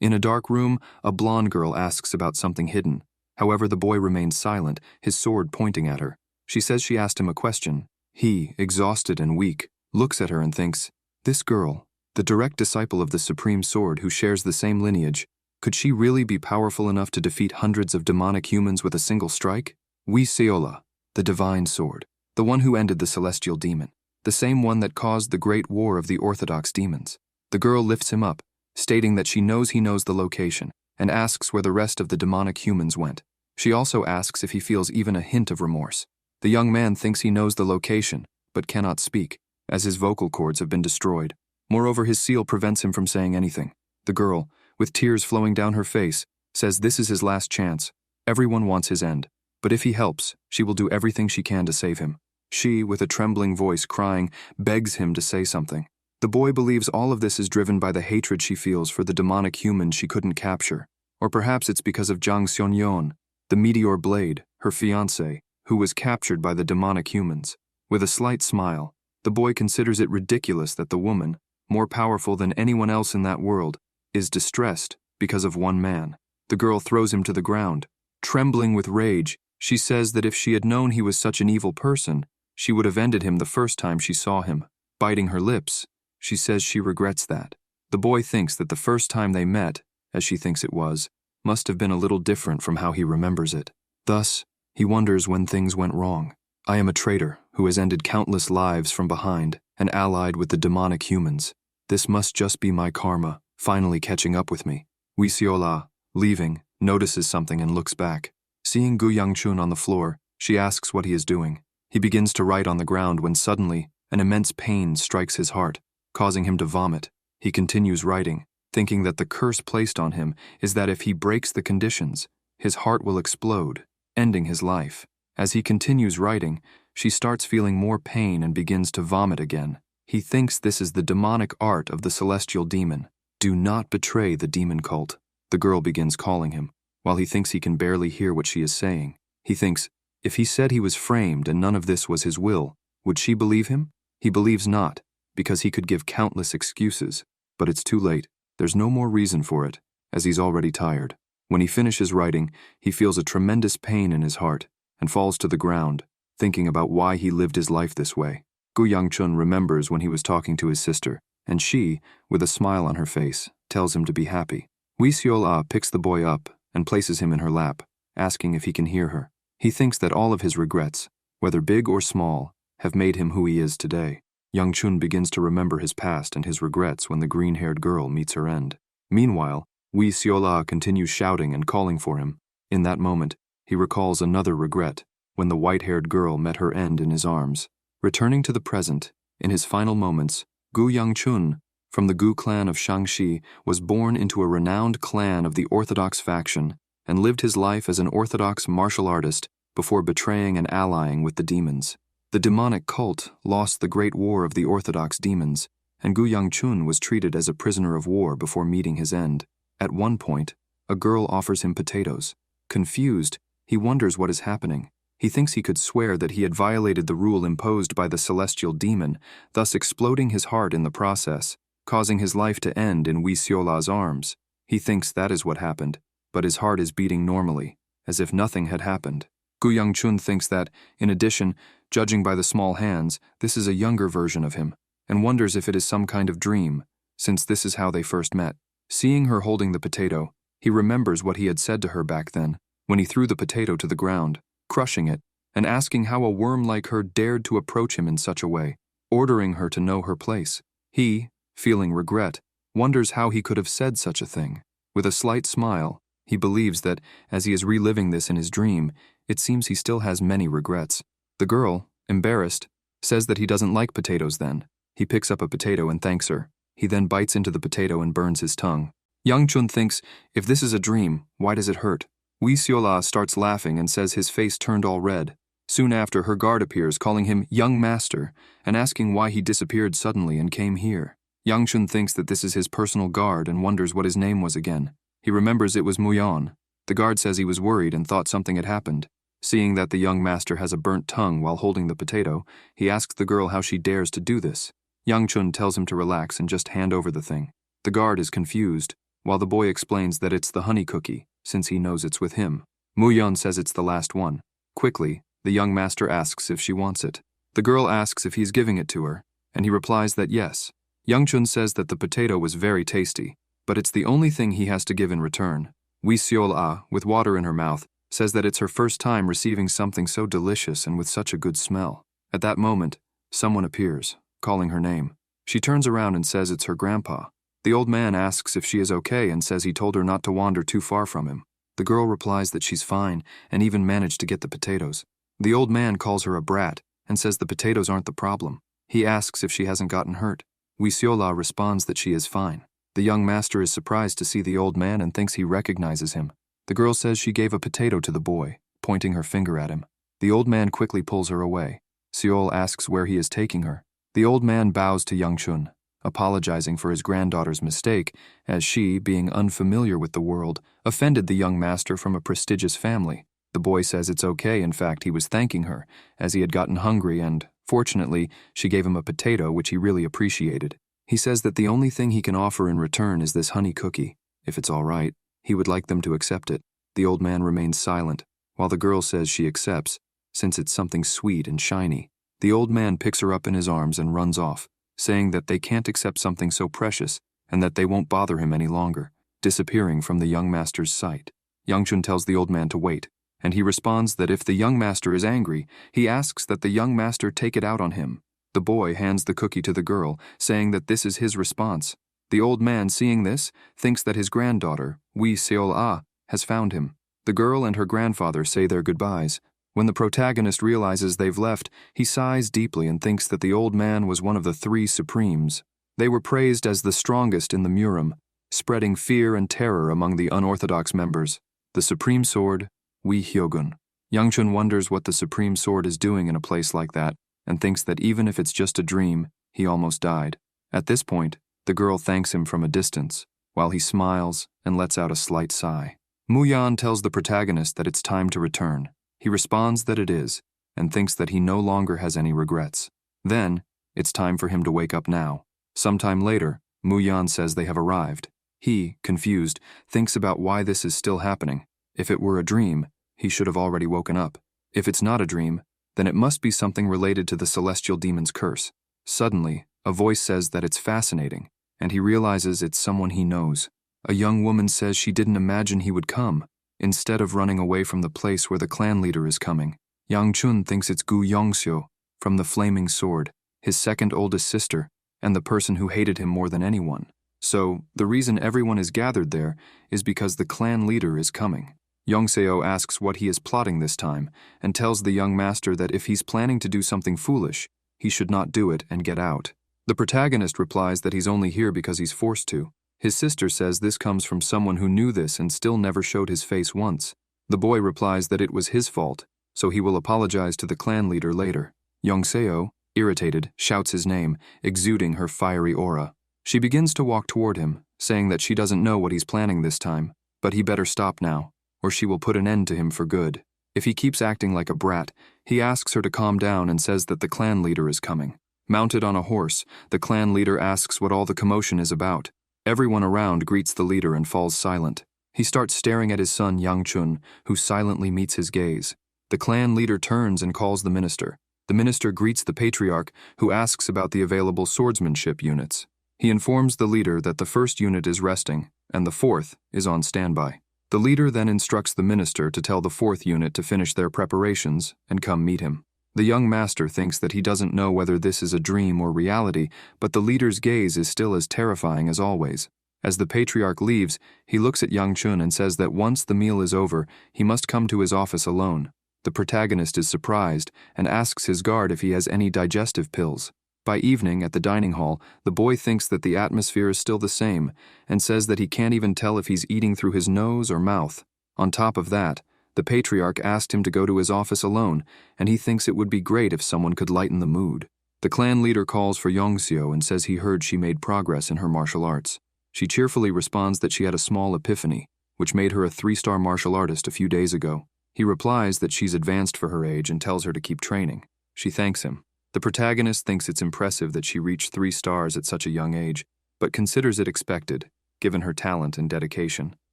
In a dark room, a blonde girl asks about something hidden. However, the boy remains silent, his sword pointing at her. She says she asked him a question. He, exhausted and weak, looks at her and thinks, this girl, the direct disciple of the Supreme Sword who shares the same lineage, could she really be powerful enough to defeat hundreds of demonic humans with a single strike? Wiola, the divine sword, the one who ended the celestial demon, the same one that caused the great war of the orthodox demons. The girl lifts him up, stating that she knows he knows the location, and asks where the rest of the demonic humans went. She also asks if he feels even a hint of remorse. The young man thinks he knows the location, but cannot speak, as his vocal cords have been destroyed. Moreover, his seal prevents him from saying anything. The girl, with tears flowing down her face, says this is his last chance. Everyone wants his end, but if he helps, she will do everything she can to save him. She, with a trembling voice crying, begs him to say something. The boy believes all of this is driven by the hatred she feels for the demonic human she couldn't capture. Or perhaps it's because of Zhang Xiongyon, the meteor blade, her fiancé, who was captured by the demonic humans. With a slight smile, the boy considers it ridiculous that the woman, more powerful than anyone else in that world, is distressed because of one man. The girl throws him to the ground. Trembling with rage, she says that if she had known he was such an evil person, she would have ended him the first time she saw him. Biting her lips, she says she regrets that. The boy thinks that the first time they met, as she thinks it was, must have been a little different from how he remembers it. Thus, he wonders when things went wrong. I am a traitor who has ended countless lives from behind and allied with the demonic humans. This must just be my karma, finally catching up with me. Wiola, leaving, notices something and looks back. Seeing Gu Yangchun on the floor, she asks what he is doing. He begins to write on the ground when suddenly, an immense pain strikes his heart, causing him to vomit. He continues writing, thinking that the curse placed on him is that if he breaks the conditions, his heart will explode, ending his life. As he continues writing, she starts feeling more pain and begins to vomit again. He thinks this is the demonic art of the celestial demon. Do not betray the demon cult. The girl begins calling him. While he thinks he can barely hear what she is saying, he thinks, if he said he was framed and none of this was his will, would she believe him? He believes not, because he could give countless excuses. But it's too late. There's no more reason for it, as he's already tired. When he finishes writing, he feels a tremendous pain in his heart and falls to the ground, thinking about why he lived his life this way. Gu Yangchun remembers when he was talking to his sister, and she, with a smile on her face, tells him to be happy. Wiola picks the boy up and places him in her lap, asking if he can hear her. He thinks that all of his regrets, whether big or small, have made him who he is today. Yangchun begins to remember his past and his regrets when the green-haired girl meets her end. Meanwhile, Wiola continues shouting and calling for him. In that moment, he recalls another regret, when the white-haired girl met her end in his arms. Returning to the present, in his final moments, Gu Yangchun, from the Gu clan of Shangxi, was born into a renowned clan of the Orthodox faction and lived his life as an Orthodox martial artist before betraying and allying with the demons. The demonic cult lost the great war of the Orthodox demons, and Gu Yangchun was treated as a prisoner of war before meeting his end. At one point, a girl offers him potatoes. Confused, he wonders what is happening. He thinks he could swear that he had violated the rule imposed by the celestial demon, thus exploding his heart in the process, causing his life to end in Wiola's arms. He thinks that is what happened, but his heart is beating normally, as if nothing had happened. Gu Yangchun thinks that, in addition, judging by the small hands, this is a younger version of him, and wonders if it is some kind of dream, since this is how they first met. Seeing her holding the potato, he remembers what he had said to her back then, when he threw the potato to the ground, crushing it, and asking how a worm like her dared to approach him in such a way, ordering her to know her place. He, feeling regret, wonders how he could have said such a thing. With a slight smile, he believes that, as he is reliving this in his dream, it seems he still has many regrets. The girl, embarrassed, says that he doesn't like potatoes then. He picks up a potato and thanks her. He then bites into the potato and burns his tongue. Yangchun thinks, if this is a dream, why does it hurt? Wiola starts laughing and says his face turned all red. Soon after, her guard appears, calling him young master, and asking why he disappeared suddenly and came here. Yangchun thinks that this is his personal guard and wonders what his name was again. He remembers it was Muyan. The guard says he was worried and thought something had happened. Seeing that the young master has a burnt tongue while holding the potato, he asks the girl how she dares to do this. Yangchun tells him to relax and just hand over the thing. The guard is confused, while the boy explains that it's the honey cookie, since he knows it's with him. Muyeon says it's the last one. Quickly, the young master asks if she wants it. The girl asks if he's giving it to her, and he replies that yes. Youngchun says that the potato was very tasty, but it's the only thing he has to give in return. Wiola, with water in her mouth, says that it's her first time receiving something so delicious and with such a good smell. At that moment, someone appears, calling her name. She turns around and says it's her grandpa. The old man asks if she is okay and says he told her not to wander too far from him. The girl replies that she's fine and even managed to get the potatoes. The old man calls her a brat and says the potatoes aren't the problem. He asks if she hasn't gotten hurt. Wiola responds that she is fine. The young master is surprised to see the old man and thinks he recognizes him. The girl says she gave a potato to the boy, pointing her finger at him. The old man quickly pulls her away. Seol asks where he is taking her. The old man bows to Youngchun, apologizing for his granddaughter's mistake, as she, being unfamiliar with the world, offended the young master from a prestigious family. The boy says it's okay, in fact he was thanking her, as he had gotten hungry and, fortunately, she gave him a potato which he really appreciated. He says that the only thing he can offer in return is this honey cookie. If it's all right, he would like them to accept it. The old man remains silent, while the girl says she accepts, since it's something sweet and shiny. The old man picks her up in his arms and runs off, saying that they can't accept something so precious and that they won't bother him any longer, disappearing from the young master's sight. Youngchun tells the old man to wait, and he responds that if the young master is angry, he asks that the young master take it out on him. The boy hands the cookie to the girl, saying that this is his response. The old man, seeing this, thinks that his granddaughter, Wiola, has found him. The girl and her grandfather say their goodbyes. When the protagonist realizes they've left, he sighs deeply and thinks that the old man was one of the three supremes. They were praised as the strongest in the Murim, spreading fear and terror among the unorthodox members. The supreme sword, Wi Hyogun. Youngchun wonders what the supreme sword is doing in a place like that, and thinks that even if it's just a dream, he almost died. At this point, the girl thanks him from a distance, while he smiles and lets out a slight sigh. Muyan tells the protagonist that it's time to return. He responds that it is, and thinks that he no longer has any regrets. Then, it's time for him to wake up now. Sometime later, Muyan says they have arrived. He, confused, thinks about why this is still happening. If it were a dream, he should have already woken up. If it's not a dream, then it must be something related to the celestial demon's curse. Suddenly, a voice says that it's fascinating, and he realizes it's someone he knows. A young woman says she didn't imagine he would come, instead of running away from the place where the clan leader is coming. Yang Chun thinks it's Gu Yongxiu, from the Flaming Sword, his second oldest sister, and the person who hated him more than anyone. So, the reason everyone is gathered there is because the clan leader is coming. Yongseo asks what he is plotting this time, and tells the young master that if he's planning to do something foolish, he should not do it and get out. The protagonist replies that he's only here because he's forced to. His sister says this comes from someone who knew this and still never showed his face once. The boy replies that it was his fault, so he will apologize to the clan leader later. Yongseo, irritated, shouts his name, exuding her fiery aura. She begins to walk toward him, saying that she doesn't know what he's planning this time, but he better stop now, or she will put an end to him for good. If he keeps acting like a brat, he asks her to calm down and says that the clan leader is coming. Mounted on a horse, the clan leader asks what all the commotion is about. Everyone around greets the leader and falls silent. He starts staring at his son Yang Chun, who silently meets his gaze. The clan leader turns and calls the minister. The minister greets the patriarch, who asks about the available swordsmanship units. He informs the leader that the first unit is resting, and the fourth is on standby. The leader then instructs the minister to tell the fourth unit to finish their preparations and come meet him. The young master thinks that he doesn't know whether this is a dream or reality, but the leader's gaze is still as terrifying as always. As the patriarch leaves, he looks at Yang Chun and says that once the meal is over, he must come to his office alone. The protagonist is surprised and asks his guard if he has any digestive pills. By evening, at the dining hall, the boy thinks that the atmosphere is still the same and says that he can't even tell if he's eating through his nose or mouth. On top of that, the patriarch asked him to go to his office alone, and he thinks it would be great if someone could lighten the mood. The clan leader calls for Yongseo and says he heard she made progress in her martial arts. She cheerfully responds that she had a small epiphany, which made her a 3-star martial artist a few days ago. He replies that she's advanced for her age and tells her to keep training. She thanks him. The protagonist thinks it's impressive that she reached 3 stars at such a young age, but considers it expected. given her talent and dedication.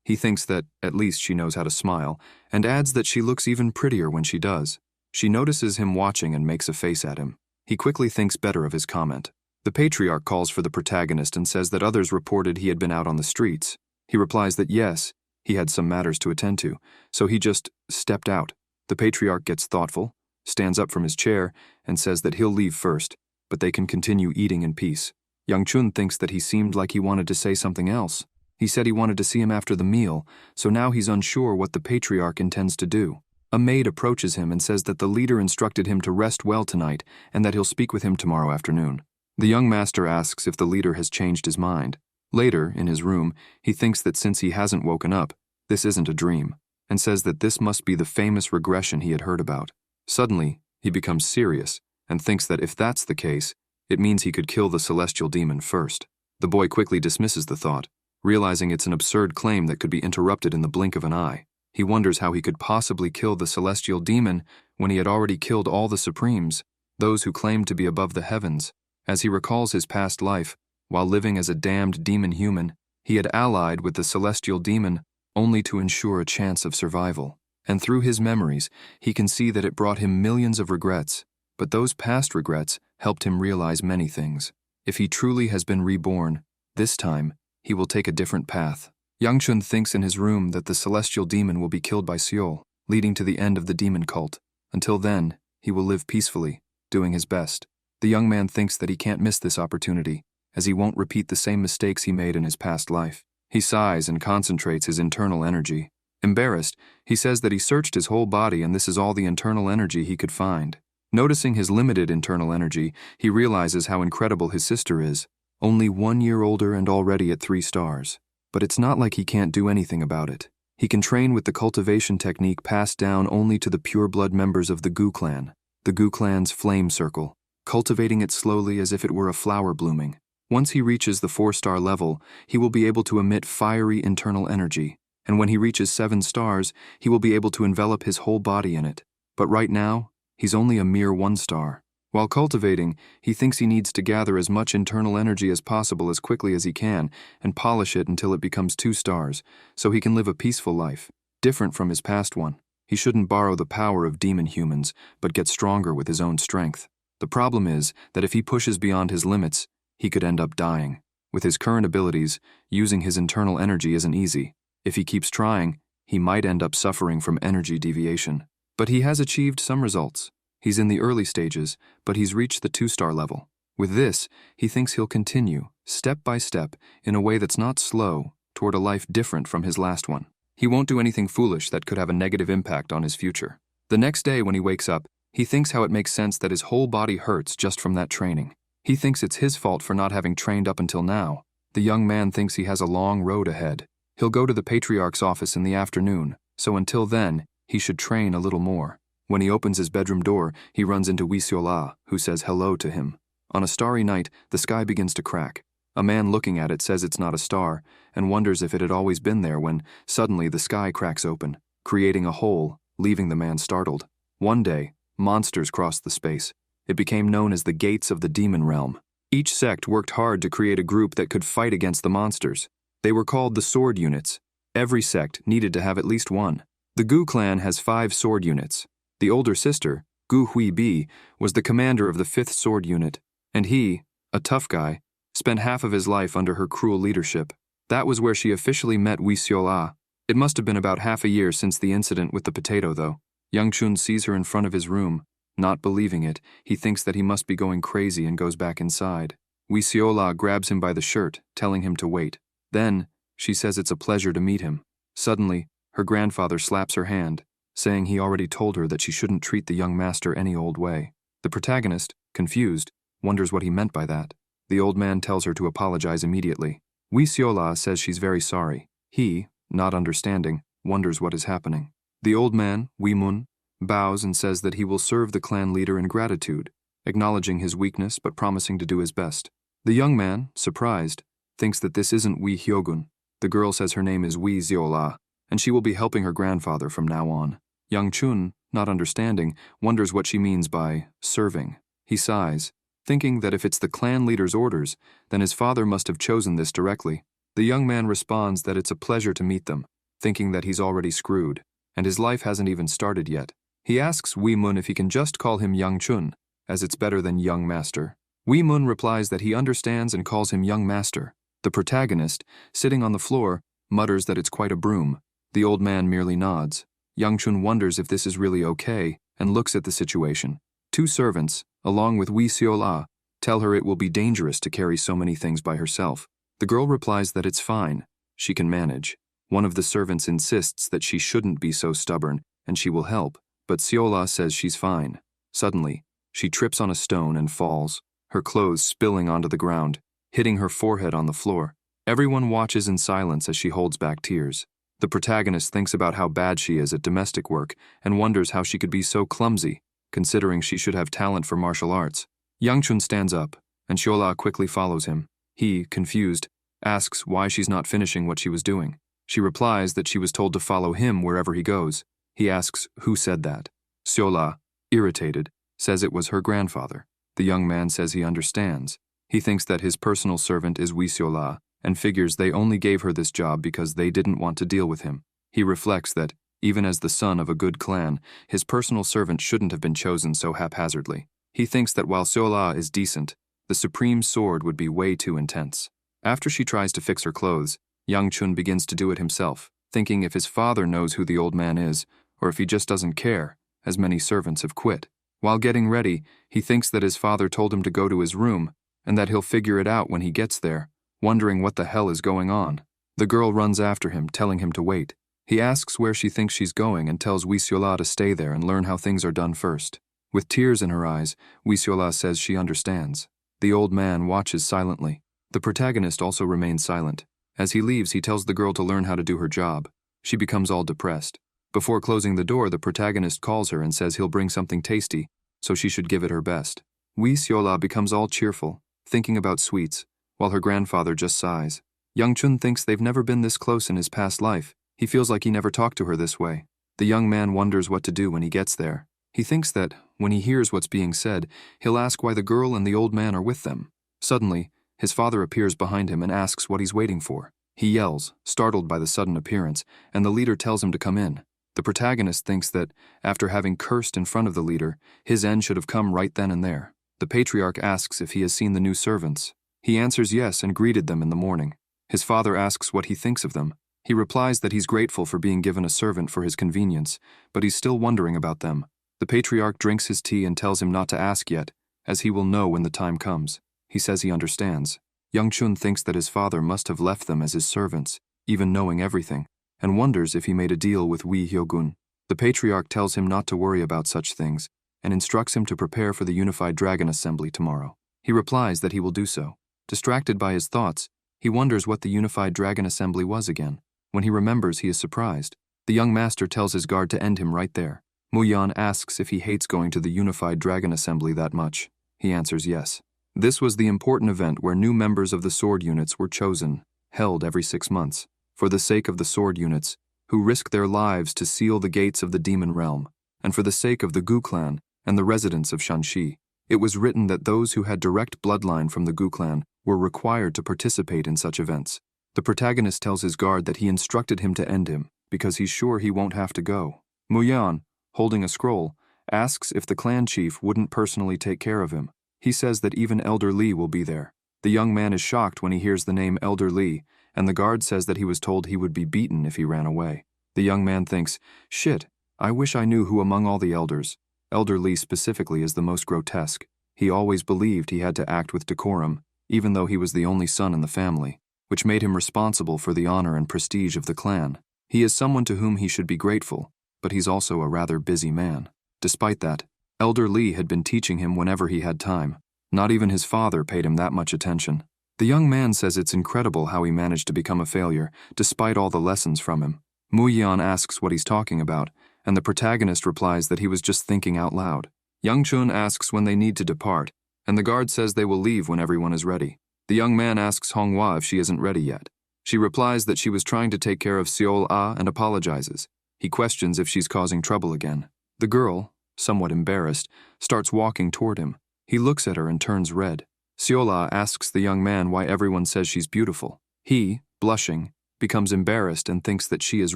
He thinks that, at least she knows how to smile, and adds that she looks even prettier when she does. She notices him watching and makes a face at him. He quickly thinks better of his comment. The patriarch calls for the protagonist and says that others reported he had been out on the streets. He replies that yes, he had some matters to attend to, so he just stepped out. The patriarch gets thoughtful, stands up from his chair, and says that he'll leave first, but they can continue eating in peace. Young Chun thinks that he seemed like he wanted to say something else. He said he wanted to see him after the meal, so now he's unsure what the patriarch intends to do. A maid approaches him and says that the leader instructed him to rest well tonight and that he'll speak with him tomorrow afternoon. The young master asks if the leader has changed his mind. Later, in his room, he thinks that since he hasn't woken up, this isn't a dream, and says that this must be the famous regression he had heard about. Suddenly, he becomes serious and thinks that if that's the case, it means he could kill the celestial demon first. The boy quickly dismisses the thought, realizing it's an absurd claim that could be interrupted in the blink of an eye. He wonders how he could possibly kill the celestial demon when he had already killed all the supremes, those who claimed to be above the heavens. As he recalls his past life, while living as a damned demon human, he had allied with the celestial demon only to ensure a chance of survival. And through his memories, he can see that it brought him millions of regrets, but those past regrets helped him realize many things. If he truly has been reborn, this time, he will take a different path. Yang Chun thinks in his room that the celestial demon will be killed by Seol, leading to the end of the demon cult. Until then, he will live peacefully, doing his best. The young man thinks that he can't miss this opportunity, as he won't repeat the same mistakes he made in his past life. He sighs and concentrates his internal energy. Embarrassed, he says that he searched his whole body and this is all the internal energy he could find. Noticing his limited internal energy, he realizes how incredible his sister is, only 1 year older and already at 3 stars. But it's not like he can't do anything about it. He can train with the cultivation technique passed down only to the pure-blood members of the Gu clan, the Gu clan's flame circle, cultivating it slowly as if it were a flower blooming. Once he reaches the 4-star level, he will be able to emit fiery internal energy, and when he reaches 7 stars, he will be able to envelop his whole body in it. But right now, he's only a mere 1 star. While cultivating, he thinks he needs to gather as much internal energy as possible as quickly as he can and polish it until it becomes 2 stars, so he can live a peaceful life, different from his past one. He shouldn't borrow the power of demon humans, but get stronger with his own strength. The problem is that if he pushes beyond his limits, he could end up dying. With his current abilities, using his internal energy isn't easy. If he keeps trying, he might end up suffering from energy deviation. But he has achieved some results. He's in the early stages, but he's reached the 2-star level. With this, he thinks he'll continue, step by step, in a way that's not slow, toward a life different from his last one. He won't do anything foolish that could have a negative impact on his future. The next day when he wakes up, he thinks how it makes sense that his whole body hurts just from that training. He thinks it's his fault for not having trained up until now. The young man thinks he has a long road ahead. He'll go to the patriarch's office in the afternoon, so until then, he should train a little more. When he opens his bedroom door, he runs into Wiola, who says hello to him. On a starry night, the sky begins to crack. A man looking at it says it's not a star, and wonders if it had always been there when, suddenly, the sky cracks open, creating a hole, leaving the man startled. One day, monsters crossed the space. It became known as the Gates of the Demon Realm. Each sect worked hard to create a group that could fight against the monsters. They were called the Sword Units. Every sect needed to have at least one. The Gu clan has 5 sword units. The older sister, Gu Hui Bi, was the commander of the 5th sword unit, and he, a tough guy, spent half of his life under her cruel leadership. That was where she officially met Wiola. It must have been about half a year since the incident with the potato, though. Yang Chun sees her in front of his room. Not believing it, he thinks that he must be going crazy and goes back inside. Wiola grabs him by the shirt, telling him to wait. Then, she says it's a pleasure to meet him. Suddenly, her grandfather slaps her hand, saying he already told her that she shouldn't treat the young master any old way. The protagonist, confused, wonders what he meant by that. The old man tells her to apologize immediately. Wiola says she's very sorry. He, not understanding, wonders what is happening. The old man, Mun, bows and says that he will serve the clan leader in gratitude, acknowledging his weakness but promising to do his best. The young man, surprised, thinks that this isn't Hyogun. The girl says her name is Wiola, and she will be helping her grandfather from now on. Yang Chun, not understanding, wonders what she means by serving. He sighs, thinking that if it's the clan leader's orders, then his father must have chosen this directly. The young man responds that it's a pleasure to meet them, thinking that he's already screwed, and his life hasn't even started yet. He asks Wee Mun if he can just call him Young Chun, as it's better than Young Master. Wee Mun replies that he understands and calls him Young Master. The protagonist, sitting on the floor, mutters that it's quite a broom. The old man merely nods. Young Chun wonders if this is really okay and looks at the situation. Two servants, along with Wiola, tell her it will be dangerous to carry so many things by herself. The girl replies that it's fine. She can manage. One of the servants insists that she shouldn't be so stubborn and she will help, but Wiola says she's fine. Suddenly, she trips on a stone and falls, her clothes spilling onto the ground, hitting her forehead on the floor. Everyone watches in silence as she holds back tears. The protagonist thinks about how bad she is at domestic work and wonders how she could be so clumsy, considering she should have talent for martial arts. Young Chun stands up, and Wiola quickly follows him. He, confused, asks why she's not finishing what she was doing. She replies that she was told to follow him wherever he goes. He asks who said that. Wiola, irritated, says it was her grandfather. The young man says he understands. He thinks that his personal servant is Wiola and figures they only gave her this job because they didn't want to deal with him. He reflects that, even as the son of a good clan, his personal servant shouldn't have been chosen so haphazardly. He thinks that while Wiola is decent, the supreme sword would be way too intense. After she tries to fix her clothes, Young Chun begins to do it himself, thinking if his father knows who the old man is, or if he just doesn't care, as many servants have quit. While getting ready, he thinks that his father told him to go to his room, and that he'll figure it out when he gets there, wondering what the hell is going on. The girl runs after him, telling him to wait. He asks where she thinks she's going and tells Wiola to stay there and learn how things are done first. With tears in her eyes, Wiola says she understands. The old man watches silently. The protagonist also remains silent. As he leaves, he tells the girl to learn how to do her job. She becomes all depressed. Before closing the door, the protagonist calls her and says he'll bring something tasty, so she should give it her best. Wiola becomes all cheerful, thinking about sweets, while her grandfather just sighs. Young Chun thinks they've never been this close in his past life. He feels like he never talked to her this way. The young man wonders what to do when he gets there. He thinks that, when he hears what's being said, he'll ask why the girl and the old man are with them. Suddenly, his father appears behind him and asks what he's waiting for. He yells, startled by the sudden appearance, and the leader tells him to come in. The protagonist thinks that, after having cursed in front of the leader, his end should have come right then and there. The patriarch asks if he has seen the new servants. He answers yes and greeted them in the morning. His father asks what he thinks of them. He replies that he's grateful for being given a servant for his convenience, but he's still wondering about them. The patriarch drinks his tea and tells him not to ask yet, as he will know when the time comes. He says he understands. Young Chun thinks that his father must have left them as his servants, even knowing everything, and wonders if he made a deal with Wee Hyogun. The patriarch tells him not to worry about such things, and instructs him to prepare for the Unified Dragon Assembly tomorrow. He replies that he will do so. Distracted by his thoughts, he wonders what the Unified Dragon Assembly was again. When he remembers, he is surprised. The young master tells his guard to end him right there. Muyan asks if he hates going to the Unified Dragon Assembly that much. He answers yes. This was the important event where new members of the sword units were chosen, held every 6 months, for the sake of the sword units, who risked their lives to seal the gates of the demon realm, and for the sake of the Gu clan and the residents of Shanxi. It was written that those who had direct bloodline from the Gu clan were required to participate in such events. The protagonist tells his guard that he instructed him to end him, because he's sure he won't have to go. Muyan, holding a scroll, asks if the clan chief wouldn't personally take care of him. He says that even Elder Li will be there. The young man is shocked when he hears the name Elder Li, and the guard says that he was told he would be beaten if he ran away. The young man thinks, shit, I wish I knew who among all the elders. Elder Li specifically is the most grotesque. He always believed he had to act with decorum, even though he was the only son in the family, which made him responsible for the honor and prestige of the clan. He is someone to whom he should be grateful, but he's also a rather busy man. Despite that, Elder Li had been teaching him whenever he had time. Not even his father paid him that much attention. The young man says it's incredible how he managed to become a failure, despite all the lessons from him. Muyan asks what he's talking about, and the protagonist replies that he was just thinking out loud. Young Chun asks when they need to depart, and the guard says they will leave when everyone is ready. The young man asks Honghua if she isn't ready yet. She replies that she was trying to take care of Seol-ah and apologizes. He questions if she's causing trouble again. The girl, somewhat embarrassed, starts walking toward him. He looks at her and turns red. Seol-ah asks the young man why everyone says she's beautiful. He, blushing, becomes embarrassed and thinks that she is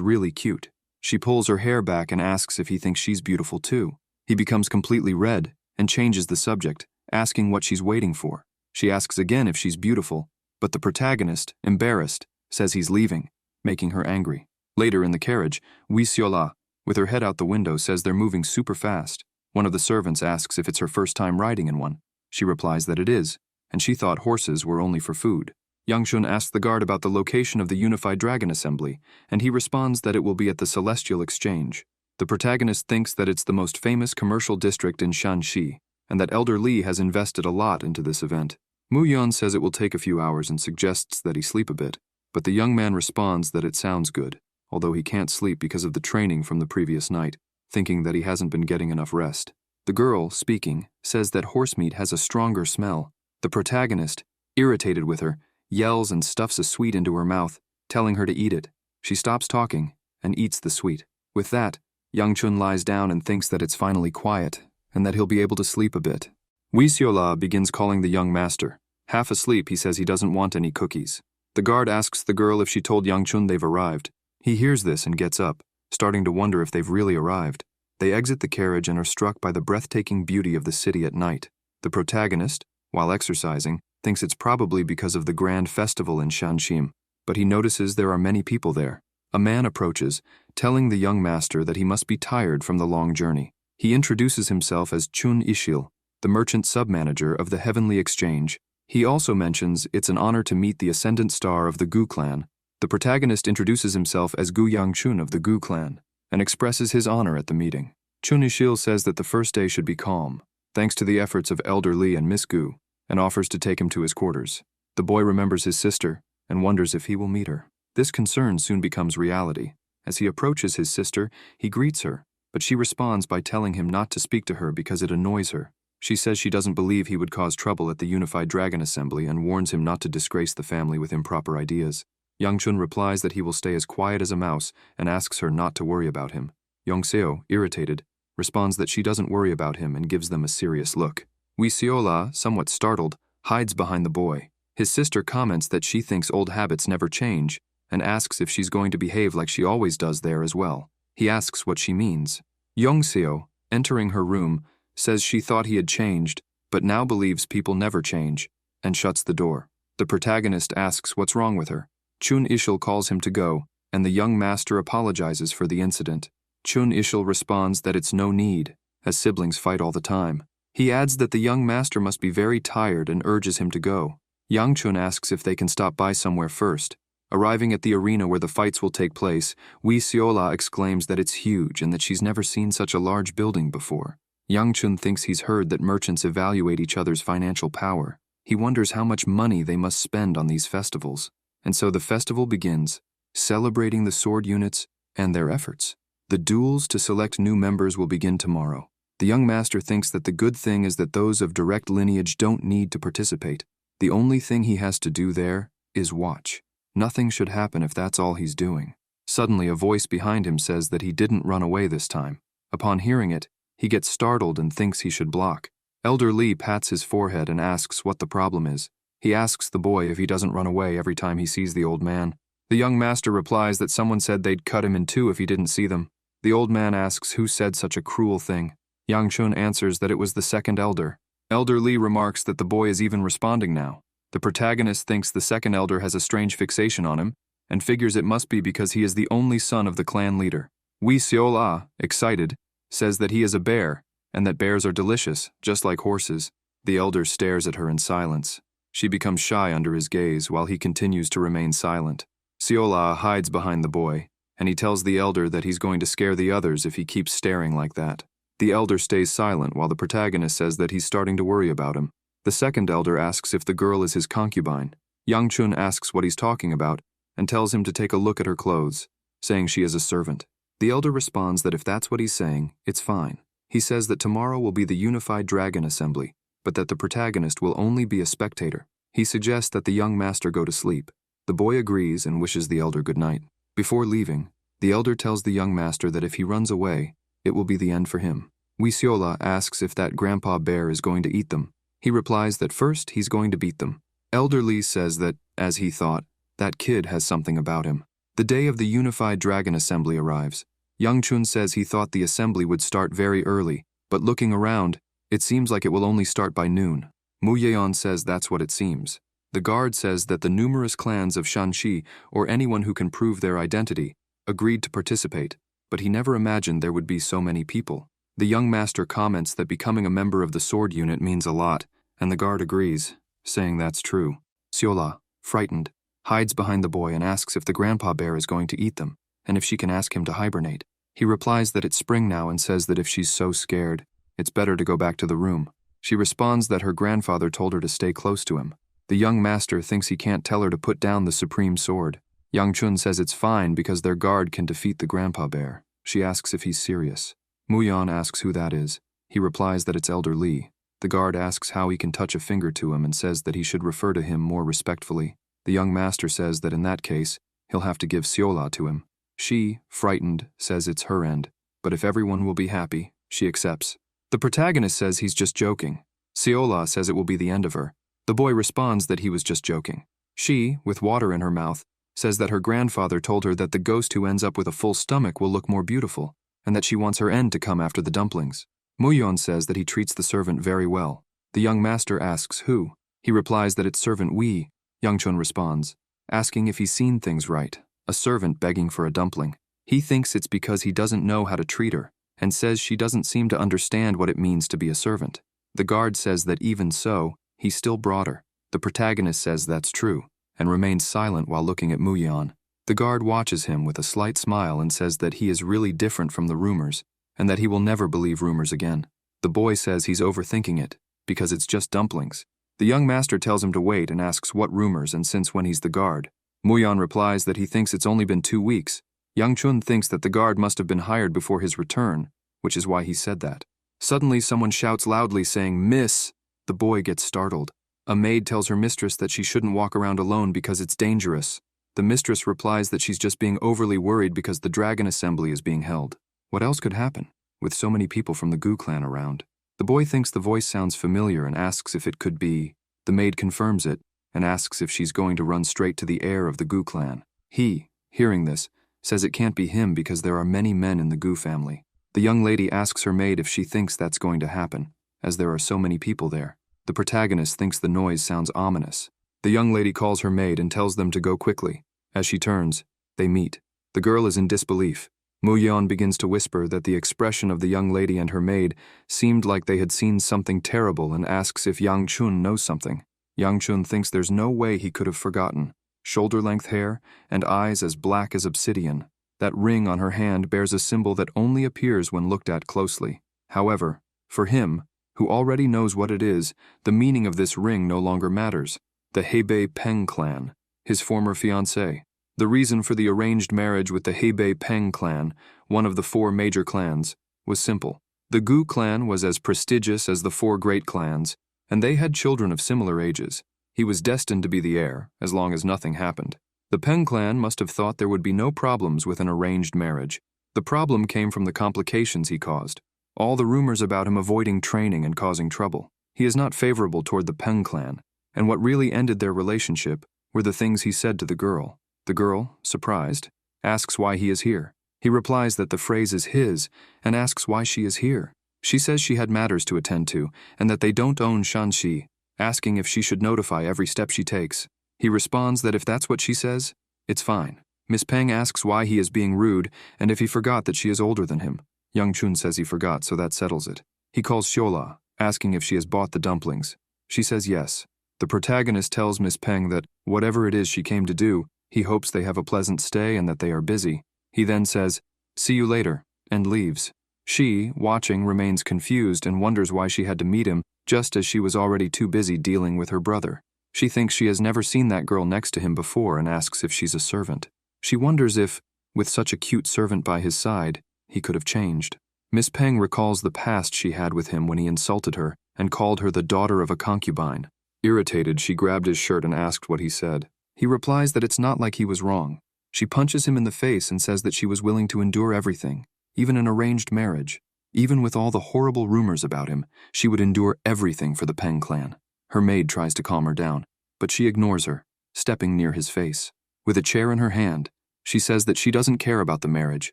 really cute. She pulls her hair back and asks if he thinks she's beautiful too. He becomes completely red and changes the subject, asking what she's waiting for. She asks again if she's beautiful, but the protagonist, embarrassed, says he's leaving, making her angry. Later in the carriage, Wiola, with her head out the window, says they're moving super fast. One of the servants asks if it's her first time riding in one. She replies that it is, and she thought horses were only for food. Yangchun asks the guard about the location of the Unified Dragon Assembly, and he responds that it will be at the Celestial Exchange. The protagonist thinks that it's the most famous commercial district in Shanxi, and that Elder Li has invested a lot into this event. Mu Yun says it will take a few hours and suggests that he sleep a bit, but the young man responds that it sounds good, although he can't sleep because of the training from the previous night, thinking that he hasn't been getting enough rest. The girl, speaking, says that horse meat has a stronger smell. The protagonist, irritated with her, yells and stuffs a sweet into her mouth, telling her to eat it. She stops talking and eats the sweet. With that, Yangchun lies down and thinks that it's finally quiet and that he'll be able to sleep a bit. Wiola begins calling the young master. Half asleep, he says he doesn't want any cookies. The guard asks the girl if she told Yangchun they've arrived. He hears this and gets up, starting to wonder if they've really arrived. They exit the carriage and are struck by the breathtaking beauty of the city at night. The protagonist, while exercising, thinks it's probably because of the grand festival in Shanxi, but he notices there are many people there. A man approaches, telling the young master that he must be tired from the long journey. He introduces himself as Chun Ishil, the merchant sub-manager of the Heavenly Exchange. He also mentions it's an honor to meet the ascendant star of the Gu clan. The protagonist introduces himself as Gu Yangchun of the Gu clan and expresses his honor at the meeting. Chun Ishil says that the first day should be calm, thanks to the efforts of Elder Li and Miss Gu, and offers to take him to his quarters. The boy remembers his sister and wonders if he will meet her. This concern soon becomes reality. As he approaches his sister, he greets her, but she responds by telling him not to speak to her because it annoys her. She says she doesn't believe he would cause trouble at the Unified Dragon Assembly and warns him not to disgrace the family with improper ideas. Yangchun replies that he will stay as quiet as a mouse and asks her not to worry about him. Yongseo, irritated, responds that she doesn't worry about him and gives them a serious look. Wiola, somewhat startled, hides behind the boy. His sister comments that she thinks old habits never change and asks if she's going to behave like she always does there as well. He asks what she means. Yongseo, entering her room, says she thought he had changed, but now believes people never change, and shuts the door. The protagonist asks what's wrong with her. Chun Ishil calls him to go, and the young master apologizes for the incident. Chun Ishil responds that it's no need, as siblings fight all the time. He adds that the young master must be very tired and urges him to go. Yangchun asks if they can stop by somewhere first. Arriving at the arena where the fights will take place, Wiola exclaims that it's huge and that she's never seen such a large building before. Yangchun thinks he's heard that merchants evaluate each other's financial power. He wonders how much money they must spend on these festivals. And so the festival begins, celebrating the sword units and their efforts. The duels to select new members will begin tomorrow. The young master thinks that the good thing is that those of direct lineage don't need to participate. The only thing he has to do there is watch. Nothing should happen if that's all he's doing. Suddenly, a voice behind him says that he didn't run away this time. Upon hearing it, he gets startled and thinks he should block. Elder Li pats his forehead and asks what the problem is. He asks the boy if he doesn't run away every time he sees the old man. The young master replies that someone said they'd cut him in two if he didn't see them. The old man asks who said such a cruel thing. Yangchun answers that it was the second elder. Elder Li remarks that the boy is even responding now. The protagonist thinks the second elder has a strange fixation on him and figures it must be because he is the only son of the clan leader. Wiola, excited, says that he is a bear and that bears are delicious, just like horses. The elder stares at her in silence. She becomes shy under his gaze while he continues to remain silent. Wiola hides behind the boy, and he tells the elder that he's going to scare the others if he keeps staring like that. The elder stays silent while the protagonist says that he's starting to worry about him. The second elder asks if the girl is his concubine. Yangchun asks what he's talking about and tells him to take a look at her clothes, saying she is a servant. The elder responds that if that's what he's saying, it's fine. He says that tomorrow will be the Unified Dragon Assembly, but that the protagonist will only be a spectator. He suggests that the young master go to sleep. The boy agrees and wishes the elder good night. Before leaving, the elder tells the young master that if he runs away, it will be the end for him. Wiola asks if that grandpa bear is going to eat them. He replies that first he's going to beat them. Elder Li says that, as he thought, That kid has something about him. The day of the Unified Dragon Assembly arrives. Yang Chun says he thought the assembly would start very early, but looking around, it seems like it will only start by noon. Mu Yeon says that's what it seems. The guard says that the numerous clans of Shanxi, or anyone who can prove their identity, agreed to participate, but he never imagined there would be so many people. The young master comments that becoming a member of the sword unit means a lot, and the guard agrees, saying that's true. Wiola, frightened, hides behind the boy and asks if the grandpa bear is going to eat them, and if she can ask him to hibernate. He replies that it's spring now and says that if she's so scared, it's better to go back to the room. She responds that her grandfather told her to stay close to him. The young master thinks he can't tell her to put down the supreme sword. Yang Chun says it's fine because their guard can defeat the grandpa bear. She asks if he's serious. Mu Yeon asks who that is. He replies that it's Elder Lee. The guard asks how he can touch a finger to him and says that he should refer to him more respectfully. The young master says that in that case, he'll have to give Wiola to him. She, frightened, says it's her end, but if everyone will be happy, she accepts. The protagonist says he's just joking. Wiola says it will be the end of her. The boy responds that he was just joking. She, with water in her mouth, says that her grandfather told her that the ghost who ends up with a full stomach will look more beautiful, and that she wants her end to come after the dumplings. Mu Yeon says that he treats the servant very well. The young master asks who. He replies that it's servant Wee. Yang Chun responds, asking if he's seen things right. A servant begging for a dumpling. He thinks it's because he doesn't know how to treat her, and says she doesn't seem to understand what it means to be a servant. The guard says that even so, he still brought her. The protagonist says that's true, and remains silent while looking at Mu Yeon. The guard watches him with a slight smile and says that he is really different from the rumors, and that he will never believe rumors again. The boy says he's overthinking it, because it's just dumplings. The young master tells him to wait and asks what rumors and since when he's the guard. Mu Yeon replies that he thinks it's only been 2 weeks. Yang Chun thinks that the guard must have been hired before his return, which is why he said that. Suddenly someone shouts loudly saying, "Miss!" The boy gets startled. A maid tells her mistress that she shouldn't walk around alone because it's dangerous. The mistress replies that she's just being overly worried because the dragon assembly is being held. What else could happen, with so many people from the Gu clan around? The boy thinks the voice sounds familiar and asks if it could be. The maid confirms it and asks if she's going to run straight to the heir of the Gu clan. He, hearing this, says it can't be him because there are many men in the Gu family. The young lady asks her maid if she thinks that's going to happen, as there are so many people there. The protagonist thinks the noise sounds ominous. The young lady calls her maid and tells them to go quickly. As she turns, they meet. The girl is in disbelief. Mu Yeon begins to whisper that the expression of the young lady and her maid seemed like they had seen something terrible and asks if Yang Chun knows something. Yang Chun thinks there's no way he could have forgotten. Shoulder-length hair and eyes as black as obsidian. That ring on her hand bears a symbol that only appears when looked at closely. However, for him, who already knows what it is, the meaning of this ring no longer matters. The Hebei Peng clan, his former fiancée. The reason for the arranged marriage with the Hebei Peng clan, one of the 4 major clans, was simple. The Gu clan was as prestigious as the 4 great clans, and they had children of similar ages. He was destined to be the heir, as long as nothing happened. The Peng clan must have thought there would be no problems with an arranged marriage. The problem came from the complications he caused. All the rumors about him avoiding training and causing trouble. He is not favorable toward the Peng clan, and what really ended their relationship were the things he said to the girl. The girl, surprised, asks why he is here. He replies that the phrase is his and asks why she is here. She says she had matters to attend to and that they don't own Shanxi, asking if she should notify every step she takes. He responds that if that's what she says, it's fine. Miss Peng asks why he is being rude and if he forgot that she is older than him. Yang Chun says he forgot, so that settles it. He calls Wiola, asking if she has bought the dumplings. She says yes. The protagonist tells Miss Peng that whatever it is she came to do, he hopes they have a pleasant stay and that they are busy. He then says, "See you later," and leaves. She, watching, remains confused and wonders why she had to meet him, just as she was already too busy dealing with her brother. She thinks she has never seen that girl next to him before and asks if she's a servant. She wonders if, with such a cute servant by his side, he could have changed. Miss Peng recalls the past she had with him when he insulted her and called her the daughter of a concubine. Irritated, she grabbed his shirt and asked what he said. He replies that it's not like he was wrong. She punches him in the face and says that she was willing to endure everything, even an arranged marriage. Even with all the horrible rumors about him, she would endure everything for the Peng clan. Her maid tries to calm her down, but she ignores her, stepping near his face. With a chair in her hand, she says that she doesn't care about the marriage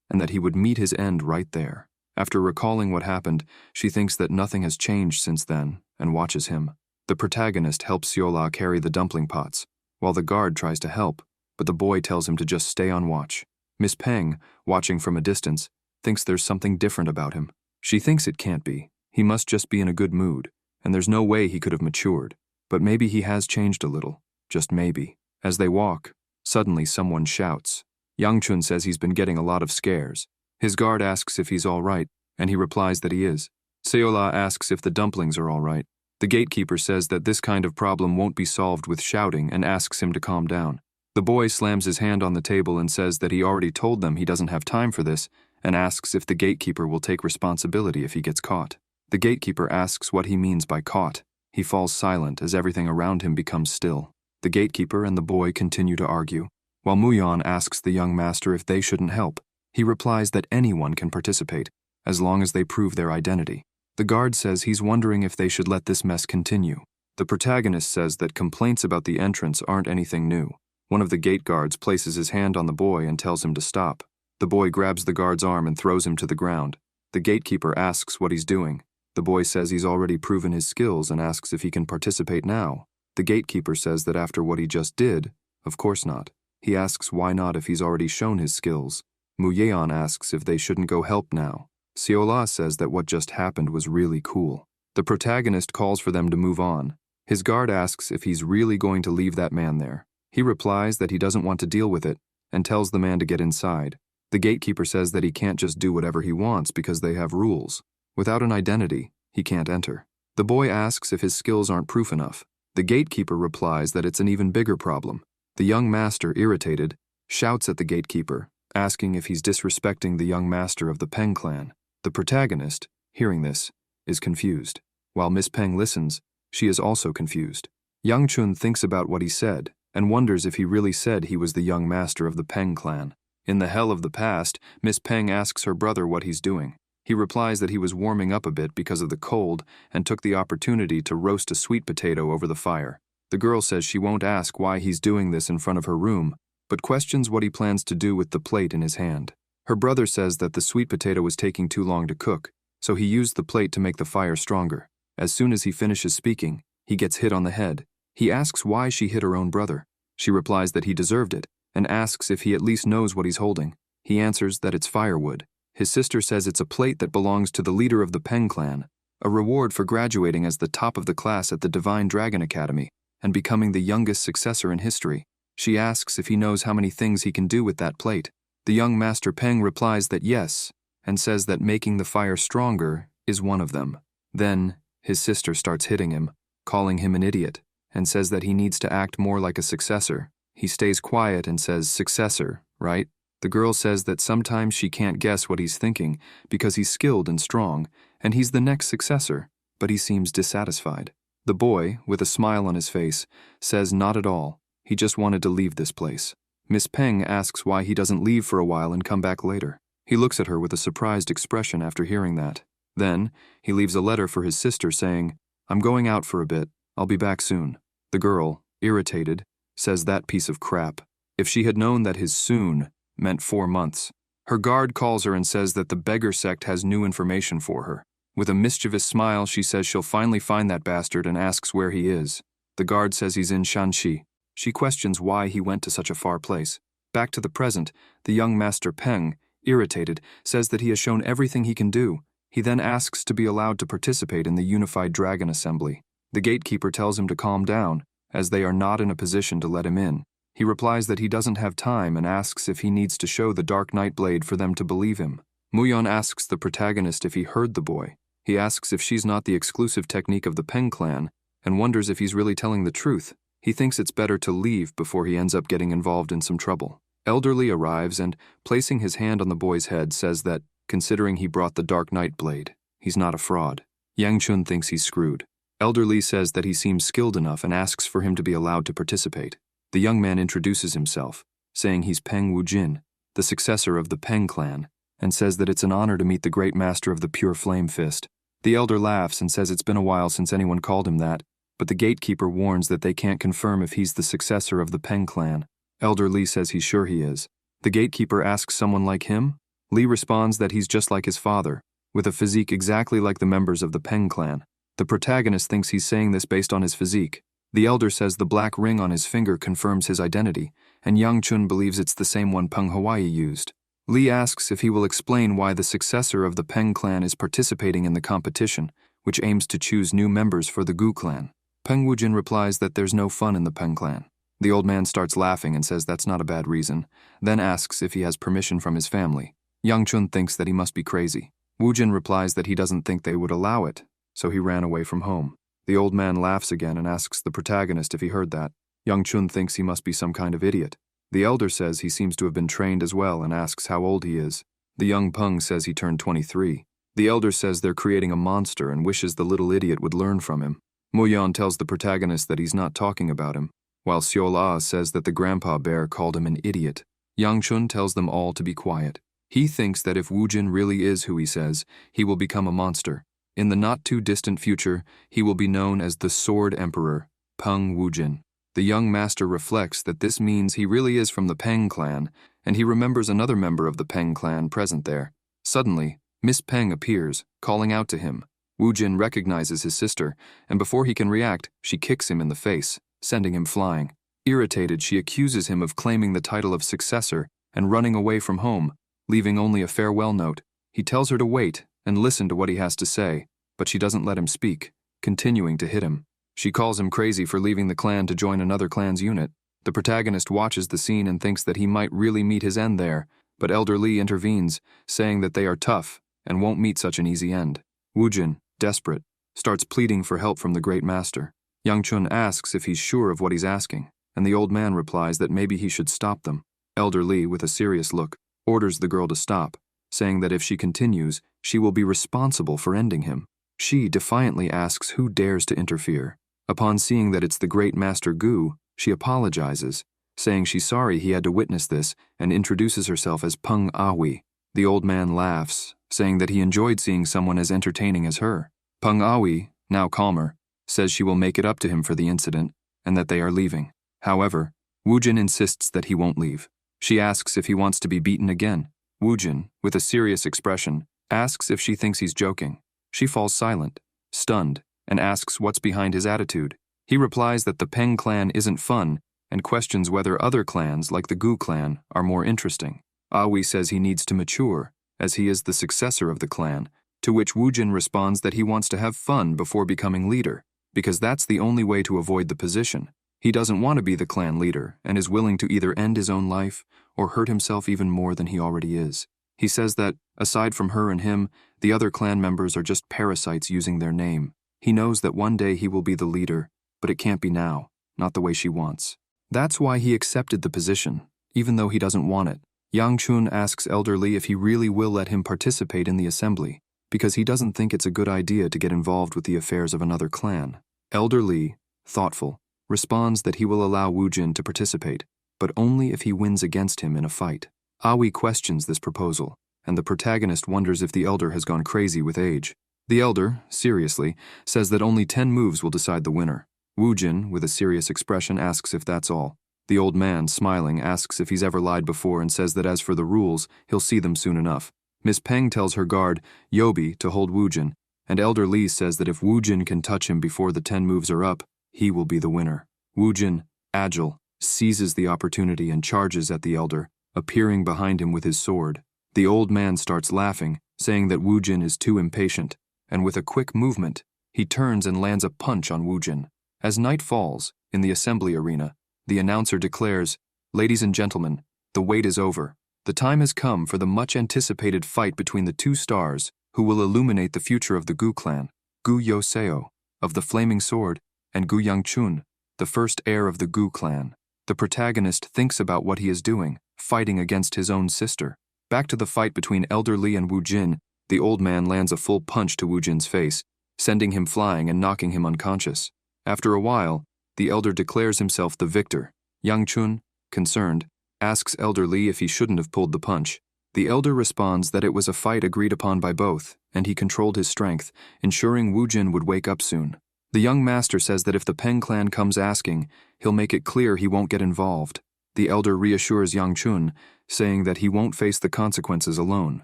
and that he would meet his end right there. After recalling what happened, she thinks that nothing has changed since then and watches him. The protagonist helps Wiola carry the dumpling pots, while the guard tries to help, but the boy tells him to just stay on watch. Miss Peng, watching from a distance, thinks there's something different about him. She thinks it can't be. He must just be in a good mood, and there's no way he could have matured. But maybe he has changed a little, just maybe. As they walk, suddenly someone shouts. Yang Chun says he's been getting a lot of scares. His guard asks if he's all right, and he replies that he is. Wiola asks if the dumplings are all right. The gatekeeper says that this kind of problem won't be solved with shouting and asks him to calm down. The boy slams his hand on the table and says that he already told them he doesn't have time for this and asks if the gatekeeper will take responsibility if he gets caught. The gatekeeper asks what he means by caught. He falls silent as everything around him becomes still. The gatekeeper and the boy continue to argue, while Muyan asks the young master if they shouldn't help. He replies that anyone can participate, as long as they prove their identity. The guard says he's wondering if they should let this mess continue. The protagonist says that complaints about the entrance aren't anything new. One of the gate guards places his hand on the boy and tells him to stop. The boy grabs the guard's arm and throws him to the ground. The gatekeeper asks what he's doing. The boy says he's already proven his skills and asks if he can participate now. The gatekeeper says that after what he just did, of course not. He asks why not if he's already shown his skills. Muyeon asks if they shouldn't go help now. Wiola says that what just happened was really cool. The protagonist calls for them to move on. His guard asks if he's really going to leave that man there. He replies that he doesn't want to deal with it and tells the man to get inside. The gatekeeper says that he can't just do whatever he wants because they have rules. Without an identity, he can't enter. The boy asks if his skills aren't proof enough. The gatekeeper replies that it's an even bigger problem. The young master, irritated, shouts at the gatekeeper, asking if he's disrespecting the young master of the Peng clan. The protagonist, hearing this, is confused. While Miss Peng listens, she is also confused. Yang Chun thinks about what he said and wonders if he really said he was the young master of the Peng clan. In the hell of the past, Miss Peng asks her brother what he's doing. He replies that he was warming up a bit because of the cold and took the opportunity to roast a sweet potato over the fire. The girl says she won't ask why he's doing this in front of her room, but questions what he plans to do with the plate in his hand. Her brother says that the sweet potato was taking too long to cook, so he used the plate to make the fire stronger. As soon as he finishes speaking, he gets hit on the head. He asks why she hit her own brother. She replies that he deserved it, and asks if he at least knows what he's holding. He answers that it's firewood. His sister says it's a plate that belongs to the leader of the Peng clan, a reward for graduating as the top of the class at the Divine Dragon Academy and becoming the youngest successor in history. She asks if he knows how many things he can do with that plate. The young Master Peng replies that yes, and says that making the fire stronger is one of them. Then, his sister starts hitting him, calling him an idiot, and says that he needs to act more like a successor. He stays quiet and says, "Successor, right?" The girl says that sometimes she can't guess what he's thinking because he's skilled and strong, and he's the next successor, but he seems dissatisfied. The boy, with a smile on his face, says not at all. He just wanted to leave this place. Miss Peng asks why he doesn't leave for a while and come back later. He looks at her with a surprised expression after hearing that. Then, he leaves a letter for his sister saying, "I'm going out for a bit. I'll be back soon." The girl, irritated, says that piece of crap. If she had known that his soon meant 4 months. Her guard calls her and says that the beggar sect has new information for her. With a mischievous smile, she says she'll finally find that bastard and asks where he is. The guard says he's in Shanxi. She questions why he went to such a far place. Back to the present, the young Master Peng, irritated, says that he has shown everything he can do. He then asks to be allowed to participate in the Unified Dragon Assembly. The gatekeeper tells him to calm down, as they are not in a position to let him in. He replies that he doesn't have time and asks if he needs to show the Dark Night Blade for them to believe him. Muyon asks the protagonist if he heard the boy. He asks if she's not the exclusive technique of the Peng clan and wonders if he's really telling the truth. He thinks it's better to leave before he ends up getting involved in some trouble. Elderly arrives and, placing his hand on the boy's head, says that, considering he brought the Dark Night Blade, he's not a fraud. Yang Chun thinks he's screwed. Elderly says that he seems skilled enough and asks for him to be allowed to participate. The young man introduces himself, saying he's Peng Wujin, the successor of the Peng clan, and says that it's an honor to meet the great master of the Pure Flame Fist. The elder laughs and says it's been a while since anyone called him that, but the gatekeeper warns that they can't confirm if he's the successor of the Peng clan. Elder Li says he's sure he is. The gatekeeper asks someone like him? Li responds that he's just like his father, with a physique exactly like the members of the Peng clan. The protagonist thinks he's saying this based on his physique. The elder says the black ring on his finger confirms his identity, and Yang Chun believes it's the same one Peng Hawaii used. Li asks if he will explain why the successor of the Peng clan is participating in the competition, which aims to choose new members for the Gu clan. Peng Wujin replies that there's no fun in the Peng clan. The old man starts laughing and says that's not a bad reason, then asks if he has permission from his family. Yang Chun thinks that he must be crazy. Wujin replies that he doesn't think they would allow it, so he ran away from home. The old man laughs again and asks the protagonist if he heard that. Yang Chun thinks he must be some kind of idiot. The elder says he seems to have been trained as well and asks how old he is. The young Peng says he turned 23. The elder says they're creating a monster and wishes the little idiot would learn from him. Mo Yan tells the protagonist that he's not talking about him, while Wiola says that the grandpa bear called him an idiot. Yang Chun tells them all to be quiet. He thinks that if Wujin really is who he says, he will become a monster. In the not-too-distant future, he will be known as the Sword Emperor, Peng Wujin. The young master reflects that this means he really is from the Peng clan, and he remembers another member of the Peng clan present there. Suddenly, Miss Peng appears, calling out to him. Wujin recognizes his sister, and before he can react, she kicks him in the face, sending him flying. Irritated, she accuses him of claiming the title of successor and running away from home, leaving only a farewell note. He tells her to wait and listen to what he has to say, but she doesn't let him speak, continuing to hit him. She calls him crazy for leaving the clan to join another clan's unit. The protagonist watches the scene and thinks that he might really meet his end there, but Elder Li intervenes, saying that they are tough and won't meet such an easy end. Wujin, desperate, starts pleading for help from the great master. Yang Chun asks if he's sure of what he's asking, and the old man replies that maybe he should stop them. Elder Li, with a serious look, orders the girl to stop, saying that if she continues, she will be responsible for ending him. She defiantly asks who dares to interfere. Upon seeing that it's the great master Gu, she apologizes, saying she's sorry he had to witness this, and introduces herself as Peng Awi. The old man laughs, saying that he enjoyed seeing someone as entertaining as her. Peng Awi, now calmer, says she will make it up to him for the incident, and that they are leaving. However, Wujin insists that he won't leave. She asks if he wants to be beaten again. Wujin, with a serious expression, asks if she thinks he's joking. She falls silent, stunned, and asks what's behind his attitude. He replies that the Peng clan isn't fun and questions whether other clans, like the Gu clan, are more interesting. Awi says he needs to mature, as he is the successor of the clan, to which Wujin responds that he wants to have fun before becoming leader, because that's the only way to avoid the position. He doesn't want to be the clan leader and is willing to either end his own life or hurt himself even more than he already is. He says that, aside from her and him, the other clan members are just parasites using their name. He knows that one day he will be the leader, but it can't be now, not the way she wants. That's why he accepted the position, even though he doesn't want it. Yang Chun asks Elder Li if he really will let him participate in the assembly, because he doesn't think it's a good idea to get involved with the affairs of another clan. Elder Li, thoughtful, responds that he will allow Wujin to participate, but only if he wins against him in a fight. Awi questions this proposal, and the protagonist wonders if the elder has gone crazy with age. The elder, seriously, says that only 10 moves will decide the winner. Wujin, with a serious expression, asks if that's all. The old man, smiling, asks if he's ever lied before and says that as for the rules, he'll see them soon enough. Miss Peng tells her guard, Yobi, to hold Wujin, and Elder Li says that if Wujin can touch him before the 10 moves are up, he will be the winner. Wujin, agile, seizes the opportunity and charges at the elder, appearing behind him with his sword. The old man starts laughing, saying that Wujin is too impatient, and with a quick movement, he turns and lands a punch on Wujin. As night falls, in the assembly arena, the announcer declares, Ladies and gentlemen, the wait is over. The time has come for the much-anticipated fight between the two stars who will illuminate the future of the Gu clan, Gu Yoseo, of the Flaming Sword, and Gu Yangchun, the first heir of the Gu clan. The protagonist thinks about what he is doing, fighting against his own sister. Back to the fight between Elder Li and Wujin, the old man lands a full punch to Wujin's face, sending him flying and knocking him unconscious. After a while, the elder declares himself the victor. Yang Chun, concerned, asks Elder Li if he shouldn't have pulled the punch. The elder responds that it was a fight agreed upon by both, and he controlled his strength, ensuring Wujin would wake up soon. The young master says that if the Peng clan comes asking, he'll make it clear he won't get involved. The elder reassures Yang Chun, saying that he won't face the consequences alone.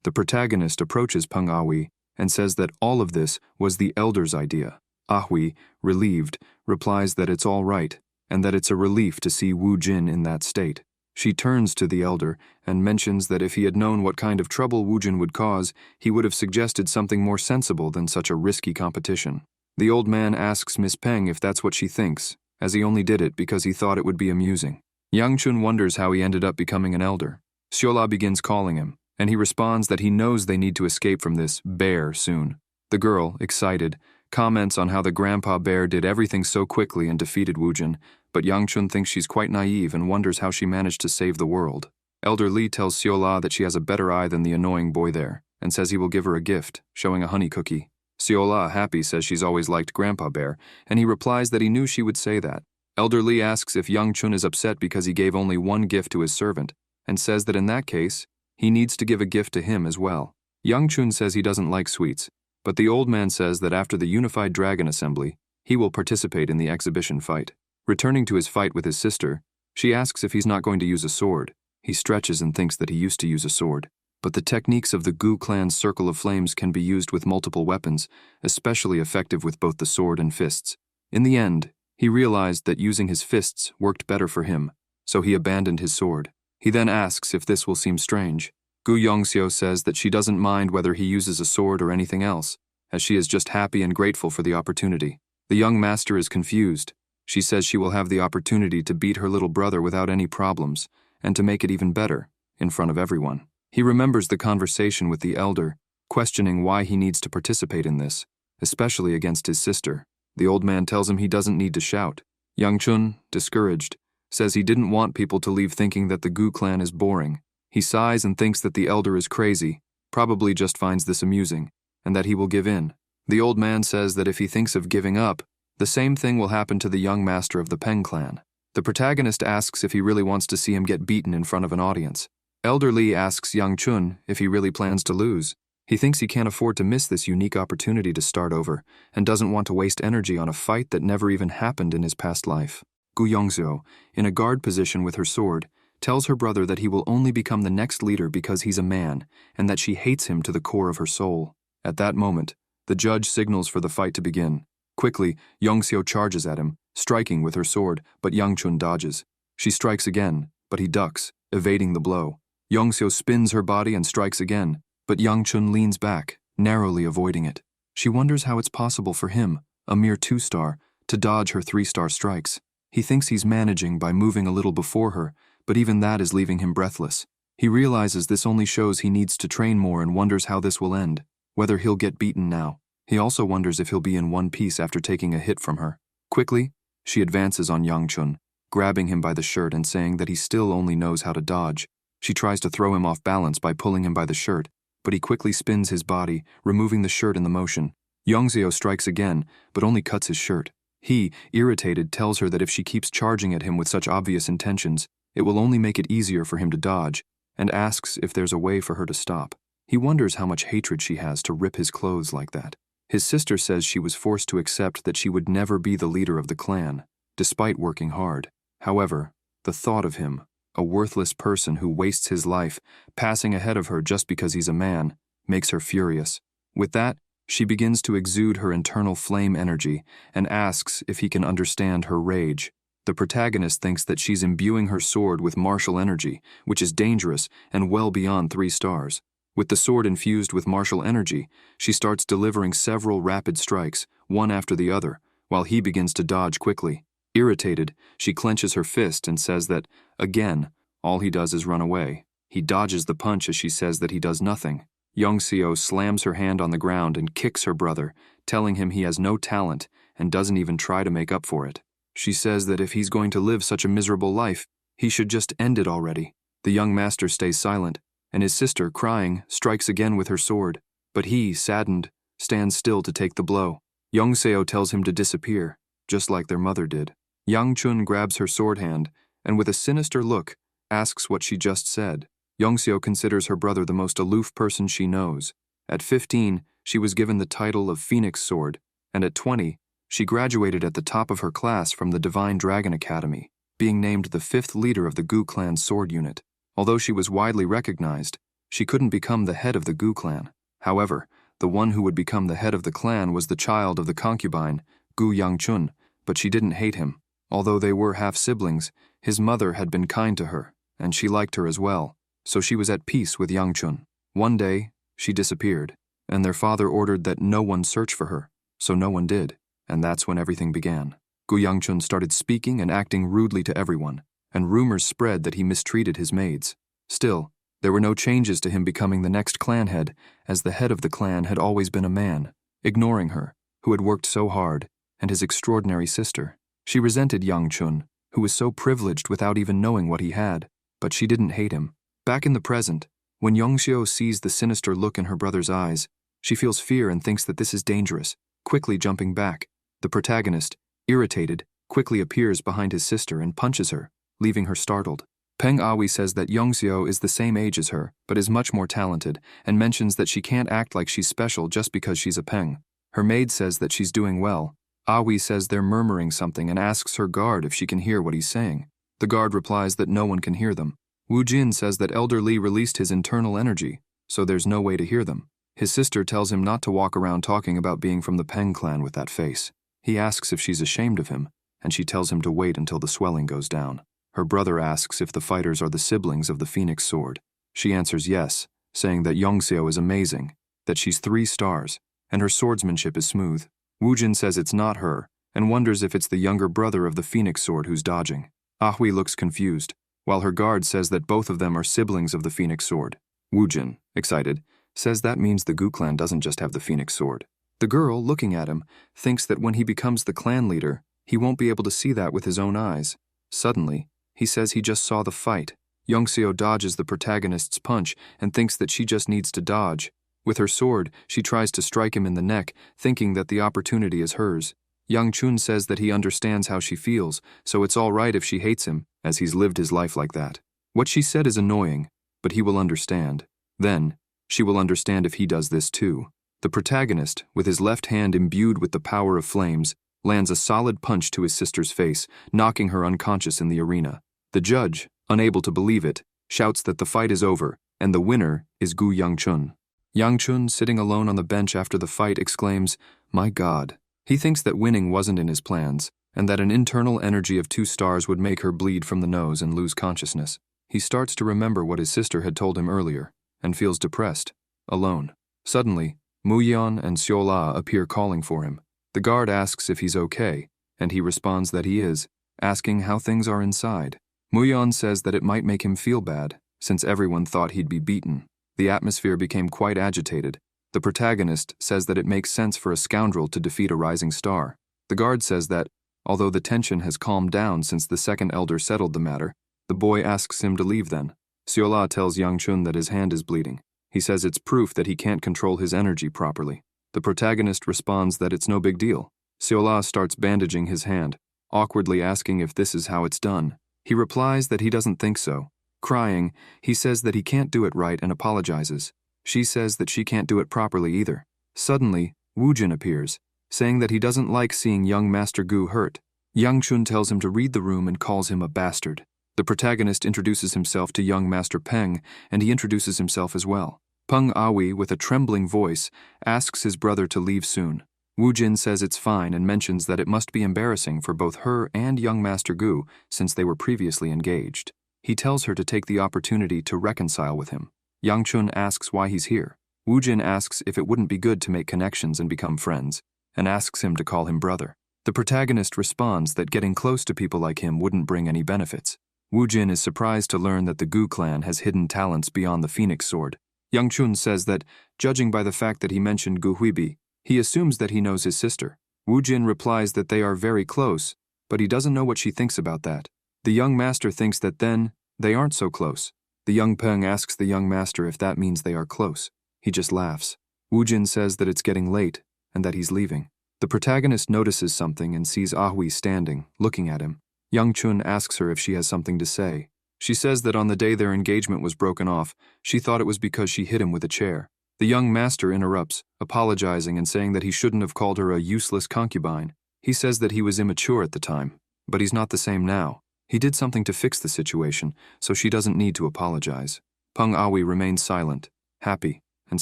The protagonist approaches Peng Ahui and says that all of this was the elder's idea. Ahui, relieved, replies that it's all right and that it's a relief to see Wu Jin in that state. She turns to the elder and mentions that if he had known what kind of trouble Wu Jin would cause, he would have suggested something more sensible than such a risky competition. The old man asks Miss Peng if that's what she thinks, as he only did it because he thought it would be amusing. Yang Chun wonders how he ended up becoming an elder. Wiola begins calling him, and he responds that he knows they need to escape from this bear soon. The girl, excited, comments on how the grandpa bear did everything so quickly and defeated Wu Jin, but Yang Chun thinks she's quite naive and wonders how she managed to save the world. Elder Li tells Wiola that she has a better eye than the annoying boy there, and says he will give her a gift, showing a honey cookie. Wiola, happy, says she's always liked Grandpa Bear, and he replies that he knew she would say that. Elder Li asks if Yang Chun is upset because he gave only one gift to his servant, and says that in that case, he needs to give a gift to him as well. Yang Chun says he doesn't like sweets, but the old man says that after the Unified Dragon Assembly, he will participate in the exhibition fight. Returning to his fight with his sister, she asks if he's not going to use a sword. He stretches and thinks that he used to use a sword. But the techniques of the Gu clan's Circle of Flames can be used with multiple weapons, especially effective with both the sword and fists. In the end, he realized that using his fists worked better for him, so he abandoned his sword. He then asks if this will seem strange. Gu Yongxiu says that she doesn't mind whether he uses a sword or anything else, as she is just happy and grateful for the opportunity. The young master is confused. She says she will have the opportunity to beat her little brother without any problems, and to make it even better, in front of everyone. He remembers the conversation with the elder, questioning why he needs to participate in this, especially against his sister. The old man tells him he doesn't need to shout. Yang Chun, discouraged, says he didn't want people to leave thinking that the Gu clan is boring. He sighs and thinks that the elder is crazy, probably just finds this amusing, and that he will give in. The old man says that if he thinks of giving up, the same thing will happen to the young master of the Peng clan. The protagonist asks if he really wants to see him get beaten in front of an audience. Elder Li asks Yang Chun if he really plans to lose. He thinks he can't afford to miss this unique opportunity to start over, and doesn't want to waste energy on a fight that never even happened in his past life. Gu Yongxiu, in a guard position with her sword, tells her brother that he will only become the next leader because he's a man, and that she hates him to the core of her soul. At that moment, the judge signals for the fight to begin. Quickly, Yongxiu charges at him, striking with her sword, but Yang Chun dodges. She strikes again, but he ducks, evading the blow. Yongxiu spins her body and strikes again, but Yang Chun leans back, narrowly avoiding it. She wonders how it's possible for him, a mere 2-star, to dodge her 3-star strikes. He thinks he's managing by moving a little before her, but even that is leaving him breathless. He realizes this only shows he needs to train more and wonders how this will end, whether he'll get beaten now. He also wonders if he'll be in one piece after taking a hit from her. Quickly, she advances on Yang Chun, grabbing him by the shirt and saying that he still only knows how to dodge. She tries to throw him off balance by pulling him by the shirt, but he quickly spins his body, removing the shirt in the motion. Yongxiu strikes again, but only cuts his shirt. He, irritated, tells her that if she keeps charging at him with such obvious intentions, it will only make it easier for him to dodge, and asks if there's a way for her to stop. He wonders how much hatred she has to rip his clothes like that. His sister says she was forced to accept that she would never be the leader of the clan, despite working hard. However, the thought of him, a worthless person who wastes his life, passing ahead of her just because he's a man, makes her furious. With that, she begins to exude her internal flame energy and asks if he can understand her rage. The protagonist thinks that she's imbuing her sword with martial energy, which is dangerous and well beyond 3 stars. With the sword infused with martial energy, she starts delivering several rapid strikes, one after the other, while he begins to dodge quickly. Irritated, she clenches her fist and says that, again, all he does is run away. He dodges the punch as she says that he does nothing. Yongxiu slams her hand on the ground and kicks her brother, telling him he has no talent and doesn't even try to make up for it. She says that if he's going to live such a miserable life, he should just end it already. The young master stays silent, and his sister, crying, strikes again with her sword. But he, saddened, stands still to take the blow. Yongxiu tells him to disappear, just like their mother did. Yang Chun grabs her sword hand, and with a sinister look, asks what she just said. Yongxiu considers her brother the most aloof person she knows. At 15, she was given the title of Phoenix Sword, and at 20, she graduated at the top of her class from the Divine Dragon Academy. being named the 5th leader of the Gu clan's sword unit. Although she was widely recognized, she couldn't become the head of the Gu clan. However, the one who would become the head of the clan was the child of the concubine, Gu Yangchun, but she didn't hate him. Although they were half-siblings, his mother had been kind to her, and she liked her as well, so she was at peace with Yangchun. One day, she disappeared, and their father ordered that no one search for her, so no one did, and that's when everything began. Gu Yangchun started speaking and acting rudely to everyone, and rumors spread that he mistreated his maids. Still, there were no changes to him becoming the next clan head, as the head of the clan had always been a man, ignoring her, who had worked so hard, and his extraordinary sister. She resented Yangchun, who was so privileged without even knowing what he had, but she didn't hate him. Back in the present, when Yongxiu sees the sinister look in her brother's eyes, she feels fear and thinks that this is dangerous, quickly jumping back. The protagonist, irritated, quickly appears behind his sister and punches her, leaving her startled. Peng Aoi says that Yongxiu is the same age as her, but is much more talented, and mentions that she can't act like she's special just because she's a Peng. Her maid says that she's doing well. Aoi says they're murmuring something and asks her guard if she can hear what he's saying. The guard replies that no one can hear them. Wu Jin says that Elder Li released his internal energy, so there's no way to hear them. His sister tells him not to walk around talking about being from the Peng clan with that face. He asks if she's ashamed of him, and she tells him to wait until the swelling goes down. Her brother asks if the fighters are the siblings of the Phoenix Sword. She answers yes, saying that Yongxiu is amazing, that she's 3 stars, and her swordsmanship is smooth. Wu Jin says it's not her, and wonders if it's the younger brother of the Phoenix Sword who's dodging. Ahui looks confused, while her guard says that both of them are siblings of the Phoenix Sword. Wu Jin, excited, says that means the Gu clan doesn't just have the Phoenix Sword. The girl, looking at him, thinks that when he becomes the clan leader, he won't be able to see that with his own eyes. Suddenly, he says he just saw the fight. Yongxiu dodges the protagonist's punch and thinks that she just needs to dodge. With her sword, she tries to strike him in the neck, thinking that the opportunity is hers. Yangchun says that he understands how she feels, so it's all right if she hates him, as he's lived his life like that. What she said is annoying, but he will understand. Then, she will understand if he does this too. The protagonist, with his left hand imbued with the power of flames, lands a solid punch to his sister's face, knocking her unconscious in the arena. The judge, unable to believe it, shouts that the fight is over, and the winner is Gu Yangchun. Yangchun, sitting alone on the bench after the fight, exclaims, "My God." He thinks that winning wasn't in his plans, and that an internal energy of 2 stars would make her bleed from the nose and lose consciousness. He starts to remember what his sister had told him earlier, and feels depressed, alone. Suddenly, Muyan and Wiola appear calling for him. The guard asks if he's okay, and he responds that he is, asking how things are inside. Muyan says that it might make him feel bad, since everyone thought he'd be beaten. The atmosphere became quite agitated. The protagonist says that it makes sense for a scoundrel to defeat a rising star. The guard says that, although the tension has calmed down since the second elder settled the matter, the boy asks him to leave then. Wiola tells Yangchun that his hand is bleeding. He says it's proof that he can't control his energy properly. The protagonist responds that it's no big deal. Wiola starts bandaging his hand, awkwardly asking if this is how it's done. He replies that he doesn't think so. Crying, he says that he can't do it right and apologizes. She says that she can't do it properly either. Suddenly, Wu Jin appears, saying that he doesn't like seeing young Master Gu hurt. Yangchun tells him to read the room and calls him a bastard. The protagonist introduces himself to young Master Peng, and he introduces himself as well. Peng Aoi, with a trembling voice, asks his brother to leave soon. Wu Jin says it's fine and mentions that it must be embarrassing for both her and young Master Gu since they were previously engaged. He tells her to take the opportunity to reconcile with him. Yangchun asks why he's here. Wu Jin asks if it wouldn't be good to make connections and become friends, and asks him to call him brother. The protagonist responds that getting close to people like him wouldn't bring any benefits. Wu Jin is surprised to learn that the Gu clan has hidden talents beyond the Phoenix Sword. Yangchun says that, judging by the fact that he mentioned Gu Huibi, he assumes that he knows his sister. Wu Jin replies that they are very close, but he doesn't know what she thinks about that. The young master thinks that then, they aren't so close. The young Peng asks the young master if that means they are close. He just laughs. Wu Jin says that it's getting late, and that he's leaving. The protagonist notices something and sees Ahui standing, looking at him. Yangchun asks her if she has something to say. She says that on the day their engagement was broken off, she thought it was because she hit him with a chair. The young master interrupts, apologizing and saying that he shouldn't have called her a useless concubine. He says that he was immature at the time, but he's not the same now. He did something to fix the situation, so she doesn't need to apologize. Peng Aoi remains silent, happy, and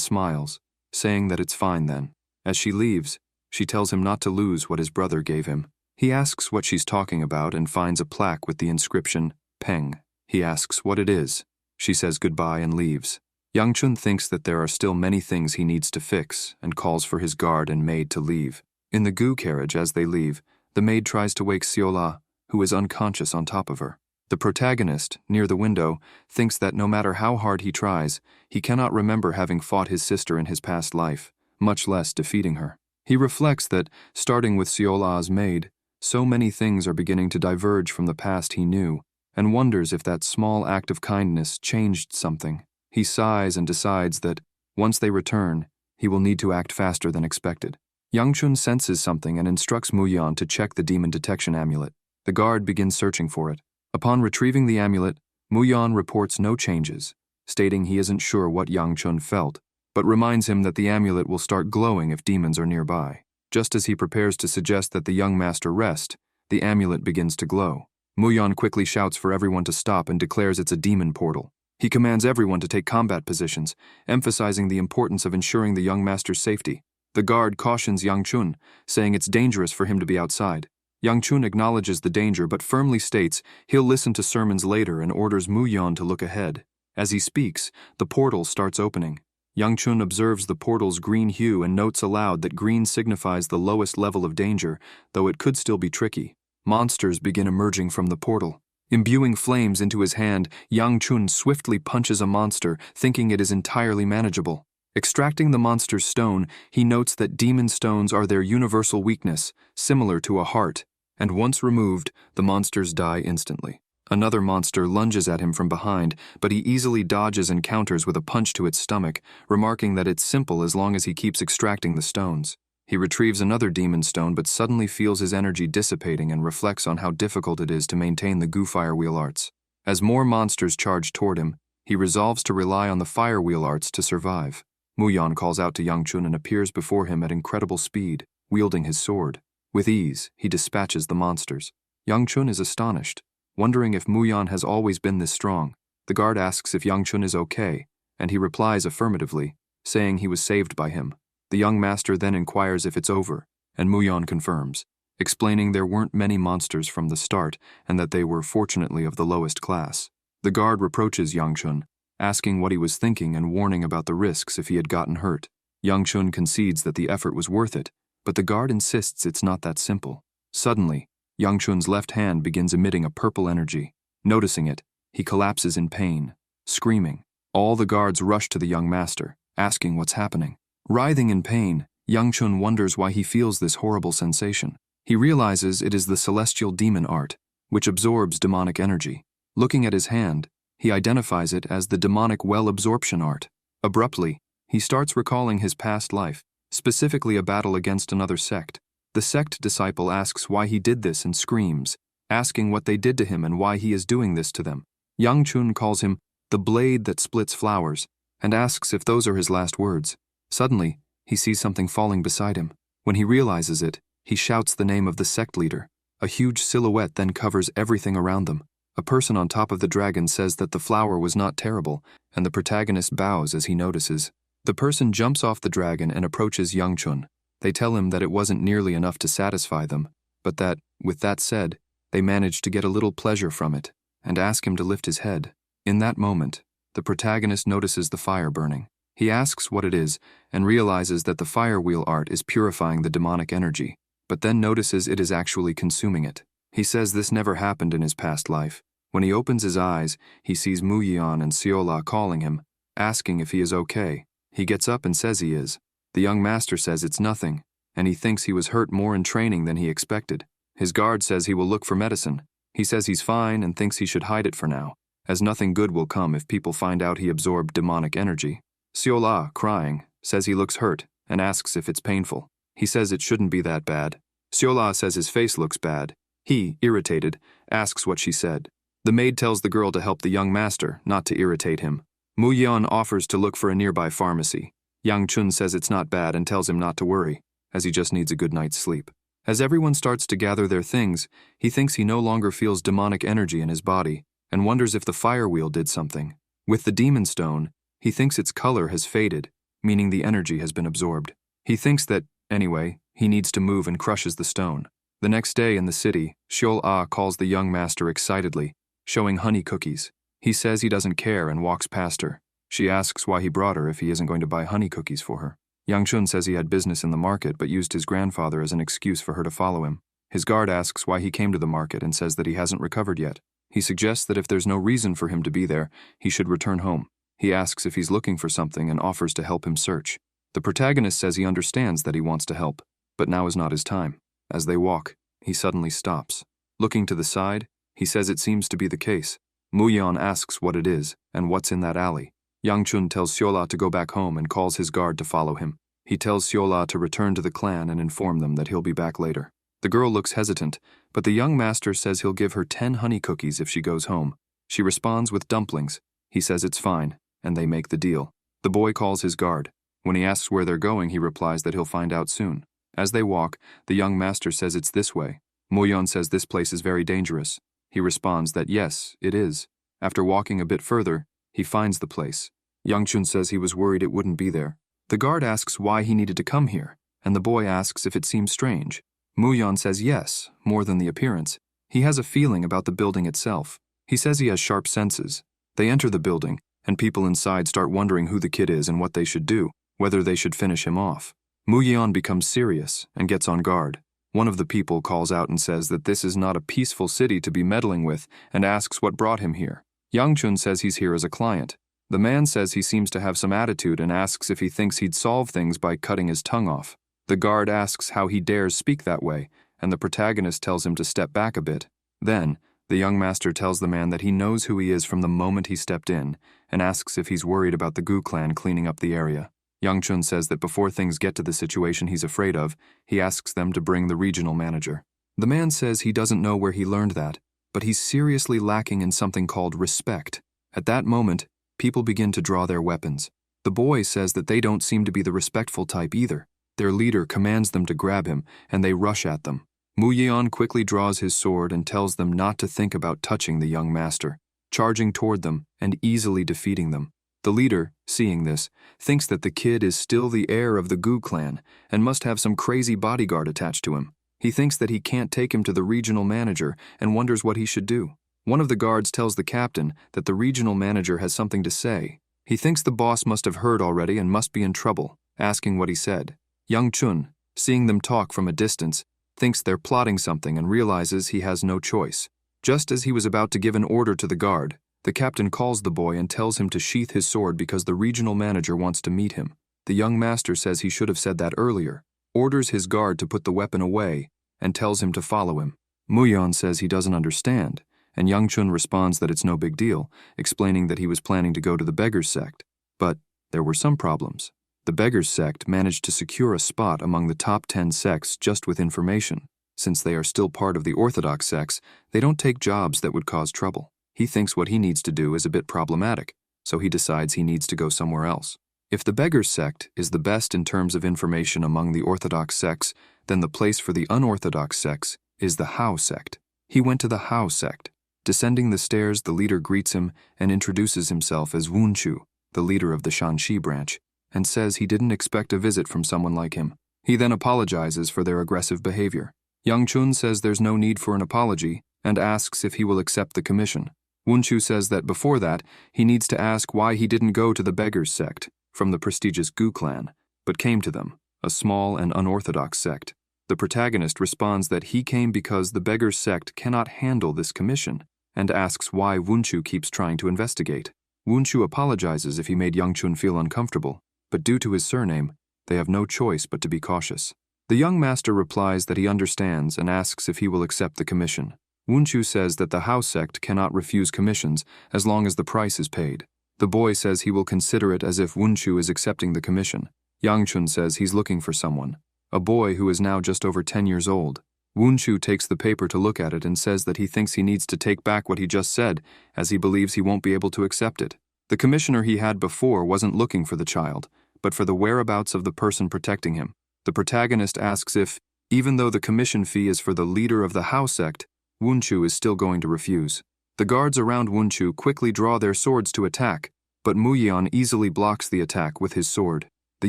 smiles, saying that it's fine then. As she leaves, she tells him not to lose what his brother gave him. He asks what she's talking about and finds a plaque with the inscription, Peng. He asks what it is. She says goodbye and leaves. Yang Chun thinks that there are still many things he needs to fix and calls for his guard and maid to leave. In the gu carriage as they leave, the maid tries to wake Wiola, who is unconscious on top of her. The protagonist, near the window, thinks that no matter how hard he tries, he cannot remember having fought his sister in his past life, much less defeating her. He reflects that, starting with Wiola's maid, so many things are beginning to diverge from the past he knew, and wonders if that small act of kindness changed something. He sighs and decides that, once they return, he will need to act faster than expected. Yang Chun senses something and instructs Mu Yan to check the demon detection amulet. The guard begins searching for it. Upon retrieving the amulet, Mu Yan reports no changes, stating he isn't sure what Yang Chun felt, but reminds him that the amulet will start glowing if demons are nearby. Just as he prepares to suggest that the young master rest, the amulet begins to glow. Mu Yan quickly shouts for everyone to stop and declares it's a demon portal. He commands everyone to take combat positions, emphasizing the importance of ensuring the young master's safety. The guard cautions Yang Chun, saying it's dangerous for him to be outside. Yang Chun acknowledges the danger but firmly states he'll listen to sermons later and orders Mu Yan to look ahead. As he speaks, the portal starts opening. Yang Chun observes the portal's green hue and notes aloud that green signifies the lowest level of danger, though it could still be tricky. Monsters begin emerging from the portal. Imbuing flames into his hand, Yang Chun swiftly punches a monster, thinking it is entirely manageable. Extracting the monster's stone, he notes that demon stones are their universal weakness, similar to a heart, and once removed, the monsters die instantly. Another monster lunges at him from behind, but he easily dodges and counters with a punch to its stomach, remarking that it's simple as long as he keeps extracting the stones. He retrieves another demon stone but suddenly feels his energy dissipating and reflects on how difficult it is to maintain the Gu Fire Wheel arts. As more monsters charge toward him, he resolves to rely on the Fire Wheel arts to survive. Mu Yan calls out to Yang Chun and appears before him at incredible speed, wielding his sword. With ease, he dispatches the monsters. Yang Chun is astonished, wondering if Mu Yan has always been this strong. The guard asks if Yang Chun is okay, and he replies affirmatively, saying he was saved by him. The young master then inquires if it's over, and Mu Yan confirms, explaining there weren't many monsters from the start and that they were fortunately of the lowest class. The guard reproaches Yang Chun, asking what he was thinking and warning about the risks if he had gotten hurt. Yang Chun concedes that the effort was worth it, but the guard insists it's not that simple. Suddenly, Yang Chun's left hand begins emitting a purple energy. Noticing it, he collapses in pain, screaming. All the guards rush to the young master, asking what's happening. Writhing in pain, Yang Chun wonders why he feels this horrible sensation. He realizes it is the celestial demon art, which absorbs demonic energy. Looking at his hand, he identifies it as the demonic well absorption art. Abruptly, he starts recalling his past life, specifically a battle against another sect. The sect disciple asks why he did this and screams, asking what they did to him and why he is doing this to them. Yang Chun calls him the blade that splits flowers and asks if those are his last words. Suddenly, he sees something falling beside him. When he realizes it, he shouts the name of the sect leader. A huge silhouette then covers everything around them. A person on top of the dragon says that the flower was not terrible, and the protagonist bows as he notices. The person jumps off the dragon and approaches Yang Chun. They tell him that it wasn't nearly enough to satisfy them, but that, with that said, they managed to get a little pleasure from it, and ask him to lift his head. In that moment, the protagonist notices the fire burning. He asks what it is, and realizes that the fire wheel art is purifying the demonic energy, but then notices it is actually consuming it. He says this never happened in his past life. When he opens his eyes, he sees Mu Yan and Wiola calling him, asking if he is okay. He gets up and says he is. The young master says it's nothing, and he thinks he was hurt more in training than he expected. His guard says he will look for medicine. He says he's fine and thinks he should hide it for now, as nothing good will come if people find out he absorbed demonic energy. Wiola, crying, says he looks hurt and asks if it's painful. He says it shouldn't be that bad. Wiola says his face looks bad. He, irritated, asks what she said. The maid tells the girl to help the young master, not to irritate him. Mu Yan offers to look for a nearby pharmacy. Yang Chun says it's not bad and tells him not to worry, as he just needs a good night's sleep. As everyone starts to gather their things, he thinks he no longer feels demonic energy in his body and wonders if the fire wheel did something. With the demon stone, he thinks its color has faded, meaning the energy has been absorbed. He thinks that, anyway, he needs to move and crushes the stone. The next day in the city, Wiola calls the young master excitedly, showing honey cookies. He says he doesn't care and walks past her. She asks why he brought her if he isn't going to buy honey cookies for her. Chun says he had business in the market but used his grandfather as an excuse for her to follow him. His guard asks why he came to the market and says that he hasn't recovered yet. He suggests that if there's no reason for him to be there, he should return home. He asks if he's looking for something and offers to help him search. The protagonist says he understands that he wants to help, but now is not his time. As they walk, he suddenly stops. Looking to the side, he says it seems to be the case. Muyan asks what it is and what's in that alley. Chun tells Wiola to go back home and calls his guard to follow him. He tells Wiola to return to the clan and inform them that he'll be back later. The girl looks hesitant, but the young master says he'll give her 10 honey cookies if she goes home. She responds with dumplings. He says it's fine, and they make the deal. The boy calls his guard. When he asks where they're going, he replies that he'll find out soon. As they walk, the young master says it's this way. Muyan says this place is very dangerous. He responds that yes, it is. After walking a bit further, he finds the place. Chun says he was worried it wouldn't be there. The guard asks why he needed to come here, and the boy asks if it seems strange. Muyan says yes, more than the appearance. He has a feeling about the building itself. He says he has sharp senses. They enter the building, and people inside start wondering who the kid is and what they should do, whether they should finish him off. Muyan becomes serious and gets on guard. One of the people calls out and says that this is not a peaceful city to be meddling with and asks what brought him here. Chun says he's here as a client. The man says he seems to have some attitude and asks if he thinks he'd solve things by cutting his tongue off. The guard asks how he dares speak that way, and the protagonist tells him to step back a bit. Then, the young master tells the man that he knows who he is from the moment he stepped in, and asks if he's worried about the Gu clan cleaning up the area. Chun says that before things get to the situation he's afraid of, he asks them to bring the regional manager. The man says he doesn't know where he learned that, but he's seriously lacking in something called respect. At that moment, people begin to draw their weapons. The boy says that they don't seem to be the respectful type either. Their leader commands them to grab him, and they rush at them. Muyan quickly draws his sword and tells them not to think about touching the young master, charging toward them and easily defeating them. The leader, seeing this, thinks that the kid is still the heir of the Gu clan and must have some crazy bodyguard attached to him. He thinks that he can't take him to the regional manager and wonders what he should do. One of the guards tells the captain that the regional manager has something to say. He thinks the boss must have heard already and must be in trouble, asking what he said. Chun, seeing them talk from a distance, thinks they're plotting something and realizes he has no choice. Just as he was about to give an order to the guard, the captain calls the boy and tells him to sheath his sword because the regional manager wants to meet him. The young master says he should have said that earlier, orders his guard to put the weapon away, and tells him to follow him. Muyan says he doesn't understand, and Chun responds that it's no big deal, explaining that he was planning to go to the beggars sect. But there were some problems. The beggars sect managed to secure a spot among the top 10 sects just with information. Since they are still part of the orthodox sects, they don't take jobs that would cause trouble. He thinks what he needs to do is a bit problematic, so he decides he needs to go somewhere else. If the beggars sect is the best in terms of information among the orthodox sects, then the place for the unorthodox sects is the Hao sect. He went to the Hao sect. Descending the stairs, the leader greets him and introduces himself as Wunchu, the leader of the Shanxi branch, and says he didn't expect a visit from someone like him. He then apologizes for their aggressive behavior. Chun says there's no need for an apology and asks if he will accept the commission. Wunchu says that before that, he needs to ask why he didn't go to the beggars sect from the prestigious Gu clan, but came to them, a small and unorthodox sect. The protagonist responds that he came because the beggars sect cannot handle this commission, and asks why Wunchu keeps trying to investigate. Wunchu apologizes if he made Chun feel uncomfortable, but due to his surname, they have no choice but to be cautious. The young master replies that he understands and asks if he will accept the commission. Wunchu says that the Hao sect cannot refuse commissions as long as the price is paid. The boy says he will consider it as if Wunchu is accepting the commission. Chun says he's looking for someone, a boy who is now just over 10 years old. Wunchu takes the paper to look at it and says that he thinks he needs to take back what he just said, as he believes he won't be able to accept it. The commissioner he had before wasn't looking for the child, but for the whereabouts of the person protecting him. The protagonist asks if Even though the commission fee is for the leader of the Hao sect, Wunchu is still going to refuse. The guards around Wunchu quickly draw their swords to attack, but Muyan easily blocks the attack with his sword. The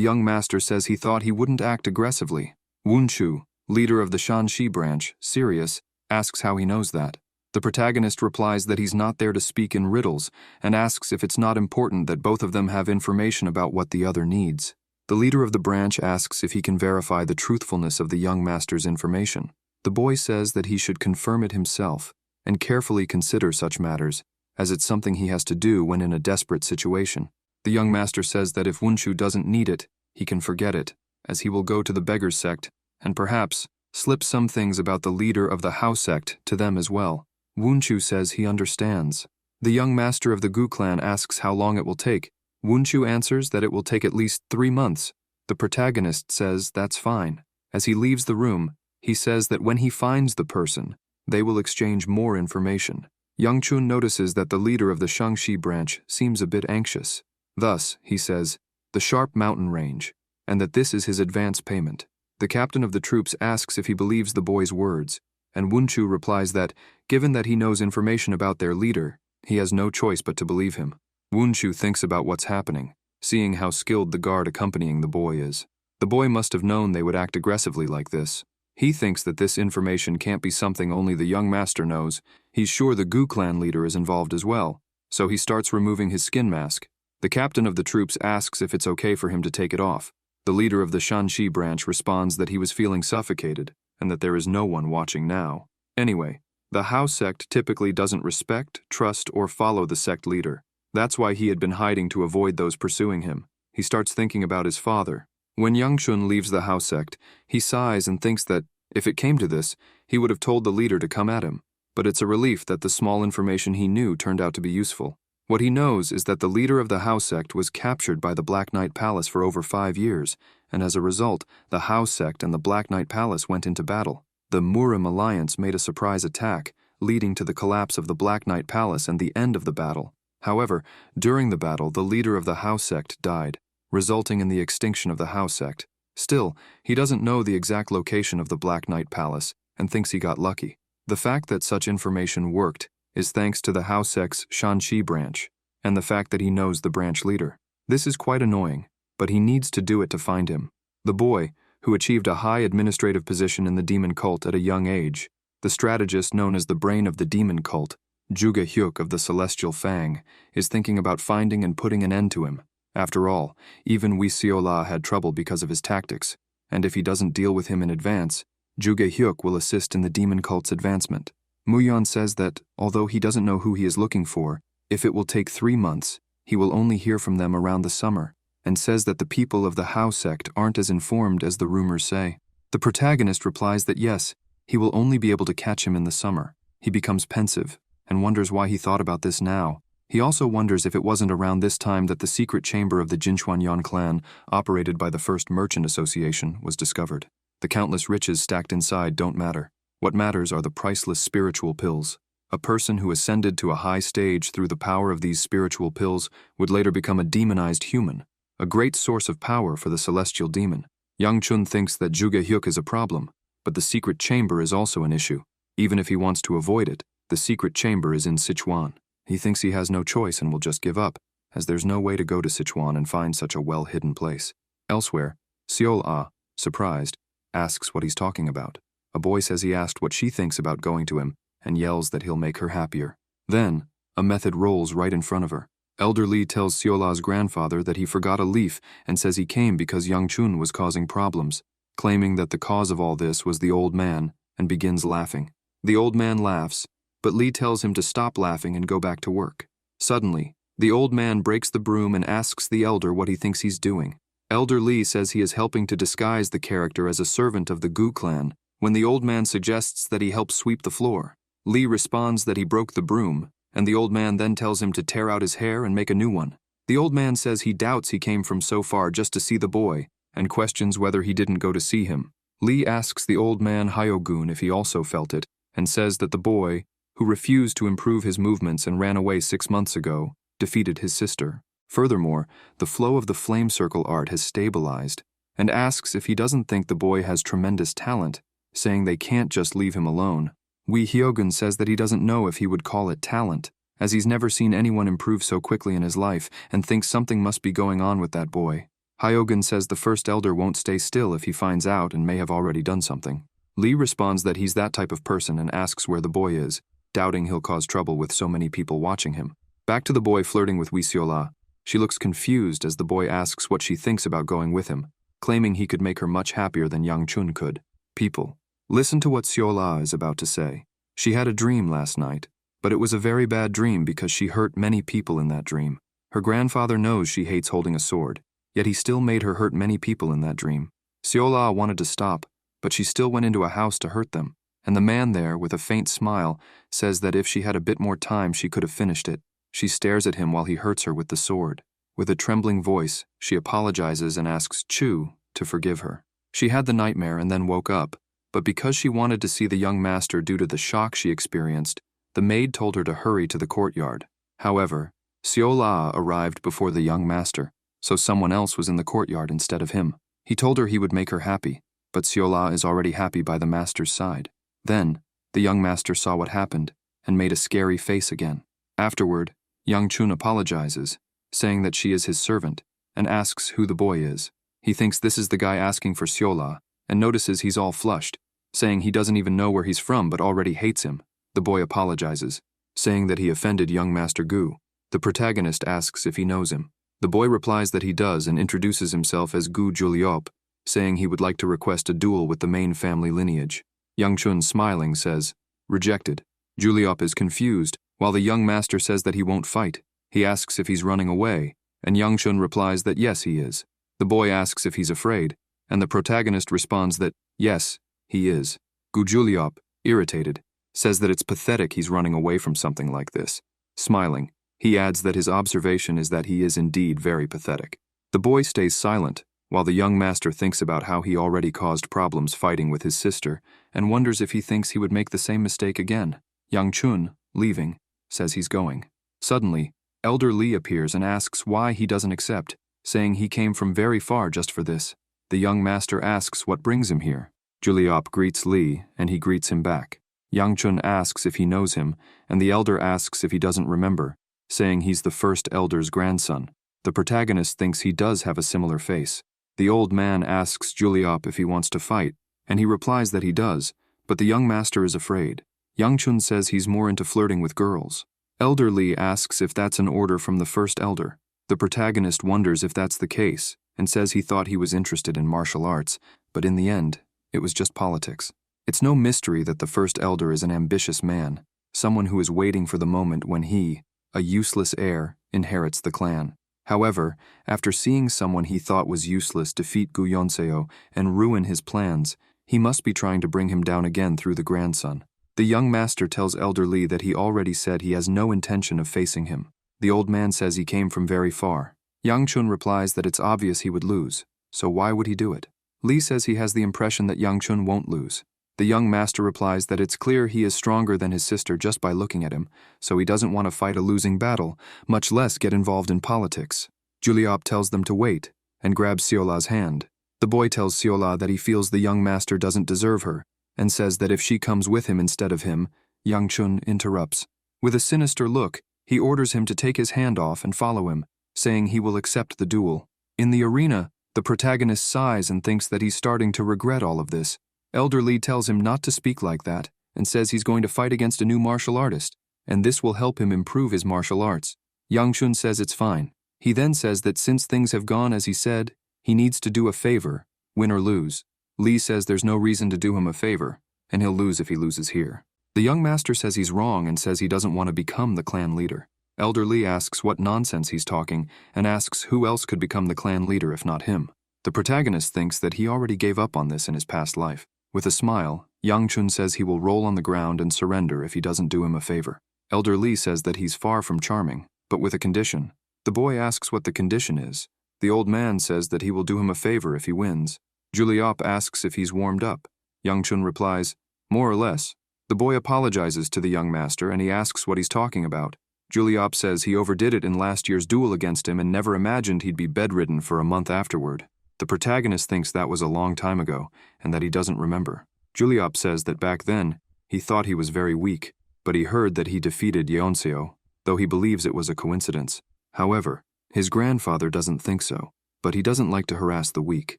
young master says he thought he wouldn't act aggressively. Wunchu, leader of the Shanxi branch, serious, asks how he knows that. The protagonist replies that he's not there to speak in riddles and asks if it's not important that both of them have information about what the other needs. The leader of the branch asks if he can verify the truthfulness of the young master's information. The boy says that he should confirm it himself and carefully consider such matters, as it's something he has to do when in a desperate situation. The young master says that if Wunchu doesn't need it, he can forget it, as he will go to the beggar's sect and perhaps slip some things about the leader of the Hao sect to them as well. Wunchu says he understands. The young master of the Gu clan asks how long it will take. Wunchu answers that it will take at least 3 months. The protagonist says that's fine. As he leaves the room, he says that when he finds the person, they will exchange more information. Yang Chun notices that the leader of the Shangxi branch seems a bit anxious. Thus, he says, the sharp mountain range, and that this is his advance payment. The captain of the troops asks if he believes the boy's words, and Wunchu replies that, given that he knows information about their leader, he has no choice but to believe him. Wunchu thinks about what's happening, seeing how skilled the guard accompanying the boy is. The boy must have known they would act aggressively like this. He thinks that this information can't be something only the young master knows. He's sure the Gu clan leader is involved as well, so he starts removing his skin mask. The captain of the troops asks if it's okay for him to take it off. The leader of the Shanxi branch responds that he was feeling suffocated and that there is no one watching now. Anyway, the Hao sect typically doesn't respect, trust, or follow the sect leader. That's why he had been hiding to avoid those pursuing him. He starts thinking about his father. When Yang Chun leaves the Hao sect, he sighs and thinks that, if it came to this, he would have told the leader to come at him. But it's a relief that the small information he knew turned out to be useful. What he knows is that the leader of the Hao sect was captured by the Black Knight Palace for over 5 years, and as a result, the Hao sect and the Black Knight Palace went into battle. The Murim alliance made a surprise attack, leading to the collapse of the Black Knight Palace and the end of the battle. However, during the battle, the leader of the Hao sect died, resulting in the extinction of the Hao sect. Still, he doesn't know the exact location of the Black Knight Palace and thinks he got lucky. The fact that such information worked is thanks to the Hao sect's Shanxi branch, and the fact that he knows the branch leader. This is quite annoying, but he needs to do it to find him. The boy, who achieved a high administrative position in the demon cult at a young age, the strategist known as the brain of the demon cult, Zhuge Hyuk of the Celestial Fang, is thinking about finding and putting an end to him. After all, even Wiola had trouble because of his tactics, and if he doesn't deal with him in advance, Zhuge Hyuk will assist in the demon cult's advancement. Muyan says that, although he doesn't know who he is looking for, if it will take 3 months, he will only hear from them around the summer, and says that the people of the Hao sect aren't as informed as the rumors say. The protagonist replies that yes, he will only be able to catch him in the summer. He becomes pensive, and wonders why he thought about this now. He also wonders if it wasn't around this time that the secret chamber of the Jinchuanyan clan, operated by the First Merchant Association, was discovered. The countless riches stacked inside don't matter. What matters are the priceless spiritual pills. A person who ascended to a high stage through the power of these spiritual pills would later become a demonized human, a great source of power for the celestial demon. Yang Chun thinks that Zhuge Hyuk is a problem, but the secret chamber is also an issue. Even if he wants to avoid it, the secret chamber is in Sichuan. He thinks he has no choice and will just give up, as there's no way to go to Sichuan and find such a well-hidden place. Elsewhere, Wiola, surprised, asks what he's talking about. A boy says he asked what she thinks about going to him and yells that he'll make her happier. Then, a method rolls right in front of her. Elder Li tells Wiola's grandfather that he forgot a leaf and says he came because Yang Chun was causing problems, claiming that the cause of all this was the old man, and begins laughing. The old man laughs, but Li tells him to stop laughing and go back to work. Suddenly, the old man breaks the broom and asks the elder what he thinks he's doing. Elder Li says he is helping to disguise the character as a servant of the Gu clan, when the old man suggests that he help sweep the floor. Li responds that he broke the broom, and the old man then tells him to tear out his hair and make a new one. The old man says he doubts he came from so far just to see the boy, and questions whether he didn't go to see him. Li asks the old man Hyogun if he also felt it, and says that the boy, who refused to improve his movements and ran away 6 months ago, defeated his sister. Furthermore, the flow of the flame circle art has stabilized, and asks if he doesn't think the boy has tremendous talent, saying they can't just leave him alone. Wee Hyogun says that he doesn't know if he would call it talent, as he's never seen anyone improve so quickly in his life and thinks something must be going on with that boy. Hyogun says the first elder won't stay still if he finds out and may have already done something. Lee responds that he's that type of person and asks where the boy is, doubting he'll cause trouble with so many people watching him. Back to the boy flirting with Wiola. She looks confused as the boy asks what she thinks about going with him, claiming he could make her much happier than Yang Chun could. People, listen to what Wiola is about to say. She had a dream last night, but it was a very bad dream because she hurt many people in that dream. Her grandfather knows she hates holding a sword, yet he still made her hurt many people in that dream. Wiola wanted to stop, but she still went into a house to hurt them, and the man there, with a faint smile, says that if she had a bit more time she could have finished it. She stares at him while he hurts her with the sword. With a trembling voice, she apologizes and asks Chu to forgive her. She had the nightmare and then woke up, but because she wanted to see the young master due to the shock she experienced, the maid told her to hurry to the courtyard. However, Wiola arrived before the young master, so someone else was in the courtyard instead of him. He told her he would make her happy, but Wiola is already happy by the master's side. Then, the young master saw what happened and made a scary face again. Afterward, Yang Chun apologizes, saying that she is his servant, and asks who the boy is. He thinks this is the guy asking for Wiola, and notices he's all flushed, saying he doesn't even know where he's from but already hates him. The boy apologizes, saying that he offended young Master Gu. The protagonist asks if he knows him. The boy replies that he does and introduces himself as Gu Juliop, saying he would like to request a duel with the main family lineage. Yang Chun, smiling, says, "Rejected." Juliop is confused, while the young master says that he won't fight. He asks if he's running away, and Yang Chun replies that yes, he is. The boy asks if he's afraid, and the protagonist responds that yes, he is. Gu Juliop, irritated, says that it's pathetic he's running away from something like this. Smiling, he adds that his observation is that he is indeed very pathetic. The boy stays silent, while the young master thinks about how he already caused problems fighting with his sister and wonders if he thinks he would make the same mistake again. Yang Chun, leaving, says he's going. Suddenly, Elder Lee appears and asks why he doesn't accept, saying he came from very far just for this. The young master asks what brings him here. Juliop greets Lee, and he greets him back. Yang Chun asks if he knows him, and the elder asks if he doesn't remember, saying he's the first elder's grandson. The protagonist thinks he does have a similar face. The old man asks Juliop if he wants to fight, and he replies that he does, but the young master is afraid. Yang Chun says he's more into flirting with girls. Elder Lee asks if that's an order from the first elder. The protagonist wonders if that's the case, and says he thought he was interested in martial arts, but in the end, it was just politics. It's no mystery that the first elder is an ambitious man, someone who is waiting for the moment when he, a useless heir, inherits the clan. However, after seeing someone he thought was useless defeat Gu Yonseo and ruin his plans, he must be trying to bring him down again through the grandson. The young master tells Elder Lee that he already said he has no intention of facing him. The old man says he came from very far. Yang Chun replies that it's obvious he would lose, so why would he do it? Lee says he has the impression that Yang Chun won't lose. The young master replies that it's clear he is stronger than his sister just by looking at him, so he doesn't want to fight a losing battle, much less get involved in politics. Juliop tells them to wait, and grabs Wiola's hand. The boy tells Wiola that he feels the young master doesn't deserve her, and says that if she comes with him instead of him, Yang Chun interrupts. With a sinister look, he orders him to take his hand off and follow him, saying he will accept the duel. In the arena, the protagonist sighs and thinks that he's starting to regret all of this. Elder Lee tells him not to speak like that, and says he's going to fight against a new martial artist, and this will help him improve his martial arts. Yang Chun says it's fine. He then says that since things have gone as he said, he needs to do a favor, win or lose. Lee says there's no reason to do him a favor, and he'll lose if he loses here. The young master says he's wrong and says he doesn't want to become the clan leader. Elder Lee asks what nonsense he's talking and asks who else could become the clan leader if not him. The protagonist thinks that he already gave up on this in his past life. With a smile, Yang Chun says he will roll on the ground and surrender if he doesn't do him a favor. Elder Lee says that he's far from charming, but with a condition. The boy asks what the condition is. The old man says that he will do him a favor if he wins. Juliop asks if he's warmed up. Yang Chun replies, more or less. The boy apologizes to the young master and he asks what he's talking about. Juliop says he overdid it in last year's duel against him and never imagined he'd be bedridden for a month afterward. The protagonist thinks that was a long time ago and that he doesn't remember. Juliop says that back then, he thought he was very weak, but he heard that he defeated Yeonseo, though he believes it was a coincidence. However, his grandfather doesn't think so, but he doesn't like to harass the weak.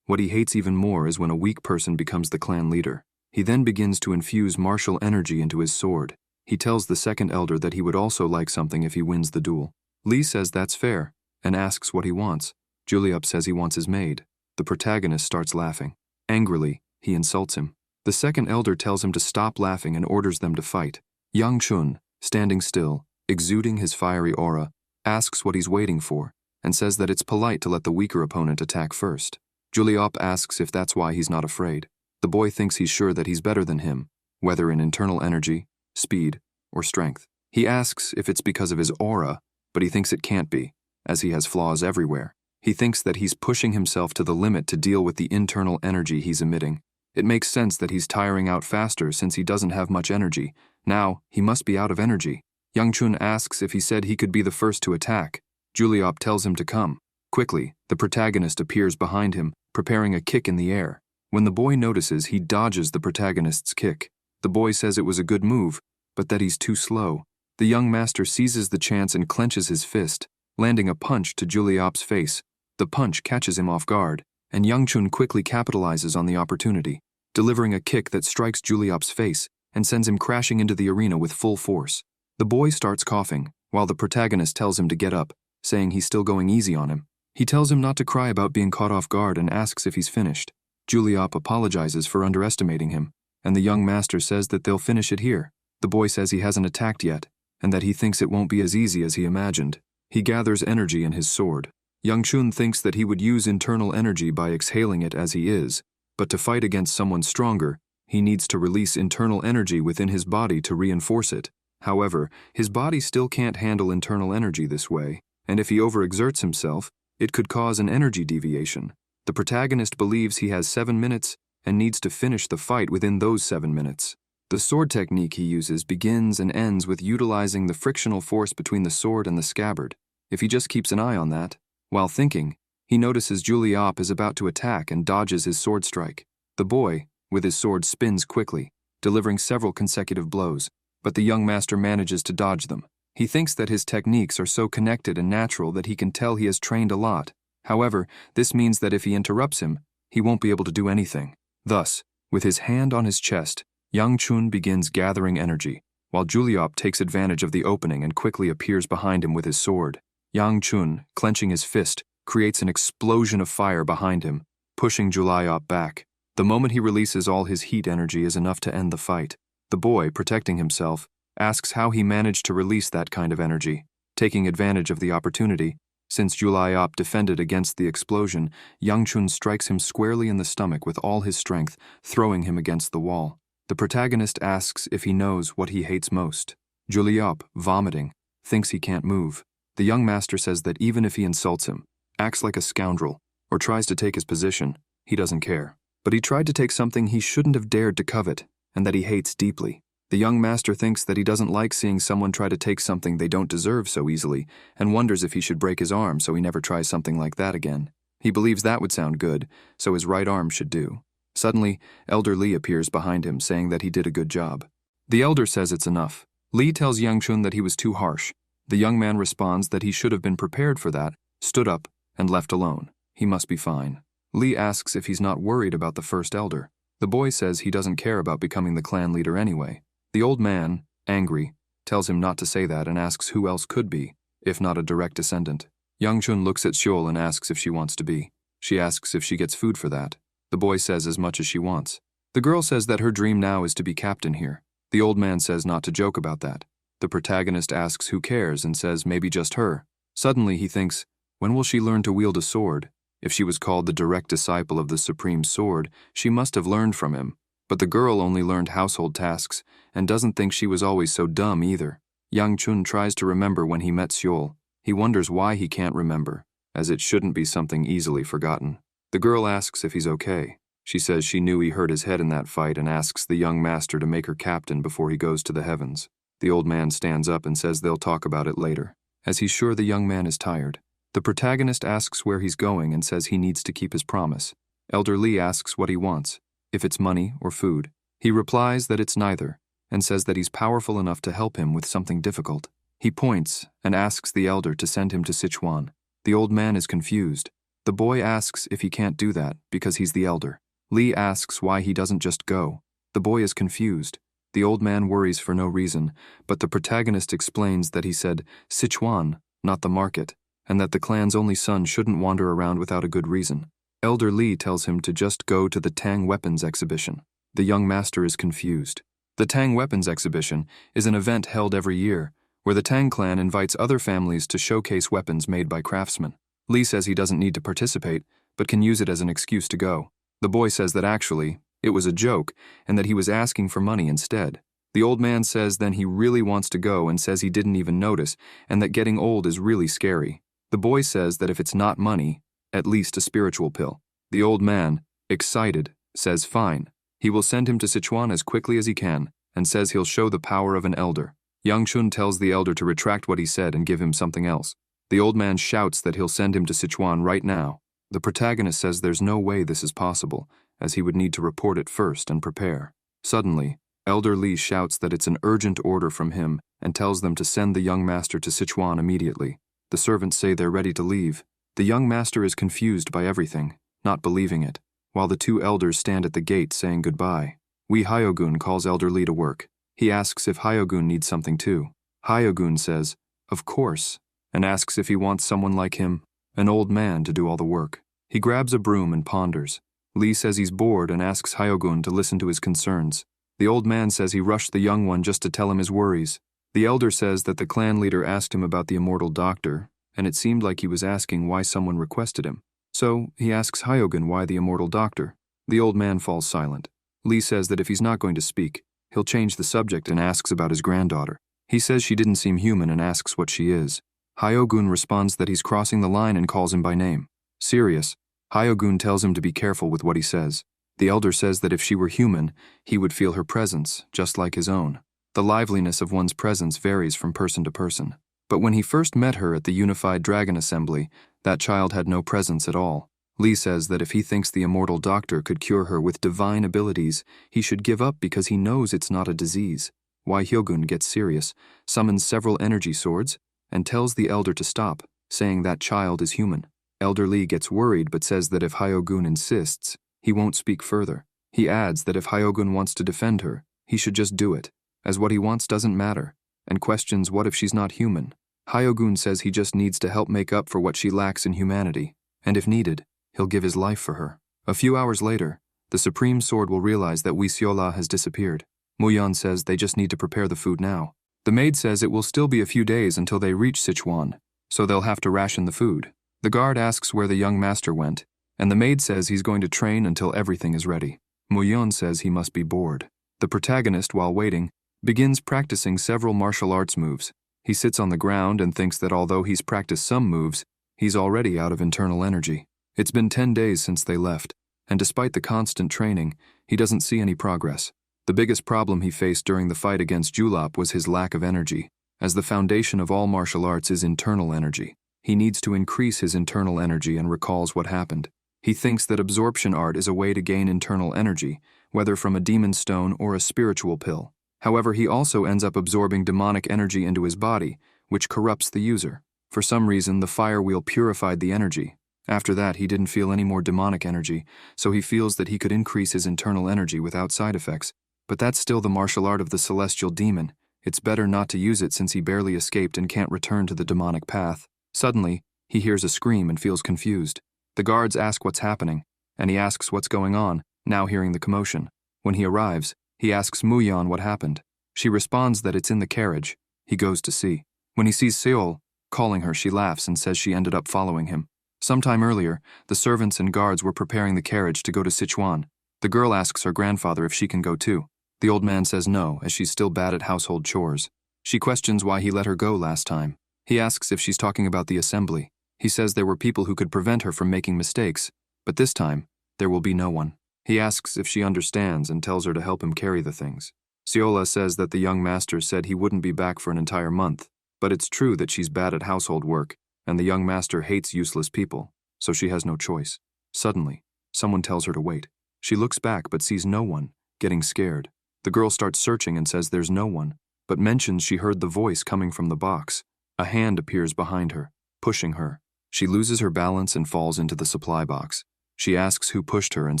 What he hates even more is when a weak person becomes the clan leader. He then begins to infuse martial energy into his sword. He tells the second elder that he would also like something if he wins the duel. Lee says that's fair, and asks what he wants. Juliop says he wants his maid. The protagonist starts laughing. Angrily, he insults him. The second elder tells him to stop laughing and orders them to fight. Yang Chun, standing still, exuding his fiery aura, asks what he's waiting for, and says that it's polite to let the weaker opponent attack first. Juliop asks if that's why he's not afraid. The boy thinks he's sure that he's better than him, whether in internal energy, speed, or strength. He asks if it's because of his aura, but he thinks it can't be, as he has flaws everywhere. He thinks that he's pushing himself to the limit to deal with the internal energy he's emitting. It makes sense that he's tiring out faster since he doesn't have much energy. Now, he must be out of energy. Yang Chun asks if he said he could be the first to attack. Juliop tells him to come. Quickly, the protagonist appears behind him, preparing a kick in the air. When the boy notices, he dodges the protagonist's kick. The boy says it was a good move, but that he's too slow. The young master seizes the chance and clenches his fist, landing a punch to Juliop's face. The punch catches him off guard, and Yang Chun quickly capitalizes on the opportunity, delivering a kick that strikes Juliop's face and sends him crashing into the arena with full force. The boy starts coughing, while the protagonist tells him to get up, saying he's still going easy on him. He tells him not to cry about being caught off guard and asks if he's finished. Juliop apologizes for underestimating him, and the young master says that they'll finish it here. The boy says he hasn't attacked yet, and that he thinks it won't be as easy as he imagined. He gathers energy in his sword. Yang Chun thinks that he would use internal energy by exhaling it as he is, but to fight against someone stronger, he needs to release internal energy within his body to reinforce it. However, his body still can't handle internal energy this way, and if he overexerts himself, it could cause an energy deviation. The protagonist believes he has 7 minutes and needs to finish the fight within those 7 minutes. The sword technique he uses begins and ends with utilizing the frictional force between the sword and the scabbard. If he just keeps an eye on that, while thinking, he notices Juliop is about to attack and dodges his sword strike. The boy, with his sword, spins quickly, delivering several consecutive blows, but the young master manages to dodge them. He thinks that his techniques are so connected and natural that he can tell he has trained a lot. However, this means that if he interrupts him, he won't be able to do anything. Thus, with his hand on his chest, Yang Chun begins gathering energy, while Juliop takes advantage of the opening and quickly appears behind him with his sword. Yang Chun, clenching his fist, creates an explosion of fire behind him, pushing Juliop back. The moment he releases all his heat energy is enough to end the fight. The boy, protecting himself, asks how he managed to release that kind of energy. Taking advantage of the opportunity, since Juliop defended against the explosion, Yang Chun strikes him squarely in the stomach with all his strength, throwing him against the wall. The protagonist asks if he knows what he hates most. Juliop, vomiting, thinks he can't move. The young master says that even if he insults him, acts like a scoundrel, or tries to take his position, he doesn't care. But he tried to take something he shouldn't have dared to covet, and that he hates deeply. The young master thinks that he doesn't like seeing someone try to take something they don't deserve so easily, and wonders if he should break his arm so he never tries something like that again. He believes that would sound good, so his right arm should do. Suddenly, Elder Lee appears behind him, saying that he did a good job. The elder says it's enough. Lee tells Yang Chun that he was too harsh. The young man responds that he should have been prepared for that, stood up, and left alone. He must be fine. Lee asks if he's not worried about the first elder. The boy says he doesn't care about becoming the clan leader anyway. The old man, angry, tells him not to say that and asks who else could be, if not a direct descendant. Yang Chun looks at Seol and asks if she wants to be. She asks if she gets food for that. The boy says as much as she wants. The girl says that her dream now is to be captain here. The old man says not to joke about that. The protagonist asks who cares and says maybe just her. Suddenly he thinks, when will she learn to wield a sword? If she was called the direct disciple of the supreme sword, she must have learned from him. But the girl only learned household tasks and doesn't think she was always so dumb either. Yang Chun tries to remember when he met Seol. He wonders why he can't remember, as it shouldn't be something easily forgotten. The girl asks if he's okay. She says she knew he hurt his head in that fight and asks the young master to make her captain before he goes to the heavens. The old man stands up and says they'll talk about it later, as he's sure the young man is tired. The protagonist asks where he's going and says he needs to keep his promise. Elder Lee asks what he wants, if it's money or food. He replies that it's neither, and says that he's powerful enough to help him with something difficult. He points and asks the elder to send him to Sichuan. The old man is confused. The boy asks if he can't do that because he's the elder. Li asks why he doesn't just go. The boy is confused. The old man worries for no reason, but the protagonist explains that he said Sichuan, not the market, and that the clan's only son shouldn't wander around without a good reason. Elder Li tells him to just go to the Tang Weapons exhibition. The young master is confused. The Tang Weapons exhibition is an event held every year, where the Tang clan invites other families to showcase weapons made by craftsmen. Li says he doesn't need to participate, but can use it as an excuse to go. The boy says that actually, it was a joke, and that he was asking for money instead. The old man says then he really wants to go and says he didn't even notice, and that getting old is really scary. The boy says that if it's not money, at least a spiritual pill. The old man, excited, says fine. He will send him to Sichuan as quickly as he can, and says he'll show the power of an elder. Yang Chun tells the elder to retract what he said and give him something else. The old man shouts that he'll send him to Sichuan right now. The protagonist says there's no way this is possible, as he would need to report it first and prepare. Suddenly, Elder Li shouts that it's an urgent order from him and tells them to send the young master to Sichuan immediately. The servants say they're ready to leave. The young master is confused by everything, not believing it, while the two elders stand at the gate saying goodbye. Wee Hyogun calls Elder Li to work. He asks if Hyogun needs something too. Hyogun says, of course, and asks if he wants someone like him, an old man, to do all the work. He grabs a broom and ponders. Li says he's bored and asks Hyogun to listen to his concerns. The old man says he rushed the young one just to tell him his worries. The elder says that the clan leader asked him about the immortal doctor, and it seemed like he was asking why someone requested him. So he asks Hyogun why the immortal doctor. The old man falls silent. Li says that if he's not going to speak, he'll change the subject and asks about his granddaughter. He says she didn't seem human and asks what she is. Hyogun responds that he's crossing the line and calls him by name. Serious, Hyogun tells him to be careful with what he says. The elder says that if she were human, he would feel her presence, just like his own. The liveliness of one's presence varies from person to person. But when he first met her at the Unified Dragon Assembly, that child had no presence at all. Li says that if he thinks the immortal doctor could cure her with divine abilities, he should give up because he knows it's not a disease. Wai Hyogun gets serious, summons several energy swords, and tells the elder to stop, saying that child is human. Elder Li gets worried but says that if Hyogun insists, he won't speak further. He adds that if Hyogun wants to defend her, he should just do it, as what he wants doesn't matter, and questions what if she's not human. Hyogun says he just needs to help make up for what she lacks in humanity, and if needed, he'll give his life for her. A few hours later, the Supreme Sword will realize that Wiola has disappeared. Muyan says they just need to prepare the food now. The maid says it will still be a few days until they reach Sichuan, so they'll have to ration the food. The guard asks where the young master went, and the maid says he's going to train until everything is ready. Muyan says he must be bored. The protagonist, while waiting, begins practicing several martial arts moves. He sits on the ground and thinks that although he's practiced some moves, he's already out of internal energy. It's been 10 days since they left, and despite the constant training, he doesn't see any progress. The biggest problem he faced during the fight against Julop was his lack of energy, as the foundation of all martial arts is internal energy. He needs to increase his internal energy and recalls what happened. He thinks that absorption art is a way to gain internal energy, whether from a demon stone or a spiritual pill. However, he also ends up absorbing demonic energy into his body, which corrupts the user. For some reason, the fire wheel purified the energy. After that, he didn't feel any more demonic energy, so he feels that he could increase his internal energy without side effects. But that's still the martial art of the celestial demon. It's better not to use it since he barely escaped and can't return to the demonic path. Suddenly, he hears a scream and feels confused. The guards ask what's happening, and he asks what's going on, now hearing the commotion. When he arrives, he asks Muyan what happened. She responds that it's in the carriage. He goes to see. When he sees Seol calling her, she laughs and says she ended up following him. Sometime earlier, the servants and guards were preparing the carriage to go to Sichuan. The girl asks her grandfather if she can go too. The old man says no, as she's still bad at household chores. She questions why he let her go last time. He asks if she's talking about the assembly. He says there were people who could prevent her from making mistakes, but this time, there will be no one. He asks if she understands and tells her to help him carry the things. Wiola says that the young master said he wouldn't be back for an entire month, but it's true that she's bad at household work, and the young master hates useless people, so she has no choice. Suddenly, someone tells her to wait. She looks back but sees no one, getting scared. The girl starts searching and says there's no one, but mentions she heard the voice coming from the box. A hand appears behind her, pushing her. She loses her balance and falls into the supply box. She asks who pushed her and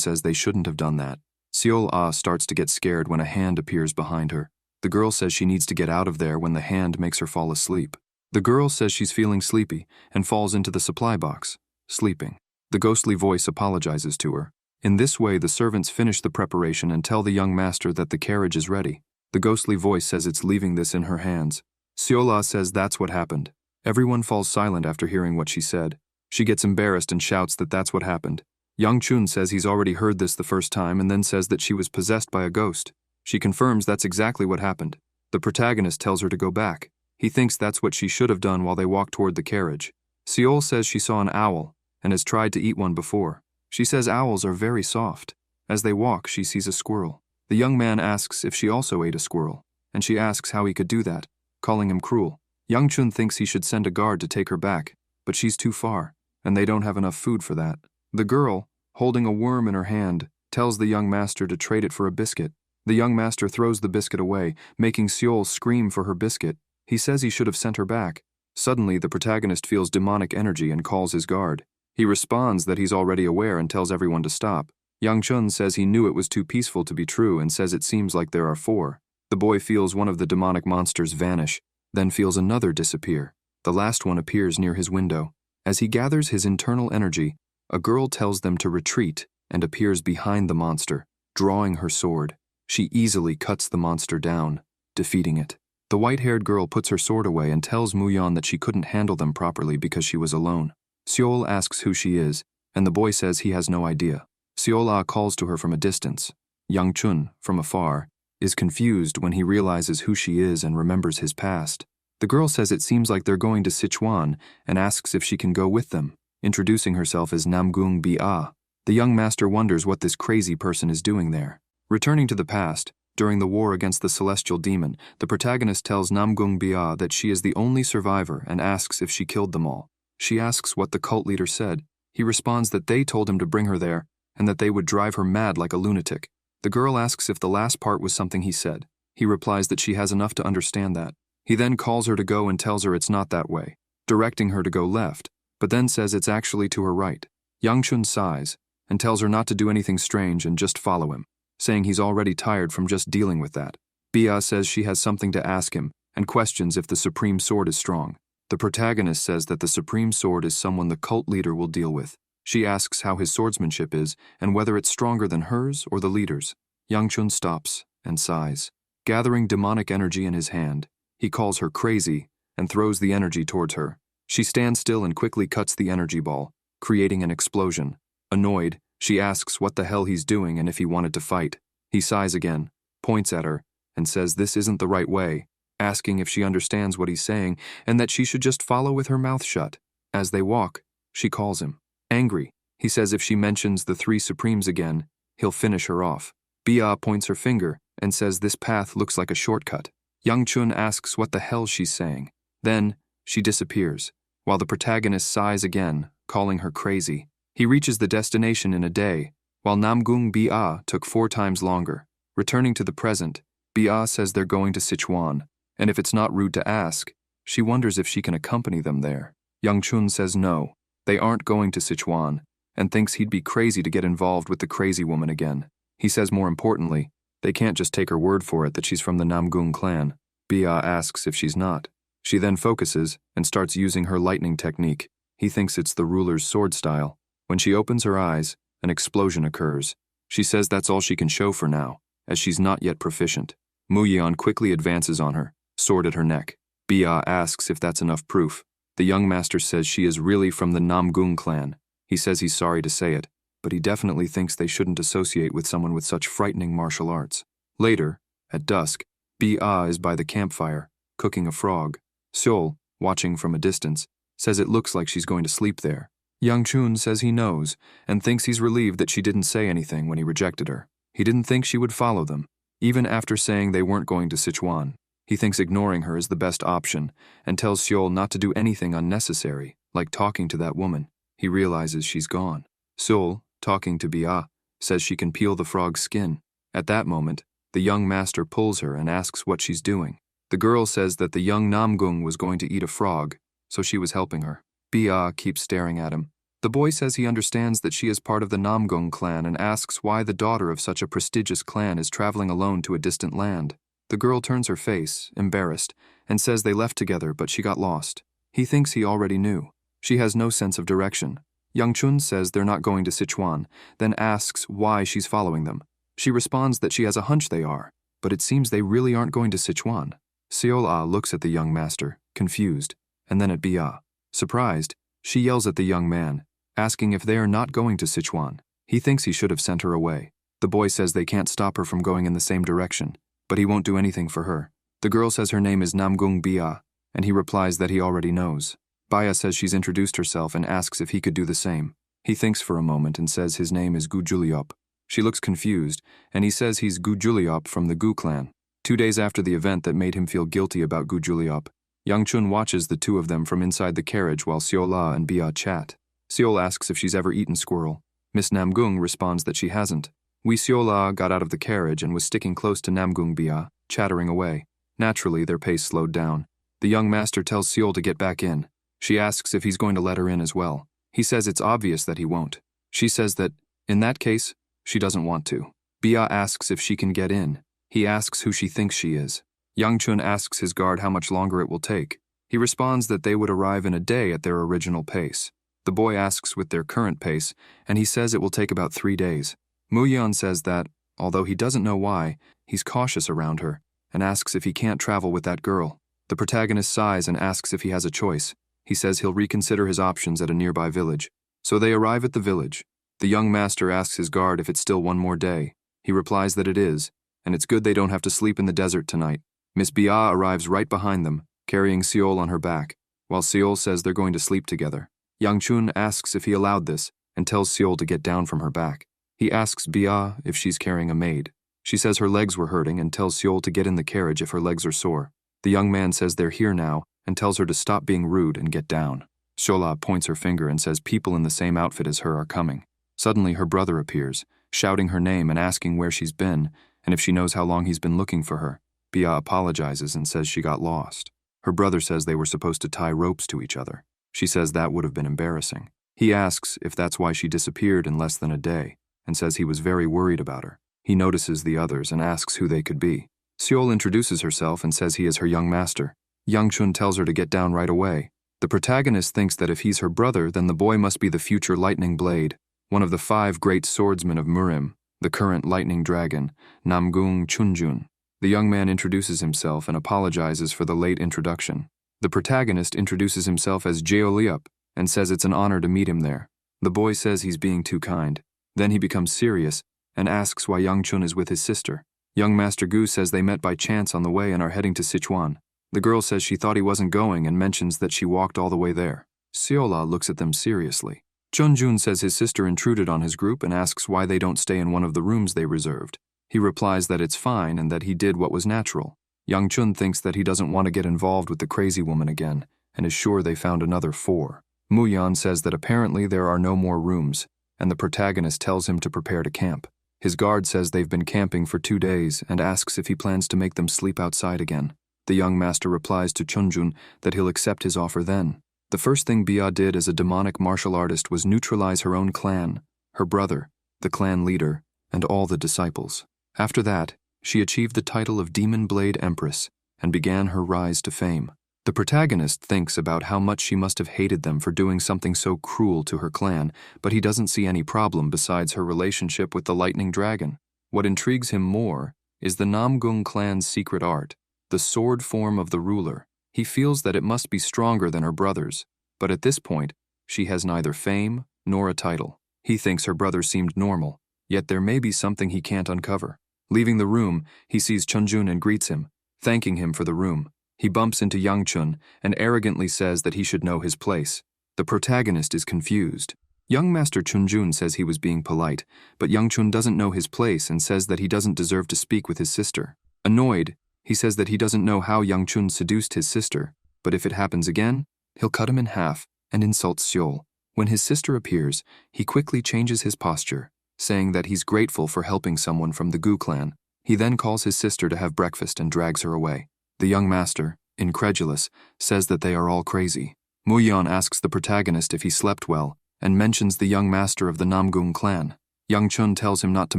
says they shouldn't have done that. Wiola starts to get scared when a hand appears behind her. The girl says she needs to get out of there when the hand makes her fall asleep. The girl says she's feeling sleepy and falls into the supply box, sleeping. The ghostly voice apologizes to her. In this way, the servants finish the preparation and tell the young master that the carriage is ready. The ghostly voice says it's leaving this in her hands. Wiola says that's what happened. Everyone falls silent after hearing what she said. She gets embarrassed and shouts that that's what happened. Yang Chun says he's already heard this the first time and then says that she was possessed by a ghost. She confirms that's exactly what happened. The protagonist tells her to go back. He thinks that's what she should have done while they walk toward the carriage. Seol says she saw an owl and has tried to eat one before. She says owls are very soft. As they walk, she sees a squirrel. The young man asks if she also ate a squirrel, and she asks how he could do that, calling him cruel. Yang Chun thinks he should send a guard to take her back, but she's too far, and they don't have enough food for that. The girl, holding a worm in her hand, tells the young master to trade it for a biscuit. The young master throws the biscuit away, making Seol scream for her biscuit. He says he should have sent her back. Suddenly, the protagonist feels demonic energy and calls his guard. He responds that he's already aware and tells everyone to stop. Yang Chun says he knew it was too peaceful to be true and says it seems like there are 4. The boy feels one of the demonic monsters vanish, then feels another disappear. The last one appears near his window. As he gathers his internal energy, a girl tells them to retreat and appears behind the monster, drawing her sword. She easily cuts the monster down, defeating it. The white-haired girl puts her sword away and tells Muyan that she couldn't handle them properly because she was alone. Seol asks who she is, and the boy says he has no idea. Wiola calls to her from a distance. Yang Chun, from afar, is confused when he realizes who she is and remembers his past. The girl says it seems like they're going to Sichuan and asks if she can go with them, introducing herself as Namgung Bia. The young master wonders what this crazy person is doing there. Returning to the past, during the war against the celestial demon, the protagonist tells Namgung Bia that she is the only survivor and asks if she killed them all. She asks what the cult leader said. He responds that they told him to bring her there and that they would drive her mad like a lunatic. The girl asks if the last part was something he said. He replies that she has enough to understand that. He then calls her to go and tells her it's not that way, directing her to go left, but then says it's actually to her right. Yang Chun sighs and tells her not to do anything strange and just follow him, saying he's already tired from just dealing with that. Bia says she has something to ask him and questions if the supreme sword is strong. The protagonist says that the supreme sword is someone the cult leader will deal with. She asks how his swordsmanship is and whether it's stronger than hers or the leader's. Yang Chun stops and sighs. Gathering demonic energy in his hand, he calls her crazy and throws the energy towards her. She stands still and quickly cuts the energy ball, creating an explosion. Annoyed, she asks what the hell he's doing and if he wanted to fight. He sighs again, points at her, and says this isn't the right way, asking if she understands what he's saying and that she should just follow with her mouth shut. As they walk, she calls him. Angry, he says if she mentions the 3 supremes again, he'll finish her off. Bia points her finger and says this path looks like a shortcut. Yang Chun asks what the hell she's saying. Then, she disappears, while the protagonist sighs again, calling her crazy. He reaches the destination in a day, while Namgung Bia took 4 times longer. Returning to the present, Bia says they're going to Sichuan, and if it's not rude to ask, she wonders if she can accompany them there. Yang Chun says no, they aren't going to Sichuan, and thinks he'd be crazy to get involved with the crazy woman again. He says more importantly, they can't just take her word for it that she's from the Namgung clan. Bia asks if she's not. She then focuses and starts using her lightning technique. He thinks it's the ruler's sword style. When she opens her eyes, an explosion occurs. She says that's all she can show for now, as she's not yet proficient. Muyan quickly advances on her, sword at her neck. Bia asks if that's enough proof. The young master says she is really from the Namgung clan. He says he's sorry to say it, but he definitely thinks they shouldn't associate with someone with such frightening martial arts. Later, at dusk, Bia is by the campfire, cooking a frog. Seol, watching from a distance, says it looks like she's going to sleep there. Yang Chun says he knows, and thinks he's relieved that she didn't say anything when he rejected her. He didn't think she would follow them, even after saying they weren't going to Sichuan. He thinks ignoring her is the best option, and tells Seol not to do anything unnecessary, like talking to that woman. He realizes she's gone. Seol, talking to Bia, says she can peel the frog's skin. At that moment, the young master pulls her and asks what she's doing. The girl says that the young Namgung was going to eat a frog, so she was helping her. Bia keeps staring at him. The boy says he understands that she is part of the Namgung clan and asks why the daughter of such a prestigious clan is traveling alone to a distant land. The girl turns her face, embarrassed, and says they left together but she got lost. He thinks he already knew. She has no sense of direction. Young Chun says they're not going to Sichuan, then asks why she's following them. She responds that she has a hunch they are, but it seems they really aren't going to Sichuan. Wiola looks at the young master, confused, and then at Bia. Surprised, she yells at the young man, asking if they are not going to Sichuan. He thinks he should have sent her away. The boy says they can't stop her from going in the same direction, but he won't do anything for her. The girl says her name is Namgung Bia, and he replies that he already knows. Bia says she's introduced herself and asks if he could do the same. He thinks for a moment and says his name is Gu Juliop. She looks confused, and he says he's Gu Juliop from the Gu clan. 2 days after the event that made him feel guilty about Gu Juliop, Young Chun watches the two of them from inside the carriage while Wiola and Bia chat. Wiola asks if she's ever eaten squirrel. Miss Namgung responds that she hasn't. Wiola got out of the carriage and was sticking close to Namgung Bia, chattering away. Naturally, their pace slowed down. The young master tells Wiola to get back in. She asks if he's going to let her in as well. He says it's obvious that he won't. She says that, in that case, she doesn't want to. Bia asks if she can get in. He asks who she thinks she is. Young Chun asks his guard how much longer it will take. He responds that they would arrive in a day at their original pace. The boy asks with their current pace, and he says it will take about 3 days. Muyan says that, although he doesn't know why, he's cautious around her, and asks if he can't travel with that girl. The protagonist sighs and asks if he has a choice. He says he'll reconsider his options at a nearby village. So they arrive at the village. The young master asks his guard if it's still 1 more day. He replies that it is, and it's good they don't have to sleep in the desert tonight. Miss Bia arrives right behind them, carrying Seol on her back, while Seol says they're going to sleep together. Yang Chun asks if he allowed this, and tells Seol to get down from her back. He asks Bia if she's carrying a maid. She says her legs were hurting and tells Seol to get in the carriage if her legs are sore. The young man says they're here now, and tells her to stop being rude and get down. Shola points her finger and says people in the same outfit as her are coming. Suddenly her brother appears, shouting her name and asking where she's been, and if she knows how long he's been looking for her. Bia apologizes and says she got lost. Her brother says they were supposed to tie ropes to each other. She says that would have been embarrassing. He asks if that's why she disappeared in less than a day, and says he was very worried about her. He notices the others and asks who they could be. Seol introduces herself and says he is her young master. Young Chun tells her to get down right away. The protagonist thinks that if he's her brother, then the boy must be the future Lightning Blade, one of the 5 great swordsmen of Murim, the current lightning dragon, Namgung Chunjun. The young man introduces himself and apologizes for the late introduction. The protagonist introduces himself as Jeoliup and says it's an honor to meet him there. The boy says he's being too kind. Then he becomes serious and asks why Young Chun is with his sister. Young Master Gu says they met by chance on the way and are heading to Sichuan. The girl says she thought he wasn't going and mentions that she walked all the way there. Seola looks at them seriously. Chunjun says his sister intruded on his group and asks why they don't stay in one of the rooms they reserved. He replies that it's fine and that he did what was natural. Young Chun thinks that he doesn't want to get involved with the crazy woman again and is sure they found another 4. Muyan says that apparently there are no more rooms, and the protagonist tells him to prepare to camp. His guard says they've been camping for 2 days and asks if he plans to make them sleep outside again. The young master replies to Chunjun that he'll accept his offer then. The first thing Bia did as a demonic martial artist was neutralize her own clan, her brother, the clan leader, and all the disciples. After that, she achieved the title of Demon Blade Empress and began her rise to fame. The protagonist thinks about how much she must have hated them for doing something so cruel to her clan, but he doesn't see any problem besides her relationship with the lightning dragon. What intrigues him more is the Namgung clan's secret art, the sword form of the ruler. He feels that it must be stronger than her brother's, but at this point, she has neither fame nor a title. He thinks her brother seemed normal, yet there may be something he can't uncover. Leaving the room, he sees Chunjun and greets him, thanking him for the room. He bumps into Young Chun and arrogantly says that he should know his place. The protagonist is confused. Young Master Chunjun says he was being polite, but Young Chun doesn't know his place and says that he doesn't deserve to speak with his sister. Annoyed, he says that he doesn't know how Young Chun seduced his sister, but if it happens again, he'll cut him in half and insult Seol. When his sister appears, he quickly changes his posture, saying that he's grateful for helping someone from the Gu clan. He then calls his sister to have breakfast and drags her away. The young master, incredulous, says that they are all crazy. Muyan asks the protagonist if he slept well, and mentions the young master of the Namgung clan. Young Chun tells him not to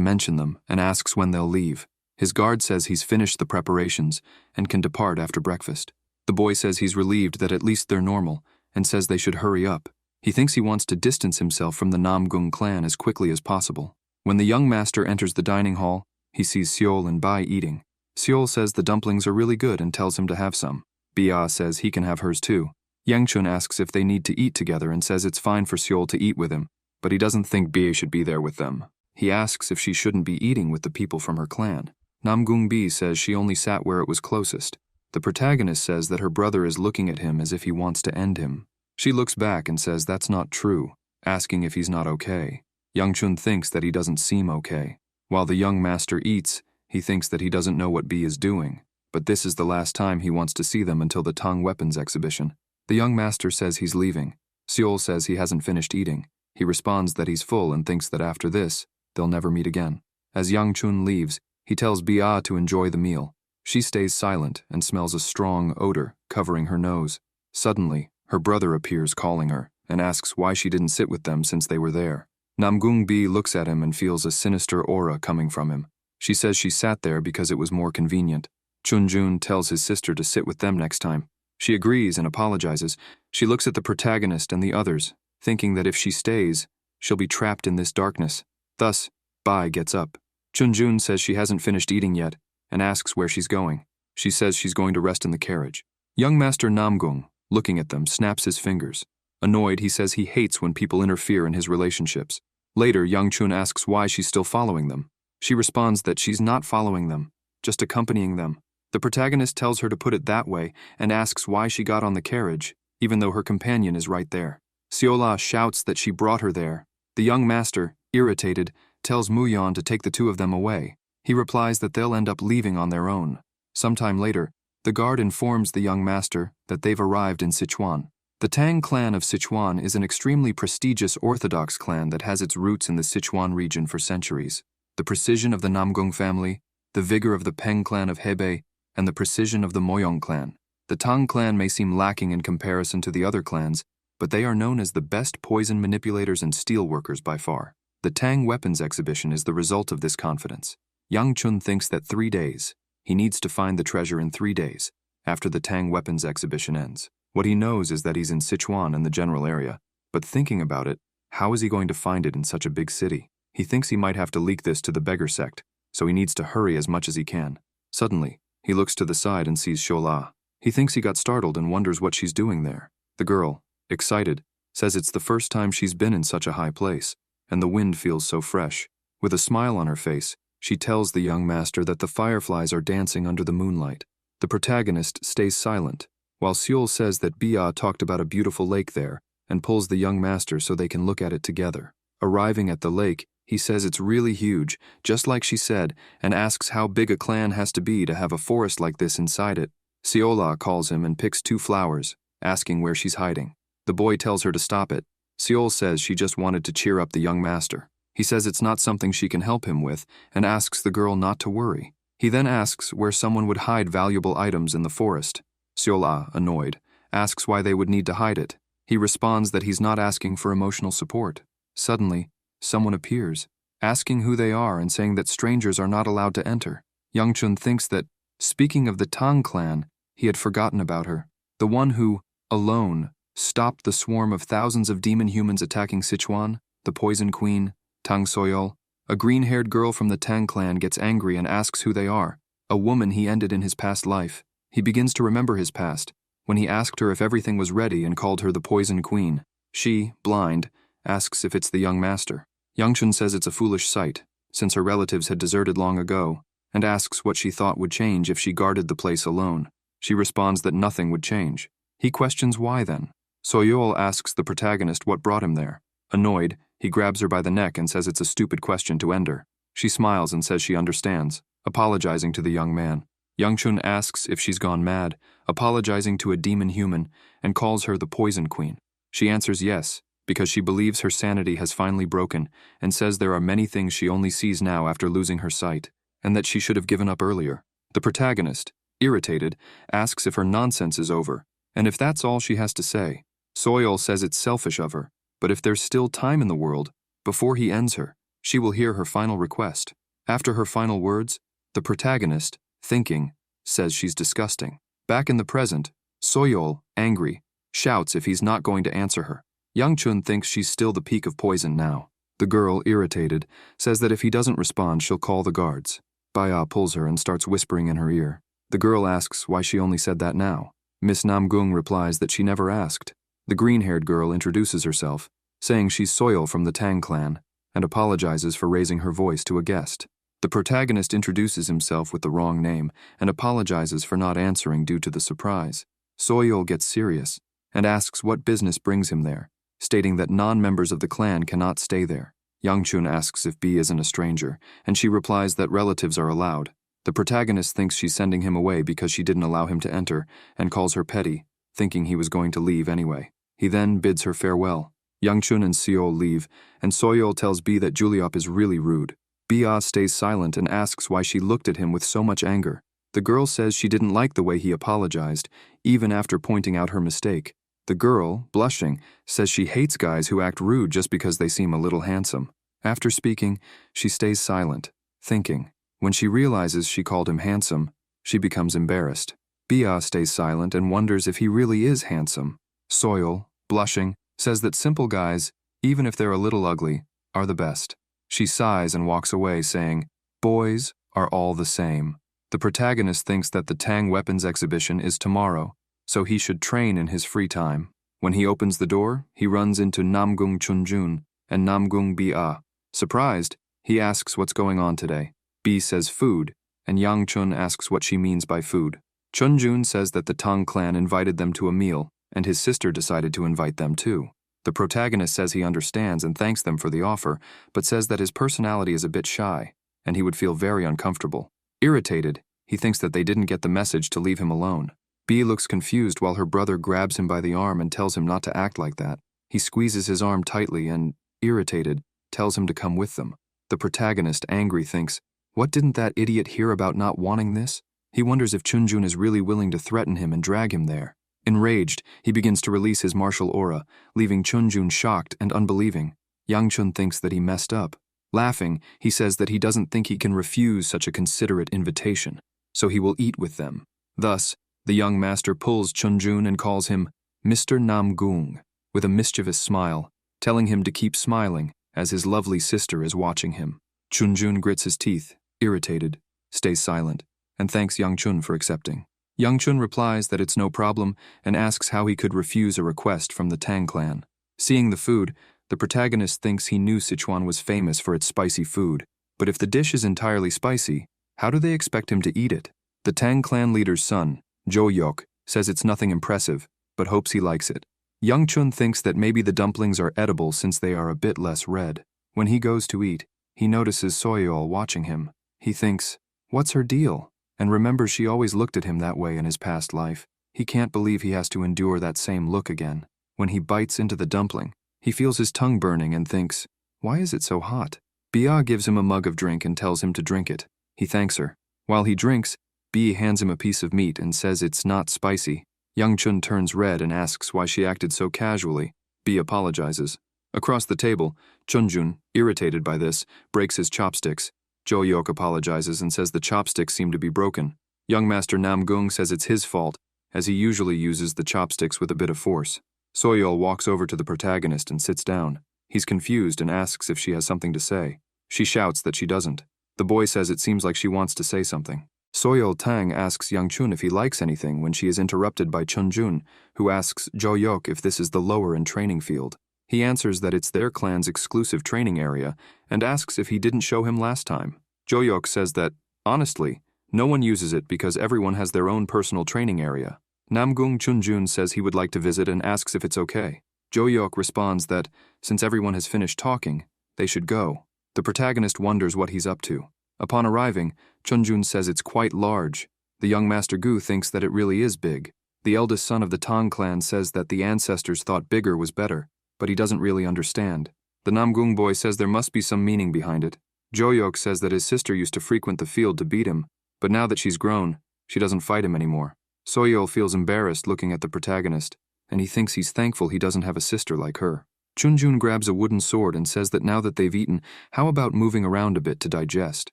mention them and asks when they'll leave. His guard says he's finished the preparations and can depart after breakfast. The boy says he's relieved that at least they're normal and says they should hurry up. He thinks he wants to distance himself from the Namgung clan as quickly as possible. When the young master enters the dining hall, he sees Seol and Bai eating. Seol says the dumplings are really good and tells him to have some. Bia says he can have hers too. Yang Chun asks if they need to eat together and says it's fine for Seol to eat with him, but he doesn't think Bia should be there with them. He asks if she shouldn't be eating with the people from her clan. Namgung Bia says she only sat where it was closest. The protagonist says that her brother is looking at him as if he wants to end him. She looks back and says that's not true, asking if he's not okay. Yang Chun thinks that he doesn't seem okay. While the young master eats, he thinks that he doesn't know what Bia is doing, but this is the last time he wants to see them until the Tang weapons exhibition. The young master says he's leaving. Seol says he hasn't finished eating. He responds that he's full and thinks that after this, they'll never meet again. As Yang Chun leaves, he tells Bia to enjoy the meal. She stays silent and smells a strong odor covering her nose. Suddenly, her brother appears calling her and asks why she didn't sit with them since they were there. Namgung Bia looks at him and feels a sinister aura coming from him. She says she sat there because it was more convenient. Chun Jun tells his sister to sit with them next time. She agrees and apologizes. She looks at the protagonist and the others, thinking that if she stays, she'll be trapped in this darkness. Thus, Bai gets up. Chun Jun says she hasn't finished eating yet and asks where she's going. She says she's going to rest in the carriage. Young Master Namgung, looking at them, snaps his fingers. Annoyed, he says he hates when people interfere in his relationships. Later, Yang Chun asks why she's still following them. She responds that she's not following them, just accompanying them. The protagonist tells her to put it that way and asks why she got on the carriage, even though her companion is right there. Wiola shouts that she brought her there. The young master, irritated, tells Muyan to take the two of them away. He replies that they'll end up leaving on their own. Sometime later, the guard informs the young master that they've arrived in Sichuan. The Tang clan of Sichuan is an extremely prestigious orthodox clan that has its roots in the Sichuan region for centuries. The precision of the Namgung family, the vigor of the Peng clan of Hebei, and the precision of the Moyong clan. The Tang clan may seem lacking in comparison to the other clans, but they are known as the best poison manipulators and steel workers by far. The Tang weapons exhibition is the result of this confidence. Yang Chun thinks that 3 days. He needs to find the treasure in 3 days, after the Tang weapons exhibition ends. What he knows is that he's in Sichuan and the general area, but thinking about it, how is he going to find it in such a big city? He thinks he might have to leak this to the beggar sect, so he needs to hurry as much as he can. Suddenly, he looks to the side and sees Shola. He thinks he got startled and wonders what she's doing there. The girl, excited, says it's the first time she's been in such a high place, and the wind feels so fresh. With a smile on her face, she tells the young master that the fireflies are dancing under the moonlight. The protagonist stays silent, while Seol says that Bia talked about a beautiful lake there and pulls the young master so they can look at it together. Arriving at the lake, he says it's really huge, just like she said, and asks how big a clan has to be to have a forest like this inside it. Seola calls him and picks 2 flowers, asking where she's hiding. The boy tells her to stop it. Seol says she just wanted to cheer up the young master. He says it's not something she can help him with and asks the girl not to worry. He then asks where someone would hide valuable items in the forest. Seola, annoyed, asks why they would need to hide it. He responds that he's not asking for emotional support. Suddenly, someone appears, asking who they are and saying that strangers are not allowed to enter. Yang Chun thinks that, speaking of the Tang clan, he had forgotten about her. The one who, alone, stopped the swarm of thousands of demon humans attacking Sichuan, the Poison Queen, Tang Soyol. A green-haired girl from the Tang clan gets angry and asks who they are, a woman he ended in his past life. He begins to remember his past, when he asked her if everything was ready and called her the Poison Queen. She, blind, asks if it's the young master. Yang Chun says it's a foolish sight, since her relatives had deserted long ago, and asks what she thought would change if she guarded the place alone. She responds that nothing would change. He questions why then. Soyol asks the protagonist what brought him there. Annoyed, he grabs her by the neck and says it's a stupid question to end her. She smiles and says she understands, apologizing to the young man. Yang Chun asks if she's gone mad, apologizing to a demon human, and calls her the Poison Queen. She answers yes, because she believes her sanity has finally broken and says there are many things she only sees now after losing her sight, and that she should have given up earlier. The protagonist, irritated, asks if her nonsense is over, and if that's all she has to say. Soil says it's selfish of her, but if there's still time in the world, before he ends her, she will hear her final request. After her final words, the protagonist, thinking, says she's disgusting. Back in the present, Soyol, angry, shouts if he's not going to answer her. Youngchun thinks she's still the peak of poison now. The girl, irritated, says that if he doesn't respond, she'll call the guards. Bia pulls her and starts whispering in her ear. The girl asks why she only said that now. Miss Namgung replies that she never asked. The green-haired girl introduces herself, saying she's Soil from the Tang clan, and apologizes for raising her voice to a guest. The protagonist introduces himself with the wrong name and apologizes for not answering due to the surprise. Soil gets serious and asks what business brings him there, stating that non-members of the clan cannot stay there. Youngchun asks if B isn't a stranger, and she replies that relatives are allowed. The protagonist thinks she's sending him away because she didn't allow him to enter, and calls her petty, thinking he was going to leave anyway. He then bids her farewell. Youngchun and Seol leave, and Soyol tells B that Juliop is really rude. Bia stays silent and asks why she looked at him with so much anger. The girl says she didn't like the way he apologized, even after pointing out her mistake. The girl, blushing, says she hates guys who act rude just because they seem a little handsome. After speaking, she stays silent, thinking. When she realizes she called him handsome, she becomes embarrassed. Bia stays silent and wonders if he really is handsome. Soil, blushing, says that simple guys, even if they're a little ugly, are the best. She sighs and walks away, saying, "Boys are all the same." The protagonist thinks that the Tang weapons exhibition is tomorrow, so he should train in his free time. When he opens the door, he runs into Namgung Chunjun and Namgung Bia. Surprised, he asks what's going on today. B says food, and Yang Chun asks what she means by food. Chunjun says that the Tang clan invited them to a meal, and his sister decided to invite them too. The protagonist says he understands and thanks them for the offer, but says that his personality is a bit shy, and he would feel very uncomfortable. Irritated, he thinks that they didn't get the message to leave him alone. B looks confused while her brother grabs him by the arm and tells him not to act like that. He squeezes his arm tightly and, irritated, tells him to come with them. The protagonist, angry, thinks, what didn't that idiot hear about not wanting this? He wonders if Chunjun is really willing to threaten him and drag him there. Enraged, he begins to release his martial aura, leaving Chunjun shocked and unbelieving. Yangchun thinks that he messed up. Laughing, he says that he doesn't think he can refuse such a considerate invitation, so he will eat with them. Thus, the young master pulls Chunjun and calls him Mr. Namgung, with a mischievous smile, telling him to keep smiling as his lovely sister is watching him. Chunjun grits his teeth, irritated, stays silent, and thanks Yangchun for accepting. Yangchun replies that it's no problem and asks how he could refuse a request from the Tang clan. Seeing the food, the protagonist thinks he knew Sichuan was famous for its spicy food, but if the dish is entirely spicy, how do they expect him to eat it? The Tang clan leader's son, Jo Yok, says it's nothing impressive, but hopes he likes it. Yangchun thinks that maybe the dumplings are edible since they are a bit less red. When he goes to eat, he notices Soyol watching him. He thinks, what's her deal? And remembers she always looked at him that way in his past life. He can't believe he has to endure that same look again. When he bites into the dumpling, he feels his tongue burning and thinks, why is it so hot? Bia gives him a mug of drink and tells him to drink it. He thanks her. While he drinks, B hands him a piece of meat and says it's not spicy. Yangchun turns red and asks why she acted so casually. B apologizes. Across the table, Chunjun, irritated by this, breaks his chopsticks. Jo Yok apologizes and says the chopsticks seem to be broken. Young Master Namgung says it's his fault, as he usually uses the chopsticks with a bit of force. Soyol walks over to the protagonist and sits down. He's confused and asks if she has something to say. She shouts that she doesn't. The boy says it seems like she wants to say something. Soyol Tang asks Yangchun if he likes anything when she is interrupted by Chunjun, who asks Jo Yok if this is the lower and training field. He answers that it's their clan's exclusive training area and asks if he didn't show him last time. Jo Yok says that, honestly, no one uses it because everyone has their own personal training area. Namgung Chunjun says he would like to visit and asks if it's okay. Jo Yok responds that, since everyone has finished talking, they should go. The protagonist wonders what he's up to. Upon arriving, Chunjun says it's quite large. The young Master Gu thinks that it really is big. The eldest son of the Tang clan says that the ancestors thought bigger was better, but he doesn't really understand. The Namgung boy says there must be some meaning behind it. Joyok says that his sister used to frequent the field to beat him, but now that she's grown, she doesn't fight him anymore. Soyeol feels embarrassed looking at the protagonist, and he thinks he's thankful he doesn't have a sister like her. Chunjun grabs a wooden sword and says that now that they've eaten, how about moving around a bit to digest?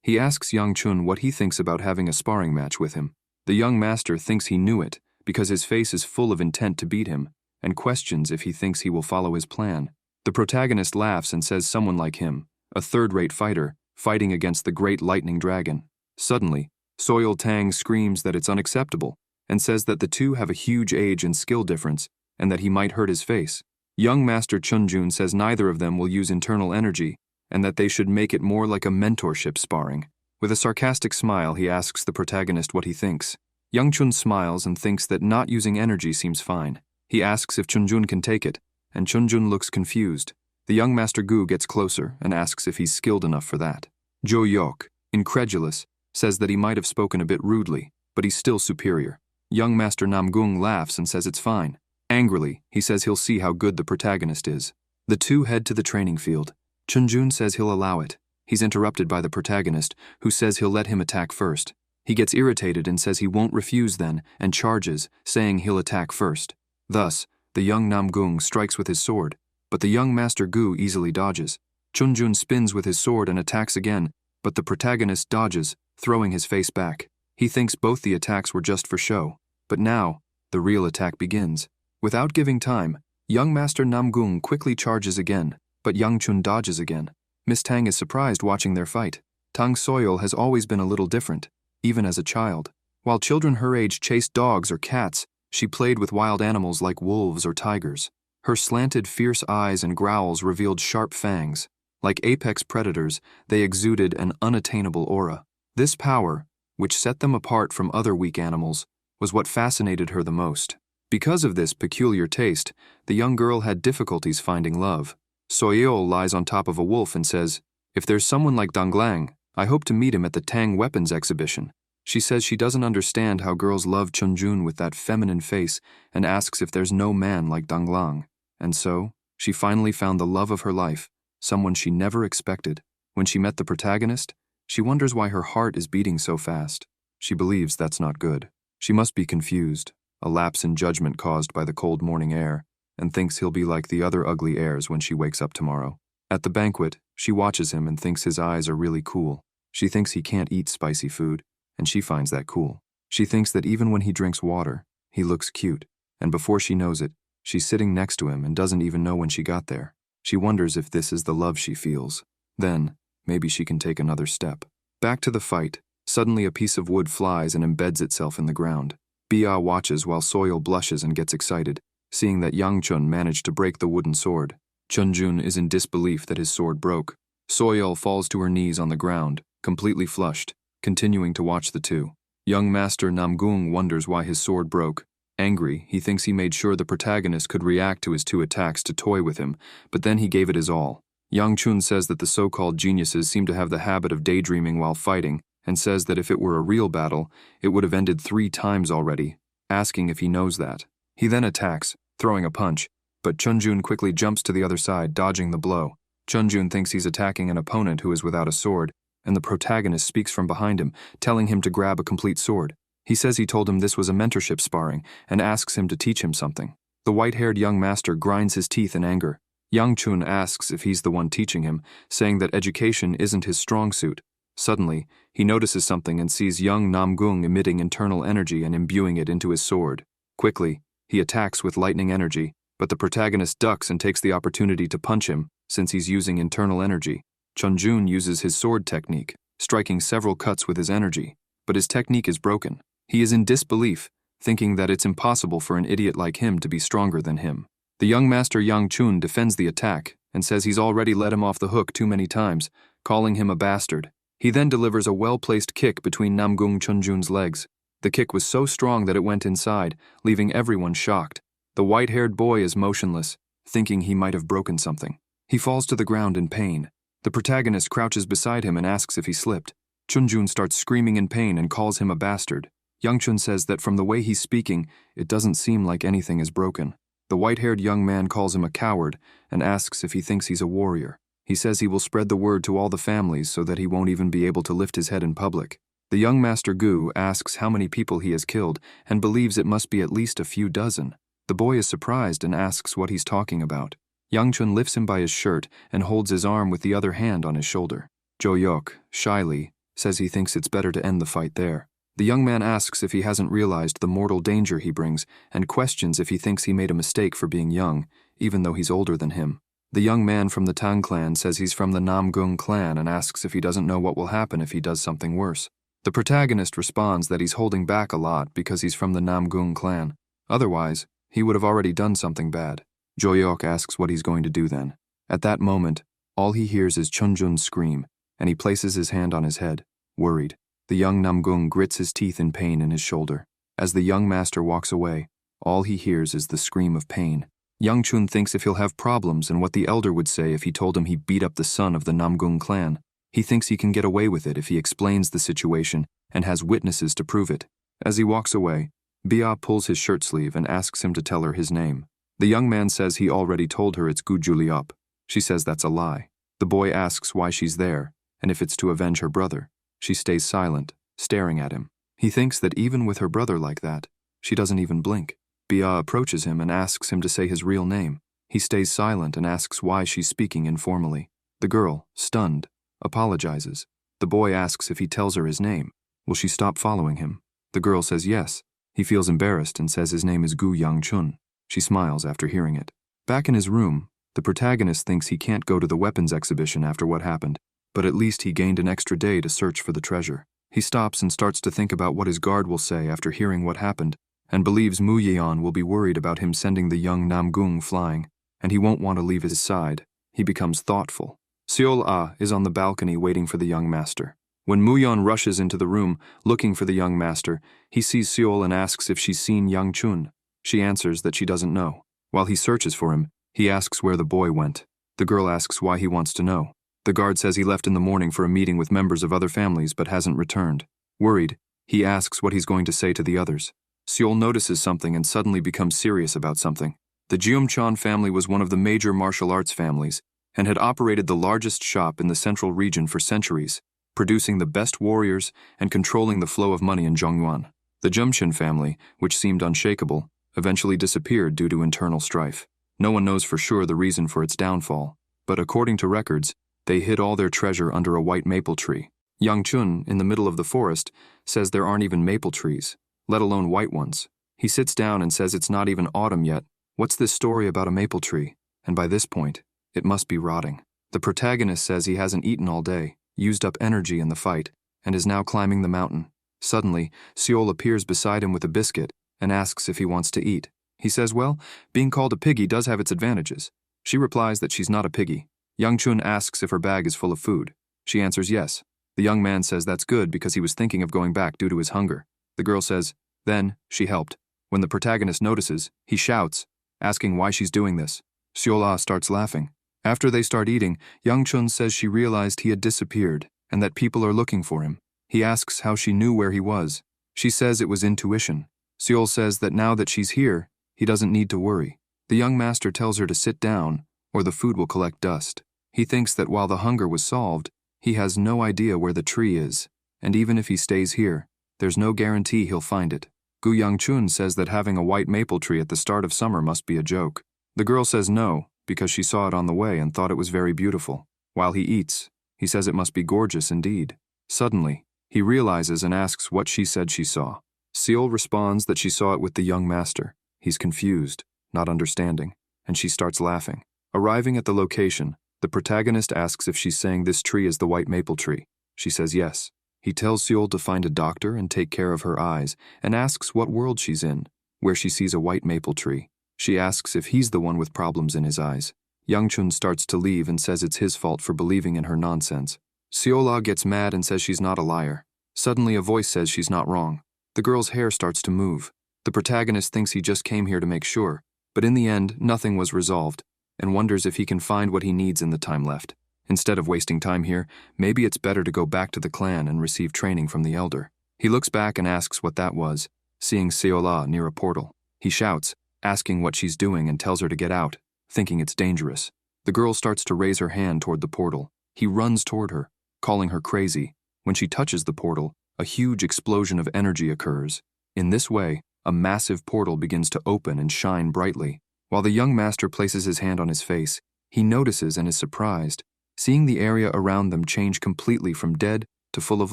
He asks Yang Chun what he thinks about having a sparring match with him. The young master thinks he knew it, because his face is full of intent to beat him, and questions if he thinks he will follow his plan. The protagonist laughs and says someone like him, a third-rate fighter, fighting against the great lightning dragon. Suddenly, Soil Tang screams that it's unacceptable, and says that the two have a huge age and skill difference, and that he might hurt his face. Young Master Chunjun says neither of them will use internal energy, and that they should make it more like a mentorship sparring. With a sarcastic smile, he asks the protagonist what he thinks. Young Chun smiles and thinks that not using energy seems fine. He asks if Chunjun can take it, and Chunjun looks confused. The young Master Gu gets closer and asks if he's skilled enough for that. Jo Yok, incredulous, says that he might have spoken a bit rudely, but he's still superior. Young Master Namgung laughs and says it's fine. Angrily, he says he'll see how good the protagonist is. The two head to the training field. Chunjun says he'll allow it. He's interrupted by the protagonist, who says he'll let him attack first. He gets irritated and says he won't refuse then, and charges, saying he'll attack first. Thus, the young Namgung strikes with his sword, but the young Master Gu easily dodges. Chunjun spins with his sword and attacks again, but the protagonist dodges, throwing his face back. He thinks both the attacks were just for show, but now, the real attack begins. Without giving time, young Master Namgung quickly charges again, but Yang Chun dodges again. Miss Tang is surprised watching their fight. Tang Soil has always been a little different, even as a child. While children her age chased dogs or cats, she played with wild animals like wolves or tigers. Her slanted, fierce eyes and growls revealed sharp fangs. Like apex predators, they exuded an unattainable aura. This power, which set them apart from other weak animals, was what fascinated her the most. Because of this peculiar taste, the young girl had difficulties finding love. Soyeol lies on top of a wolf and says, "If there's someone like Danglang, I hope to meet him at the Tang weapons exhibition." She says she doesn't understand how girls love Chunjun with that feminine face and asks if there's no man like Danglang. And so, she finally found the love of her life, someone she never expected. When she met the protagonist, she wonders why her heart is beating so fast. She believes that's not good. She must be confused, a lapse in judgment caused by the cold morning air, and thinks he'll be like the other ugly airs when she wakes up tomorrow. At the banquet, she watches him and thinks his eyes are really cool. She thinks he can't eat spicy food, and she finds that cool. She thinks that even when he drinks water, he looks cute, and before she knows it, she's sitting next to him and doesn't even know when she got there. She wonders if this is the love she feels. Then, maybe she can take another step. Back to the fight. Suddenly a piece of wood flies and embeds itself in the ground. Bia watches while Soil blushes and gets excited, seeing that Yang Chun managed to break the wooden sword. Chunjun is in disbelief that his sword broke. Soil falls to her knees on the ground, completely flushed, continuing to watch the two. Young Master Namgung wonders why his sword broke. Angry, he thinks he made sure the protagonist could react to his two attacks to toy with him, but then he gave it his all. Yang Chun says that the so-called geniuses seem to have the habit of daydreaming while fighting, and says that if it were a real battle, it would have ended 3 times already, asking if he knows that. He then attacks, throwing a punch, but Chunjun quickly jumps to the other side, dodging the blow. Chunjun thinks he's attacking an opponent who is without a sword, and the protagonist speaks from behind him, telling him to grab a complete sword. He says he told him this was a mentorship sparring, and asks him to teach him something. The white-haired young master grinds his teeth in anger. Yang Chun asks if he's the one teaching him, saying that education isn't his strong suit. Suddenly, he notices something and sees young Namgung emitting internal energy and imbuing it into his sword. Quickly, he attacks with lightning energy, but the protagonist ducks and takes the opportunity to punch him, since he's using internal energy. Chunjun uses his sword technique, striking several cuts with his energy, but his technique is broken. He is in disbelief, thinking that it's impossible for an idiot like him to be stronger than him. The young master Yang Chun defends the attack and says he's already let him off the hook too many times, calling him a bastard. He then delivers a well-placed kick between Namgung Chunjun's legs. The kick was so strong that it went inside, leaving everyone shocked. The white-haired boy is motionless, thinking he might have broken something. He falls to the ground in pain. The protagonist crouches beside him and asks if he slipped. Chunjun starts screaming in pain and calls him a bastard. Yang Chun says that from the way he's speaking, it doesn't seem like anything is broken. The white-haired young man calls him a coward and asks if he thinks he's a warrior. He says he will spread the word to all the families so that he won't even be able to lift his head in public. The young Master Gu asks how many people he has killed and believes it must be at least a few dozen. The boy is surprised and asks what he's talking about. Yang Chun lifts him by his shirt and holds his arm with the other hand on his shoulder. Jo Yok, shyly, says he thinks it's better to end the fight there. The young man asks if he hasn't realized the mortal danger he brings and questions if he thinks he made a mistake for being young, even though he's older than him. The young man from the Tang clan says he's from the Namgung clan and asks if he doesn't know what will happen if he does something worse. The protagonist responds that he's holding back a lot because he's from the Namgung clan. Otherwise, he would have already done something bad. Jo Yok asks what he's going to do then. At that moment, all he hears is Chunjun scream, and he places his hand on his head, worried. The young Namgung grits his teeth in pain in his shoulder. As the young master walks away, all he hears is the scream of pain. Young Chun thinks if he'll have problems and what the elder would say if he told him he beat up the son of the Namgung clan. He thinks he can get away with it if he explains the situation and has witnesses to prove it. As he walks away, Bia pulls his shirt sleeve and asks him to tell her his name. The young man says he already told her it's Gu Juliup. She says that's a lie. The boy asks why she's there, and if it's to avenge her brother. She stays silent, staring at him. He thinks that even with her brother like that, she doesn't even blink. Bia approaches him and asks him to say his real name. He stays silent and asks why she's speaking informally. The girl, stunned, apologizes. The boy asks if he tells her his name. Will she stop following him? The girl says yes. He feels embarrassed and says his name is Gu Yang Chun. She smiles after hearing it. Back in his room, the protagonist thinks he can't go to the weapons exhibition after what happened, but at least he gained an extra day to search for the treasure. He stops and starts to think about what his guard will say after hearing what happened, and believes Mu Yeon will be worried about him sending the young Namgung flying, and he won't want to leave his side. He becomes thoughtful. Seol-ah is on the balcony waiting for the young master. When Mu Yeon rushes into the room, looking for the young master, he sees Seol and asks if she's seen Yang Chun. She answers that she doesn't know. While he searches for him, he asks where the boy went. The girl asks why he wants to know. The guard says he left in the morning for a meeting with members of other families but hasn't returned. Worried, he asks what he's going to say to the others. Seol notices something and suddenly becomes serious about something. The Jeumcheon family was one of the major martial arts families and had operated the largest shop in the central region for centuries, producing the best warriors and controlling the flow of money in Zhongyuan. The Jeumcheon family, which seemed unshakable, eventually disappeared due to internal strife. No one knows for sure the reason for its downfall, but according to records, they hid all their treasure under a white maple tree. Yang Chun, in the middle of the forest, says there aren't even maple trees, let alone white ones. He sits down and says it's not even autumn yet. What's this story about a maple tree? And by this point, it must be rotting. The protagonist says he hasn't eaten all day, used up energy in the fight, and is now climbing the mountain. Suddenly, Seol appears beside him with a biscuit and asks if he wants to eat. He says, well, being called a piggy does have its advantages. She replies that she's not a piggy. Yang Chun asks if her bag is full of food. She answers yes. The young man says that's good because he was thinking of going back due to his hunger. The girl says, then, she helped. When the protagonist notices, he shouts, asking why she's doing this. Seol-ah starts laughing. After they start eating, Yang Chun says she realized he had disappeared and that people are looking for him. He asks how she knew where he was. She says it was intuition. Seol says that now that she's here, he doesn't need to worry. The young master tells her to sit down, or the food will collect dust. He thinks that while the hunger was solved, he has no idea where the tree is, and even if he stays here, there's no guarantee he'll find it. Gu Yang Chun says that having a white maple tree at the start of summer must be a joke. The girl says no, because she saw it on the way and thought it was very beautiful. While he eats, he says it must be gorgeous indeed. Suddenly, he realizes and asks what she said she saw. Seol responds that she saw it with the young master. He's confused, not understanding, and she starts laughing. Arriving at the location, the protagonist asks if she's saying this tree is the white maple tree. She says yes. He tells Seol to find a doctor and take care of her eyes, and asks what world she's in, where she sees a white maple tree. She asks if he's the one with problems in his eyes. Yang Chun starts to leave and says it's his fault for believing in her nonsense. Seol-ah gets mad and says she's not a liar. Suddenly a voice says she's not wrong. The girl's hair starts to move. The protagonist thinks he just came here to make sure, but in the end, nothing was resolved, and wonders if he can find what he needs in the time left. Instead of wasting time here, maybe it's better to go back to the clan and receive training from the elder. He looks back and asks what that was, seeing Seol-ah near a portal. He shouts, asking what she's doing and tells her to get out, thinking it's dangerous. The girl starts to raise her hand toward the portal. He runs toward her, calling her crazy. When she touches the portal, a huge explosion of energy occurs. In this way, a massive portal begins to open and shine brightly. While the young master places his hand on his face, he notices and is surprised, seeing the area around them change completely from dead to full of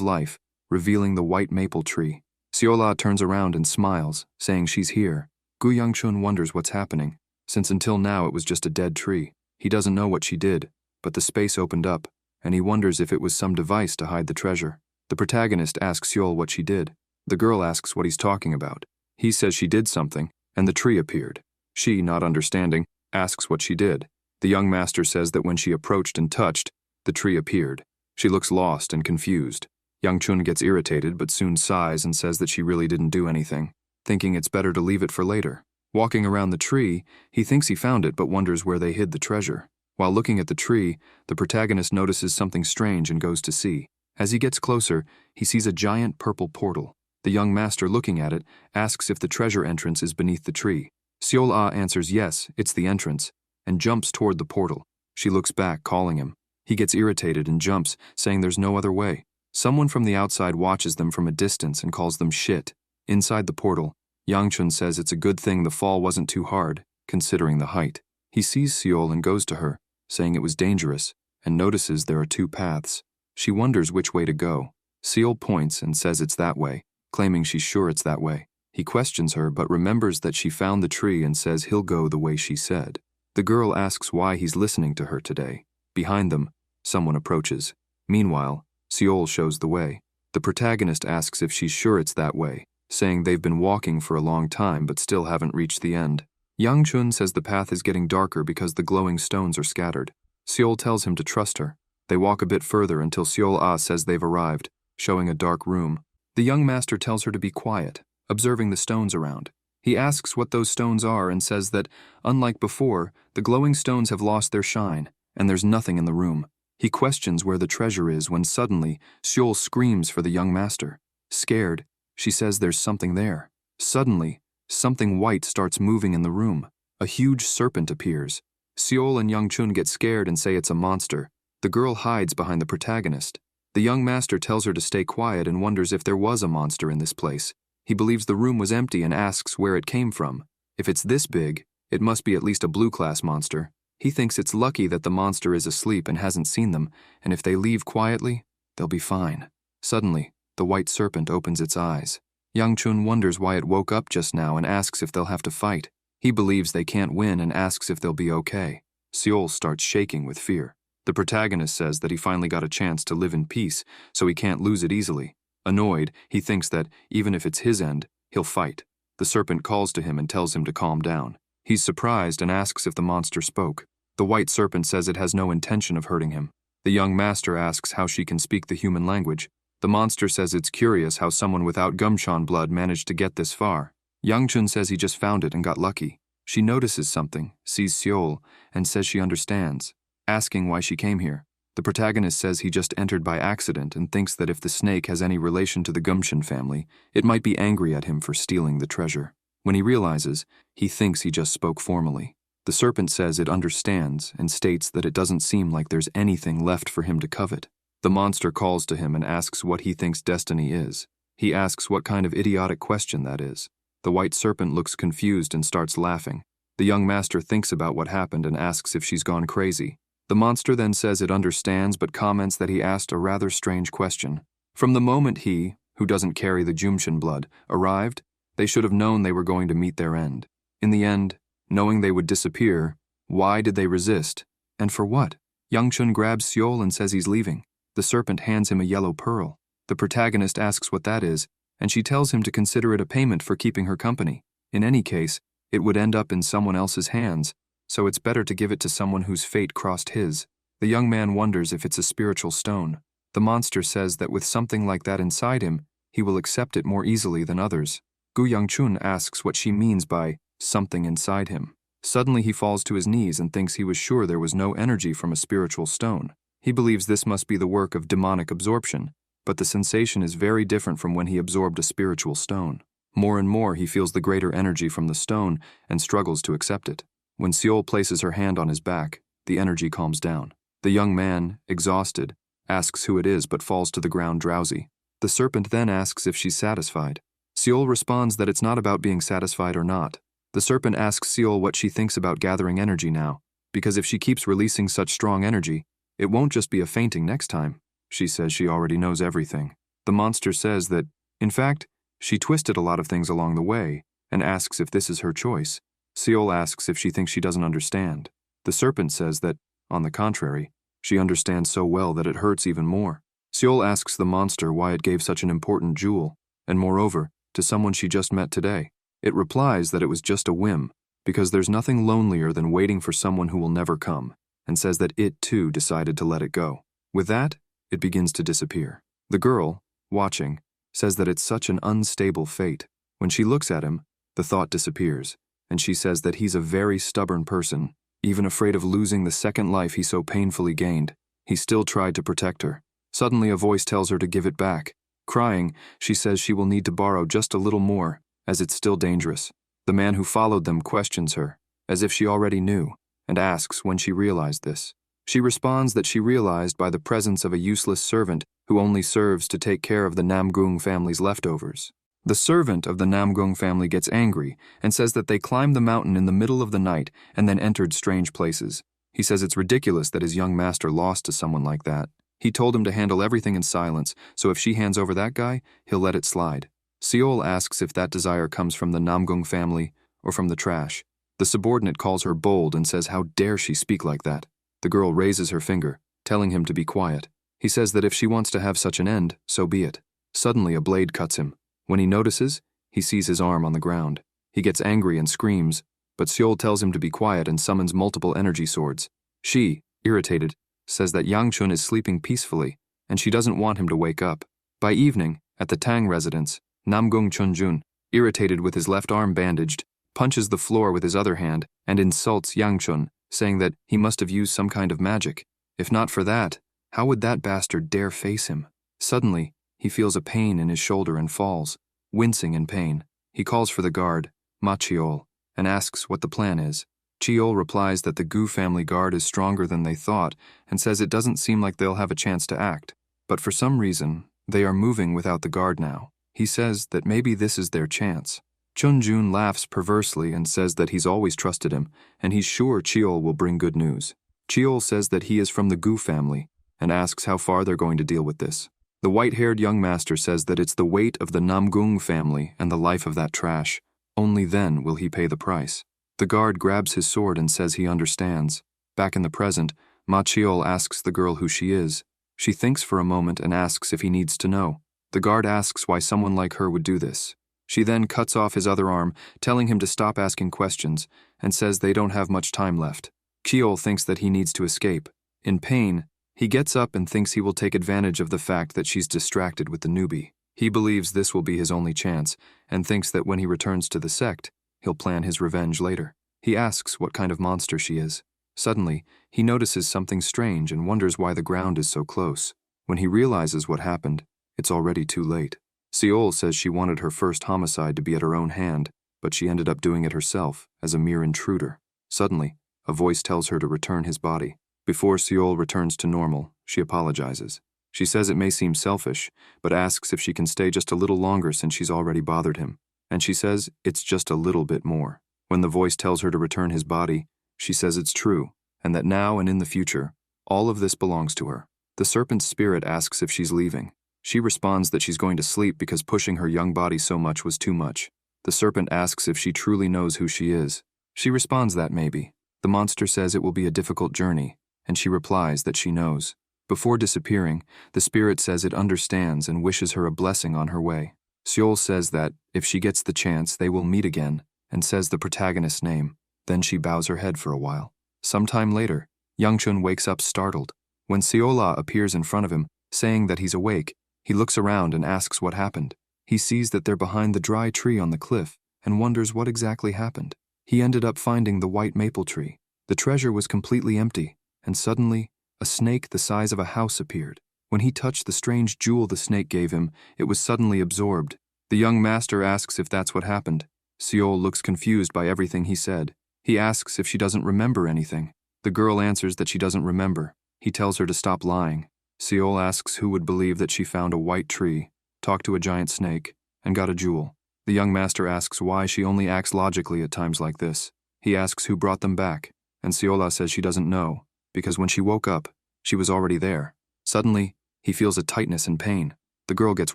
life, revealing the white maple tree. Wiola turns around and smiles, saying she's here. Gu Yangchun wonders what's happening, since until now it was just a dead tree. He doesn't know what she did, but the space opened up, and he wonders if it was some device to hide the treasure. The protagonist asks Wiola what she did. The girl asks what he's talking about. He says she did something, and the tree appeared. She, not understanding, asks what she did. The young master says that when she approached and touched, the tree appeared. She looks lost and confused. Yangchun gets irritated but soon sighs and says that she really didn't do anything, thinking it's better to leave it for later. Walking around the tree, he thinks he found it but wonders where they hid the treasure. While looking at the tree, the protagonist notices something strange and goes to see. As he gets closer, he sees a giant purple portal. The young master, looking at it, asks if the treasure entrance is beneath the tree. Wiola answers yes, it's the entrance, and jumps toward the portal. She looks back, calling him. He gets irritated and jumps, saying there's no other way. Someone from the outside watches them from a distance and calls them shit. Inside the portal, Yangchun says it's a good thing the fall wasn't too hard, considering the height. He sees Wiola and goes to her, saying it was dangerous, and notices there are two paths. She wonders which way to go. Wiola points and says it's that way, claiming she's sure it's that way. He questions her but remembers that she found the tree and says he'll go the way she said. The girl asks why he's listening to her today. Behind them, someone approaches. Meanwhile, Wiola shows the way. The protagonist asks if she's sure it's that way, saying they've been walking for a long time but still haven't reached the end. Yangchun says the path is getting darker because the glowing stones are scattered. Wiola tells him to trust her. They walk a bit further until Wiola says they've arrived, showing a dark room. The young master tells her to be quiet, observing the stones around. He asks what those stones are and says that, unlike before, the glowing stones have lost their shine, and there's nothing in the room. He questions where the treasure is when suddenly, Wiola screams for the young master. Scared, she says there's something there. Suddenly, something white starts moving in the room. A huge serpent appears. Wiola and Yangchun get scared and say it's a monster. The girl hides behind the protagonist. The young master tells her to stay quiet and wonders if there was a monster in this place. He believes the room was empty and asks where it came from. If it's this big, it must be at least a blue-class monster. He thinks it's lucky that the monster is asleep and hasn't seen them, and if they leave quietly, they'll be fine. Suddenly, the white serpent opens its eyes. Yangchun wonders why it woke up just now and asks if they'll have to fight. He believes they can't win and asks if they'll be okay. Wiola starts shaking with fear. The protagonist says that he finally got a chance to live in peace, so he can't lose it easily. Annoyed, he thinks that, even if it's his end, he'll fight. The serpent calls to him and tells him to calm down. He's surprised and asks if the monster spoke. The white serpent says it has no intention of hurting him. The young master asks how she can speak the human language. The monster says it's curious how someone without Gumshan blood managed to get this far. Yangchun says he just found it and got lucky. She notices something, sees Wiola, and says she understands, asking why she came here. The protagonist says he just entered by accident and thinks that if the snake has any relation to the Gumshan family, it might be angry at him for stealing the treasure. When he realizes, he thinks he just spoke formally. The serpent says it understands and states that it doesn't seem like there's anything left for him to covet. The monster calls to him and asks what he thinks destiny is. He asks what kind of idiotic question that is. The white serpent looks confused and starts laughing. The young master thinks about what happened and asks if she's gone crazy. The monster then says it understands but comments that he asked a rather strange question. From the moment he, who doesn't carry the Gumshan blood, arrived, they should have known they were going to meet their end. In the end, knowing they would disappear, why did they resist? And for what? Yangchun grabs Wiola and says he's leaving. The serpent hands him a yellow pearl. The protagonist asks what that is, and she tells him to consider it a payment for keeping her company. In any case, it would end up in someone else's hands, so it's better to give it to someone whose fate crossed his. The young man wonders if it's a spiritual stone. The monster says that with something like that inside him, he will accept it more easily than others. Gu Yangchun asks what she means by something inside him. Suddenly he falls to his knees and thinks he was sure there was no energy from a spiritual stone. He believes this must be the work of demonic absorption, but the sensation is very different from when he absorbed a spiritual stone. More and more he feels the greater energy from the stone and struggles to accept it. When Seol places her hand on his back, the energy calms down. The young man, exhausted, asks who it is but falls to the ground drowsy. The serpent then asks if she's satisfied. Seol responds that it's not about being satisfied or not. The serpent asks Seol what she thinks about gathering energy now, because if she keeps releasing such strong energy, it won't just be a fainting next time. She says she already knows everything. The monster says that, in fact, she twisted a lot of things along the way, and asks if this is her choice. Seol asks if she thinks she doesn't understand. The serpent says that, on the contrary, she understands so well that it hurts even more. Seol asks the monster why it gave such an important jewel, and moreover, to someone she just met today. It replies that it was just a whim, because there's nothing lonelier than waiting for someone who will never come, and says that it too decided to let it go. With that, it begins to disappear. The girl, watching, says that it's such an unstable fate. When she looks at him, the thought disappears, and she says that he's a very stubborn person. Even afraid of losing the second life he so painfully gained, he still tried to protect her. Suddenly a voice tells her to give it back. Crying, she says she will need to borrow just a little more, as it's still dangerous. The man who followed them questions her, as if she already knew, and asks when she realized this. She responds that she realized by the presence of a useless servant who only serves to take care of the Namgung family's leftovers. The servant of the Namgung family gets angry and says that they climbed the mountain in the middle of the night and then entered strange places. He says it's ridiculous that his young master lost to someone like that. He told him to handle everything in silence, so if she hands over that guy, he'll let it slide. Seol asks if that desire comes from the Namgung family or from the trash. The subordinate calls her bold and says how dare she speak like that. The girl raises her finger, telling him to be quiet. He says that if she wants to have such an end, so be it. Suddenly a blade cuts him. When he notices, he sees his arm on the ground. He gets angry and screams, but Seol tells him to be quiet and summons multiple energy swords. She, irritated, says that Yangchun is sleeping peacefully, and she doesn't want him to wake up. By evening, at the Tang residence, Namgung Chunjun, irritated with his left arm bandaged, punches the floor with his other hand and insults Yangchun, saying that he must have used some kind of magic. If not for that, how would that bastard dare face him? Suddenly, he feels a pain in his shoulder and falls, wincing in pain. He calls for the guard, Ma Chiol, and asks what the plan is. Chiol replies that the Gu family guard is stronger than they thought and says it doesn't seem like they'll have a chance to act. But for some reason, they are moving without the guard now. He says that maybe this is their chance. Chunjun laughs perversely and says that he's always trusted him, and he's sure Chiol will bring good news. Chiol says that he is from the Gu family and asks how far they're going to deal with this. The white-haired young master says that it's the weight of the Namgung family and the life of that trash. Only then will he pay the price. The guard grabs his sword and says he understands. Back in the present, Ma Chiol asks the girl who she is. She thinks for a moment and asks if he needs to know. The guard asks why someone like her would do this. She then cuts off his other arm, telling him to stop asking questions, and says they don't have much time left. Chiol thinks that he needs to escape. In pain, he gets up and thinks he will take advantage of the fact that she's distracted with the newbie. He believes this will be his only chance, and thinks that when he returns to the sect, he'll plan his revenge later. He asks what kind of monster she is. Suddenly, he notices something strange and wonders why the ground is so close. When he realizes what happened, it's already too late. Seol says she wanted her first homicide to be at her own hand, but she ended up doing it herself, as a mere intruder. Suddenly, a voice tells her to return his body. Before Seol returns to normal, she apologizes. She says it may seem selfish, but asks if she can stay just a little longer since she's already bothered him. And she says it's just a little bit more. When the voice tells her to return his body, she says it's true, and that now and in the future, all of this belongs to her. The serpent's spirit asks if she's leaving. She responds that she's going to sleep because pushing her young body so much was too much. The serpent asks if she truly knows who she is. She responds that maybe. The monster says it will be a difficult journey, and she replies that she knows. Before disappearing, the spirit says it understands and wishes her a blessing on her way. Seol says that, if she gets the chance, they will meet again, and says the protagonist's name. Then she bows her head for a while. Sometime later, Yangchun wakes up startled. When Seola appears in front of him, saying that he's awake, he looks around and asks what happened. He sees that they're behind the dry tree on the cliff and wonders what exactly happened. He ended up finding the white maple tree. The treasure was completely empty, and suddenly, a snake the size of a house appeared. When he touched the strange jewel the snake gave him, it was suddenly absorbed, The young master asks if that's what happened. Seol looks confused by everything he said. He asks if she doesn't remember anything. The girl answers that she doesn't remember. He tells her to stop lying. Seol asks who would believe that she found a white tree, talked to a giant snake, and got a jewel. The young master asks why she only acts logically at times like this. He asks who brought them back, and Wiola says she doesn't know, because when she woke up, she was already there. Suddenly, he feels a tightness and pain. The girl gets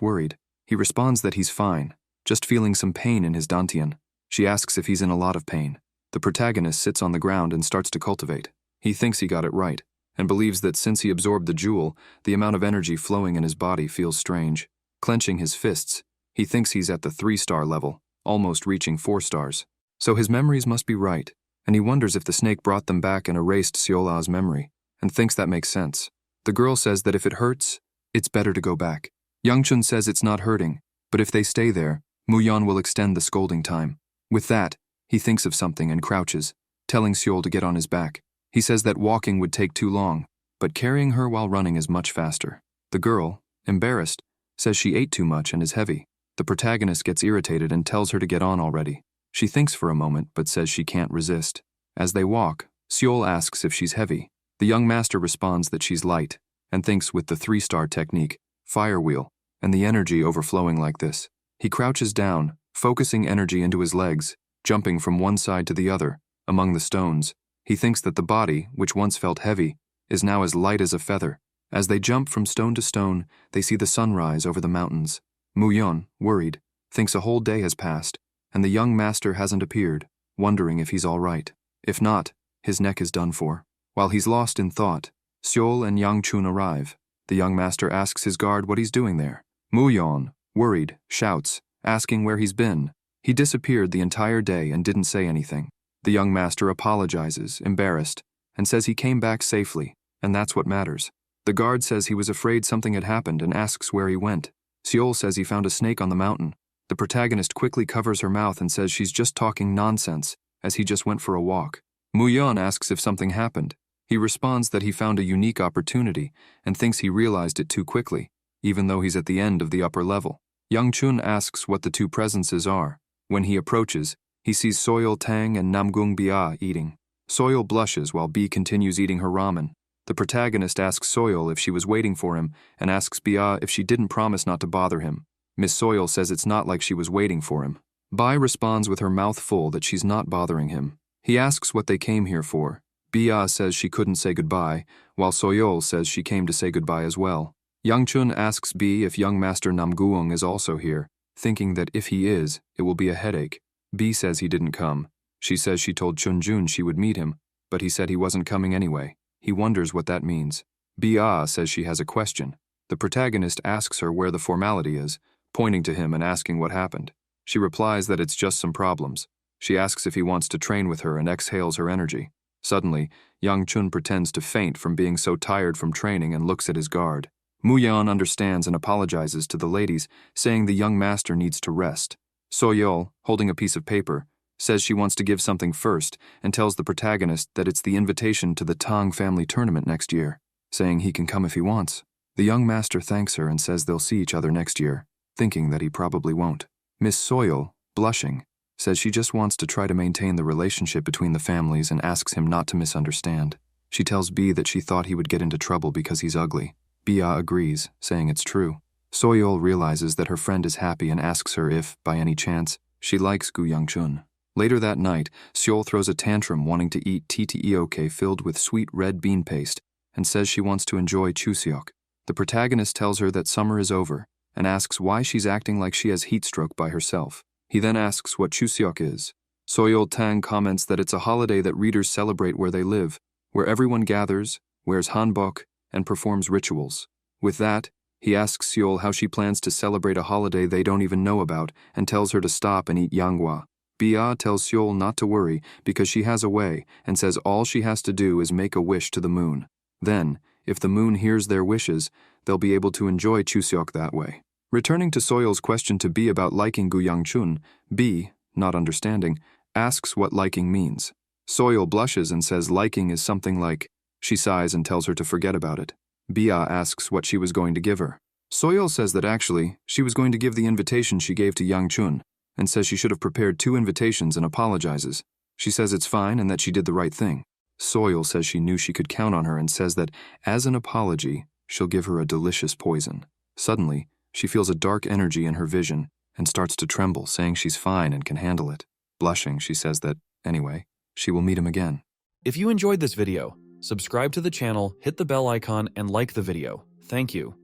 worried. He responds that he's fine, just feeling some pain in his dantian. She asks if he's in a lot of pain. The protagonist sits on the ground and starts to cultivate. He thinks he got it right, and believes that since he absorbed the jewel, the amount of energy flowing in his body feels strange. Clenching his fists, he thinks he's at the 3-star level, almost reaching 4 stars. So his memories must be right, and he wonders if the snake brought them back and erased Seola's memory, and thinks that makes sense. The girl says that if it hurts, it's better to go back. Youngchun says it's not hurting, but if they stay there, Muyon will extend the scolding time. With that, he thinks of something and crouches, telling Seol to get on his back. He says that walking would take too long, but carrying her while running is much faster. The girl, embarrassed, says she ate too much and is heavy. The protagonist gets irritated and tells her to get on already. She thinks for a moment but says she can't resist. As they walk, Seol asks if she's heavy. The young master responds that she's light, and thinks with the 3-star technique, fire wheel, and the energy overflowing like this. He crouches down, focusing energy into his legs, jumping from one side to the other, among the stones. He thinks that the body, which once felt heavy, is now as light as a feather. As they jump from stone to stone, they see the sunrise over the mountains. Muyon, worried, thinks a whole day has passed, and the young master hasn't appeared, wondering if he's all right. If not, his neck is done for. While he's lost in thought, Seol and Yangchun arrive. The young master asks his guard what he's doing there. Muyon, worried, shouts, asking where he's been. He disappeared the entire day and didn't say anything. The young master apologizes, embarrassed, and says he came back safely, and that's what matters. The guard says he was afraid something had happened and asks where he went. Seol says he found a snake on the mountain. The protagonist quickly covers her mouth and says she's just talking nonsense, as he just went for a walk. Muyon asks if something happened. He responds that he found a unique opportunity and thinks he realized it too quickly, even though he's at the end of the upper level. Youngchun asks what the two presences are. When he approaches, he sees Soil Tang and Namgung Bia eating. Soil blushes while Bee continues eating her ramen. The protagonist asks Soil if she was waiting for him and asks Bia if she didn't promise not to bother him. Miss Soil says it's not like she was waiting for him. Bai responds with her mouth full that she's not bothering him. He asks what they came here for. Bia says she couldn't say goodbye, while Soyol says she came to say goodbye as well. Youngchun asks Bee if young master Namgung is also here, thinking that if he is, it will be a headache. Bee says he didn't come. She says she told Chunjun she would meet him, but he said he wasn't coming anyway. He wonders what that means. Bia says she has a question. The protagonist asks her where the formality is, pointing to him and asking what happened. She replies that it's just some problems. She asks if he wants to train with her and exhales her energy. Suddenly, Youngchun pretends to faint from being so tired from training and looks at his guard. Muyon understands and apologizes to the ladies, saying the young master needs to rest. Soyol, holding a piece of paper, says she wants to give something first and tells the protagonist that it's the invitation to the Tang family tournament next year, saying he can come if he wants. The young master thanks her and says they'll see each other next year, thinking that he probably won't. Miss Soyol, blushing, says she just wants to try to maintain the relationship between the families and asks him not to misunderstand. She tells Bee that she thought he would get into trouble because he's ugly. Bia agrees, saying it's true. Soyol realizes that her friend is happy and asks her if, by any chance, she likes Gu Youngchun. Later that night, Seol throws a tantrum wanting to eat tteok filled with sweet red bean paste and says she wants to enjoy chuseok. The protagonist tells her that summer is over and asks why she's acting like she has heat stroke by herself. He then asks what chuseok is. Soyol Tang comments that it's a holiday that readers celebrate where they live, where everyone gathers, wears hanbok, and performs rituals. With that, he asks Seol how she plans to celebrate a holiday they don't even know about and tells her to stop and eat yanghwa. Bia tells Seol not to worry because she has a way and says all she has to do is make a wish to the moon. Then, if the moon hears their wishes, they'll be able to enjoy chuseok that way. Returning to Soyol's question to Bee about liking Gu Youngchun, Bee, not understanding, asks what liking means. Soyol blushes and says liking is something like. She sighs and tells her to forget about it. Bia asks what she was going to give her. Soyeol says that actually, she was going to give the invitation she gave to Yang Chun, and says she should have prepared 2 invitations and apologizes. She says it's fine and that she did the right thing. Soyeol says she knew she could count on her and says that, as an apology, she'll give her a delicious poison. Suddenly, she feels a dark energy in her vision and starts to tremble, saying she's fine and can handle it. Blushing, she says that, anyway, she will meet him again. If you enjoyed this video, subscribe to the channel, hit the bell icon, and like the video. Thank you.